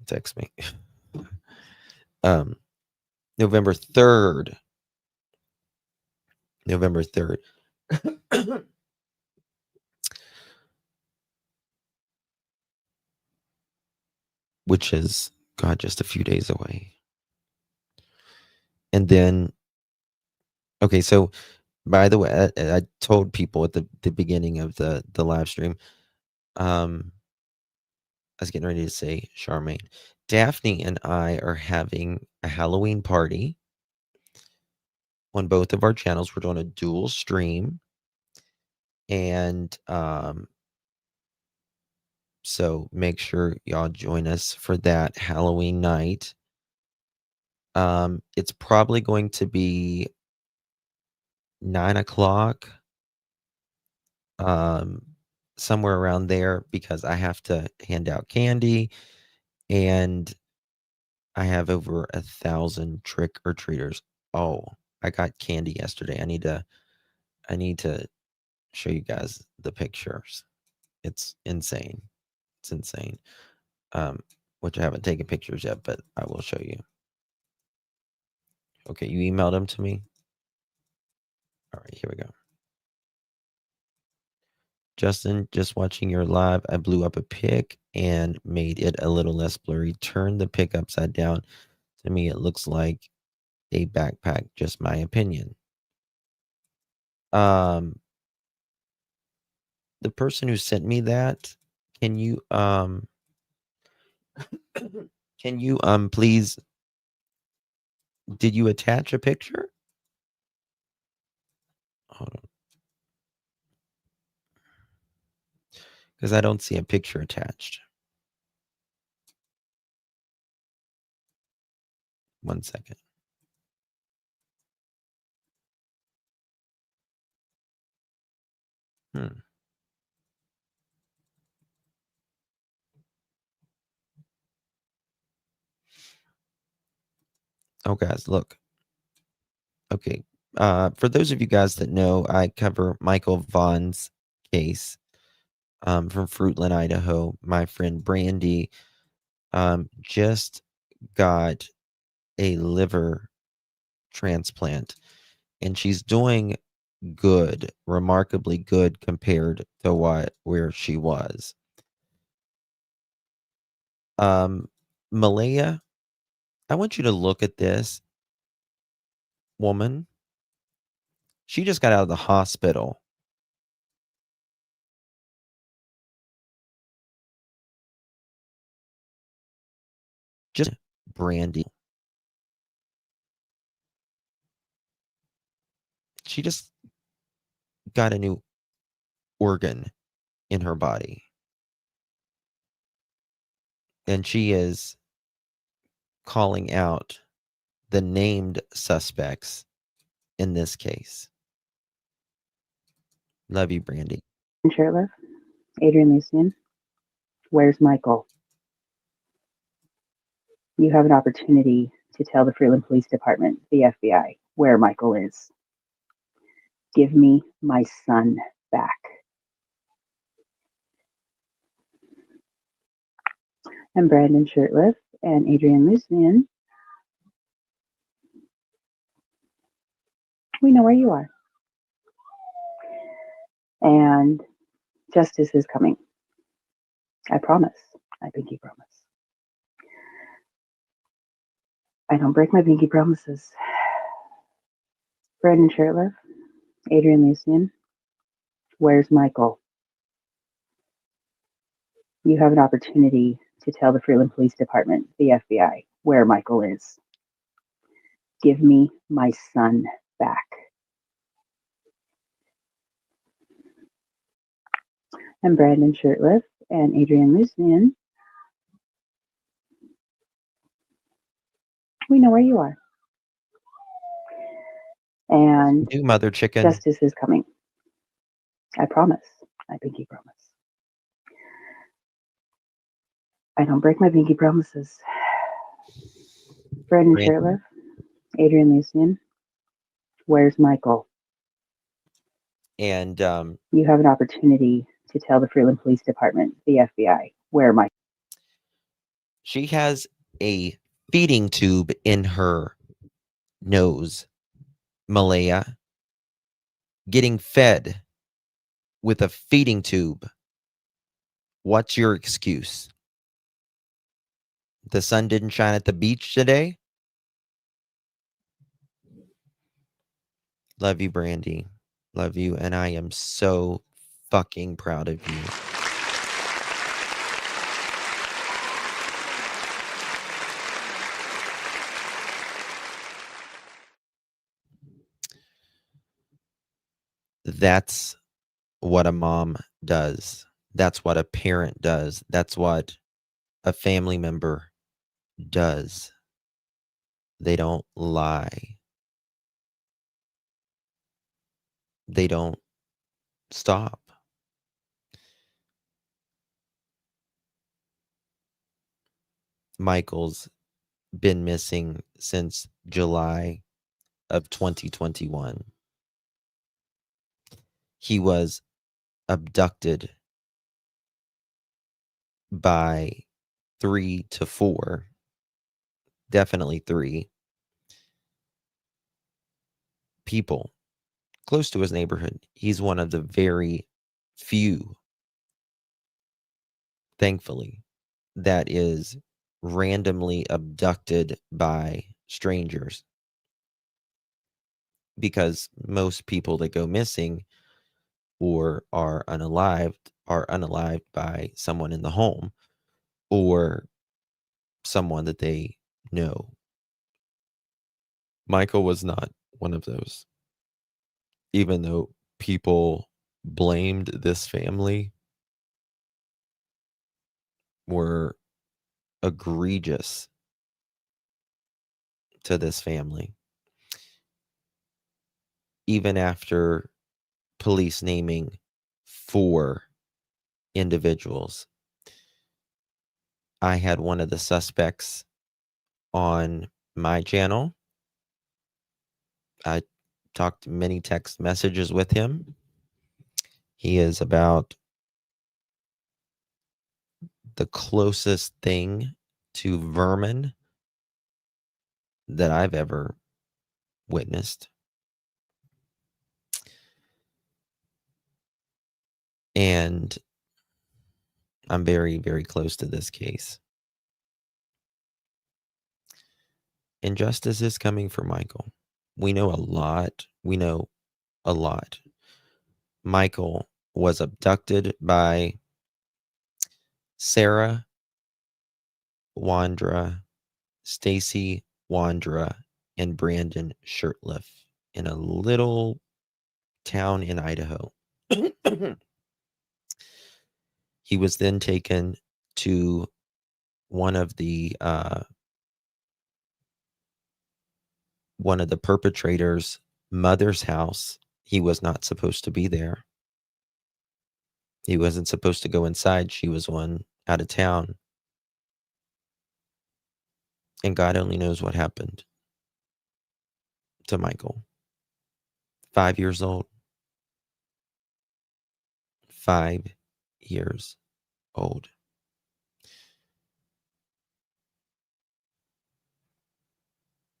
text me. November 3rd. November 3rd. Which is, God, just a few days away. And then, okay, so by the way, I told people at the beginning of the live stream, I was getting ready to say Charmaine. Daphne and I are having a Halloween party on both of our channels. We're doing a dual stream. And so make sure y'all join us for that Halloween night. It's probably going to be 9:00, somewhere around there, because I have to hand out candy, and I have over 1,000 trick-or-treaters. Oh, I got candy yesterday. I need to show you guys the pictures. It's insane. It's insane. Which I haven't taken pictures yet, but I will show you. Okay, you emailed them to me. All right, here we go. Justin, just watching your live, I blew up a pic and made it a little less blurry. Turned the pic upside down. To me, it looks like a backpack. Just my opinion. The person who sent me that, can you please, did you attach a picture? Hold on. Because I don't see a picture attached. 1 second. Oh, guys, look. Okay. For those of you guys that know, I cover Michael Vaughn's case from Fruitland, Idaho. My friend Brandy just got a liver transplant, and she's doing good, remarkably good compared to where she was. Malehya, I want you to look at this woman. She just got out of the hospital. Just Brandy. She just got a new organ in her body. And she is calling out the named suspects in this case. Love you, Brandy. Shirtliff, Adrian Lucian, where's Michael? You have an opportunity to tell the Fruitland Police Department, the FBI, where Michael is. Give me my son back. I'm Brandon Shirtliff and Adrian Lucian. We know where you are. And justice is coming. I promise. I pinky promise. I don't break my pinky promises. Brandon Shirtliff, Adrian Lucian, where's Michael? You have an opportunity to tell the Fruitland Police Department, the FBI, where Michael is. Give me my son back. I'm Brandon Shirtliff and Adrian Lucian. We know where you are. And You, mother chicken. justice is coming. I promise. I pinky promise. I don't break my pinky promises. Brandon Shirtliff, Adrian Lucian, where's Michael? And you have an opportunity to tell the Fruitland Police Department, the FBI, where Michael. She has a feeding tube in her nose, Malehya, getting fed with a feeding tube. What's your excuse? The sun didn't shine at the beach today? Love you, Brandy. Love you, and I am so fucking proud of you. That's what a mom does. That's what a parent does. That's what a family member does. They don't lie. They don't stop. Michael's been missing since July of 2021. he was abducted by 3 to 4, definitely 3 people close to his neighborhood. He's one of the very few, thankfully, that is randomly abducted by strangers, because most people that go missing or are unalived by someone in the home or someone that they know. Michael was not one of those. Even though people blamed this family, were egregious to this family, even after police naming 4 individuals. I had one of the suspects on my channel. I talked many text messages with him. He is about the closest thing to vermin that I've ever witnessed. And I'm very, very close to this case. And justice is coming for Michael. We know a lot. Michael was abducted by Sarah Wandra, Stacy Wandra, and Brandon Shirtliff in a little town in Idaho. He was then taken to one of the perpetrators' mother's house. He was not supposed to be there. He wasn't supposed to go inside. She was one out of town. And God only knows what happened to Michael. 5 years old. 5 years old.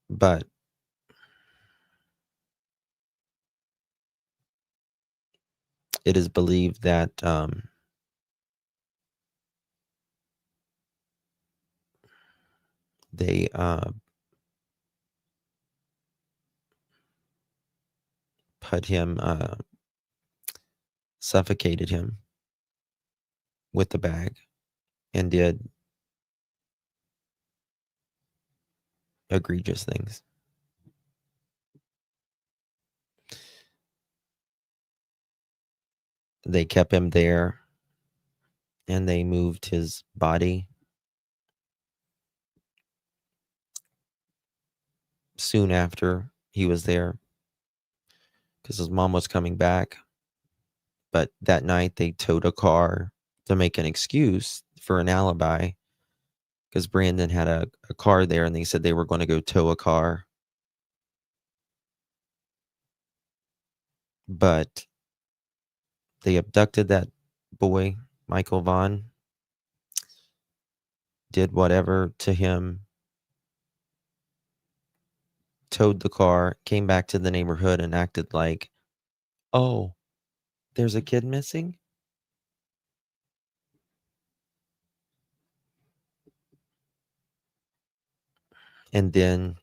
But it is believed that they put him, suffocated him with the bag and did egregious things. They kept him there and they moved his body soon after he was there because his mom was coming back. But that night they towed a car to make an excuse for an alibi because Brandon had a car there and they said they were going to go tow a car. But they abducted that boy, Michael Vaughn, did whatever to him, towed the car, came back to the neighborhood and acted like, oh, there's a kid missing? And then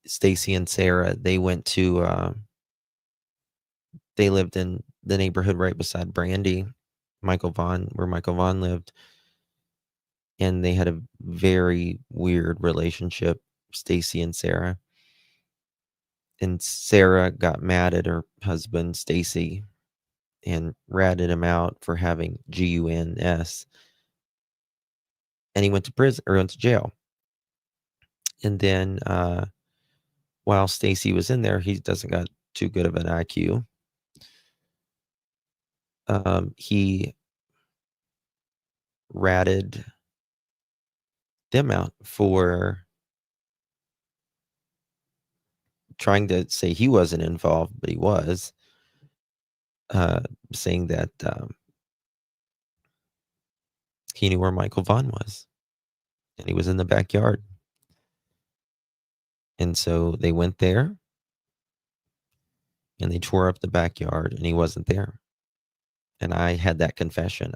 Stacy and Sarah, they went to, they lived in the neighborhood right beside Brandy, where Michael Vaughn lived. And they had a very weird relationship, Stacy and Sarah. And Sarah got mad at her husband, Stacy, and ratted him out for having GUNS. And he went to prison or went to jail. And then while Stacy was in there, he doesn't got too good of an IQ. He ratted them out for trying to say he wasn't involved, but he was, saying that he knew where Michael Vaughn was, and he was in the backyard. And so they went there, and they tore up the backyard, and he wasn't there. And I had that confession.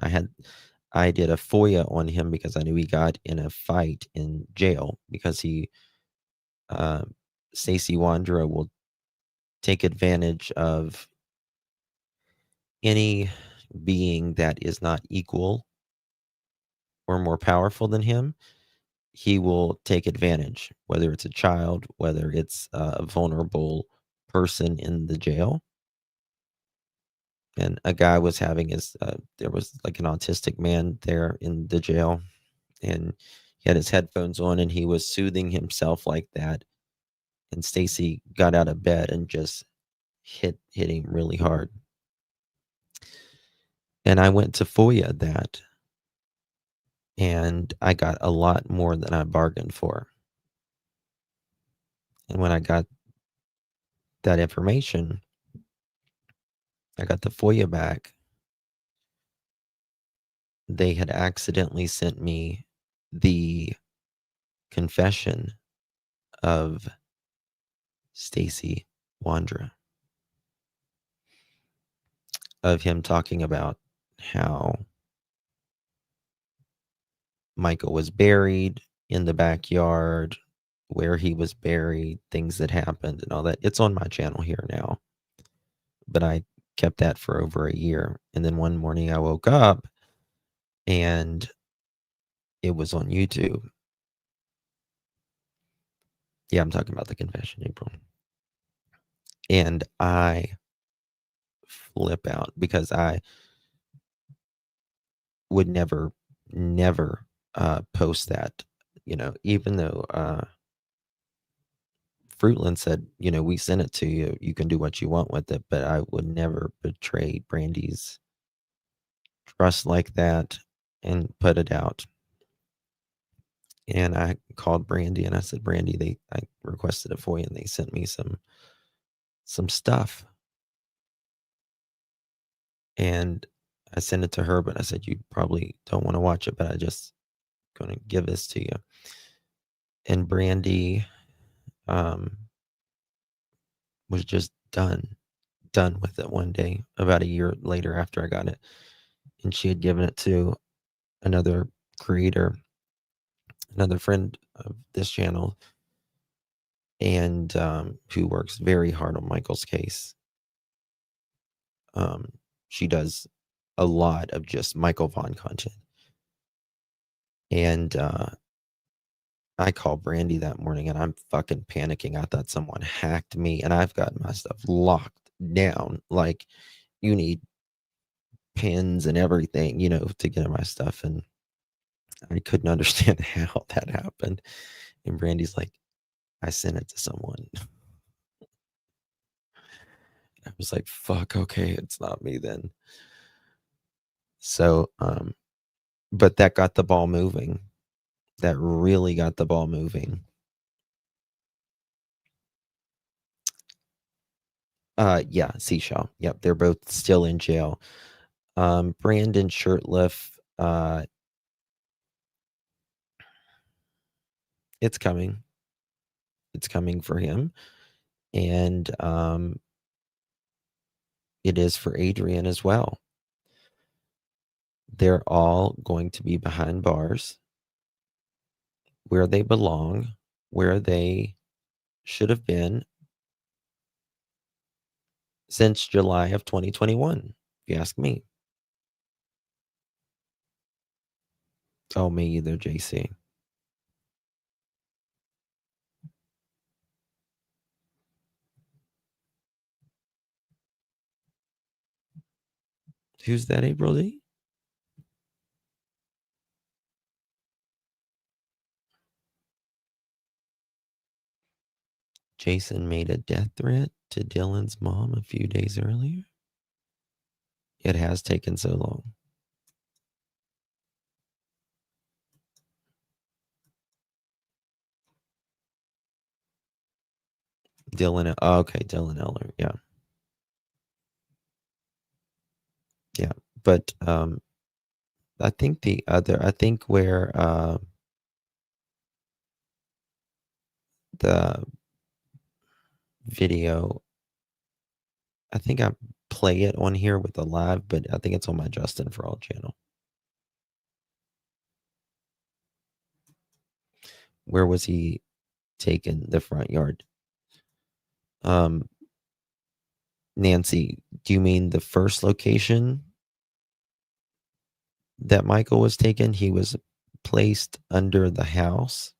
I did a FOIA on him because I knew he got in a fight in jail because Stacey Wandra will take advantage of any being that is not equal or more powerful than him. He will take advantage, whether it's a child, whether it's a vulnerable person in the jail. And a guy was having there was like an autistic man there in the jail, and he had his headphones on and he was soothing himself like that. And Stacy got out of bed and just hit him really hard. And I went to FOIA that, and I got a lot more than I bargained for. And when I got that information, I got the FOIA back. They had accidentally sent me the confession of Stacey Wandra, of him talking about how Michael was buried in the backyard, where he was buried, things that happened, and all that. It's on my channel here now, but I kept that for over a year. And then one morning I woke up and it was on YouTube. Yeah, I'm talking about the confession, April. And I flip out because I would never post that, even though Fruitland said, we sent it to you, you can do what you want with it, but I would never betray Brandy's trust like that and put it out. And I called Brandy and I said, Brandy, I requested it for you, and they sent me some stuff. And I sent it to her, but I said, you probably don't want to watch it, but I just going to give this to you. And Brandy was just done with it one day, about a year later after I got it. And she had given it to another creator, another friend of this channel, and who works very hard on Michael's case. She does a lot of just Michael Vaughn content. And I called Brandy that morning and I'm fucking panicking. I thought someone hacked me, and I've got my stuff locked down. Like, you need pins and everything, to get my stuff. And I couldn't understand how that happened. And Brandy's like, I sent it to someone. I was like, fuck, okay, it's not me then. So, but that got the ball moving. That really got the ball moving. Yeah, Seashell. Yep, they're both still in jail. Brandon Shirtliff, it's coming. It's coming for him. And it is for Adrian as well. They're all going to be behind bars, where they belong, where they should have been since July of 2021, if you ask me. Oh, me either, JC. Who's that, April D? Jason made a death threat to Dylan's mom a few days earlier. It has taken so long. Dylan. Oh, okay, Dylan Eller. Yeah. Yeah. But I think where the video, I think I play it on here with the live, but I think it's on my Justin for All channel. Where was he taken? The front yard. Nancy, do you mean the first location that Michael was taken? He was placed under the house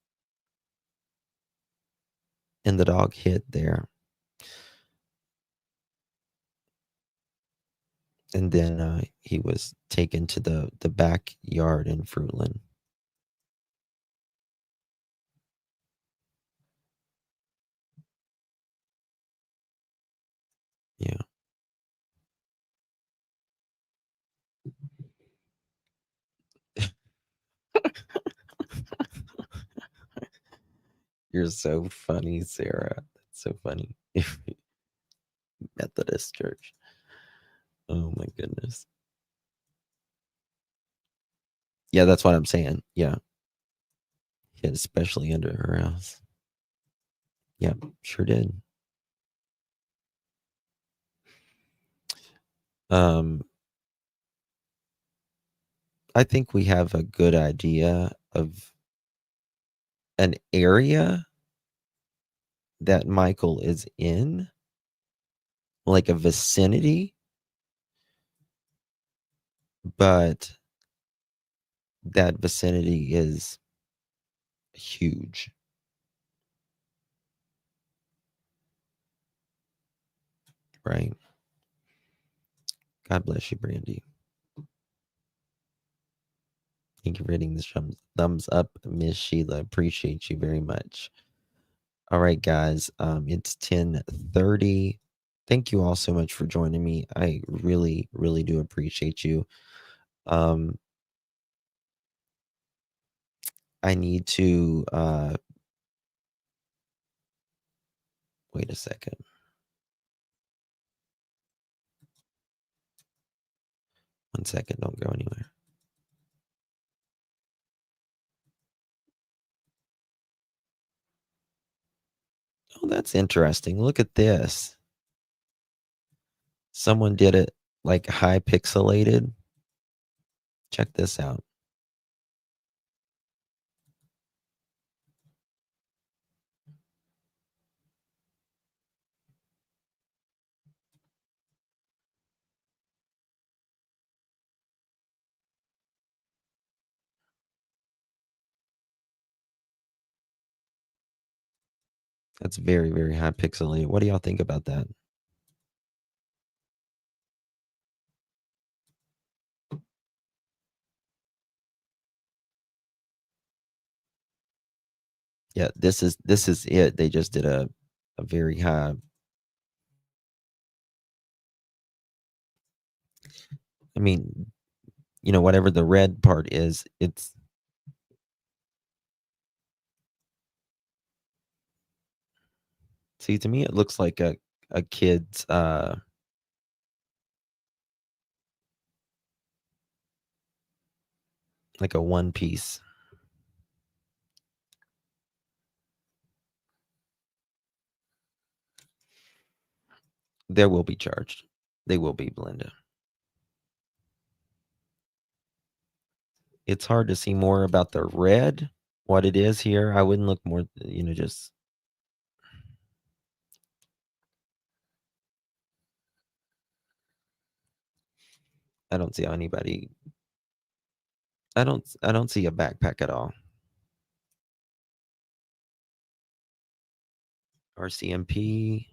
and the dog hid there. And then he was taken to the backyard in Fruitland. Yeah. You're so funny, Sarah. That's so funny. Methodist Church. Oh my goodness. Yeah, that's what I'm saying. Yeah. Yeah, especially under her house. Yeah, sure did. I think we have a good idea of an area that Michael is in, like a vicinity, but that vicinity is huge. Right? God bless you, Brandy. Thank you for hitting the thumbs up, Miss Sheila. Appreciate you very much. All right, guys. It's 10:30. Thank you all so much for joining me. I really, really do appreciate you. I need to wait a second. One second, don't go anywhere. Oh, that's interesting. Look at this. Someone did it like high pixelated. Check this out. That's very, very high pixelated. What do y'all think about that? Yeah, this is it. They just did a very high. I mean, whatever the red part is, it's see, to me it looks like a kid's like a one piece. There will be charged. They will be, Belinda. It's hard to see more about the red, what it is here. I wouldn't look more, just I don't see how anybody I don't see a backpack at all. RCMP.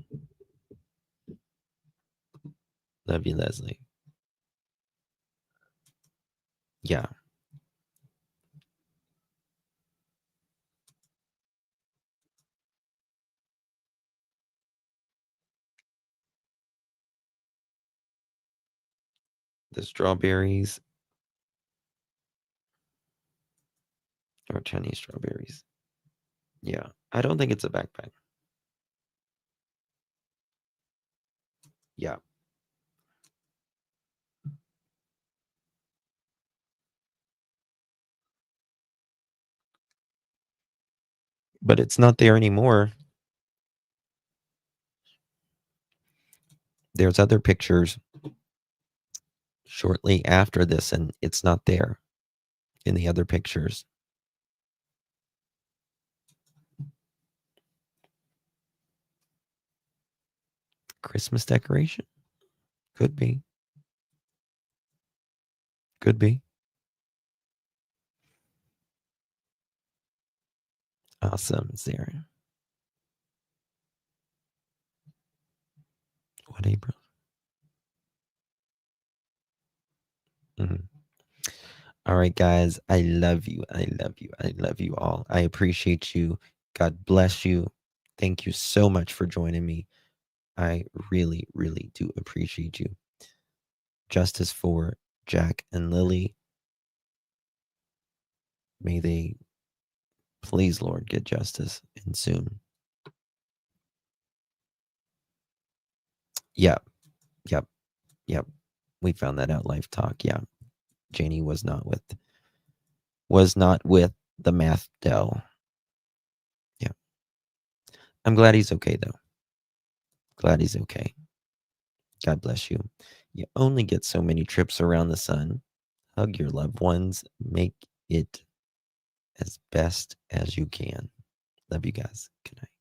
Love you, Leslie. Yeah. The strawberries or Chinese strawberries. Yeah. I don't think it's a backpack. Yeah. But it's not there anymore. There's other pictures shortly after this, and it's not there in the other pictures. Christmas decoration? Could be. Could be. Awesome, Sarah. What, April? All right, guys. I love you. I love you. I love you all. I appreciate you. God bless you. Thank you so much for joining me. I really, really do appreciate you. Justice for Jack and Lily. May they, please, Lord, get justice, and soon. Yep. Yep. Yep. We found that out live talk. Yeah. Janie was not with the math Dell. Yeah. I'm glad he's okay though. Glad he's okay. God bless you. You only get so many trips around the sun. Hug your loved ones. Make it as best as you can. Love you guys. Good night.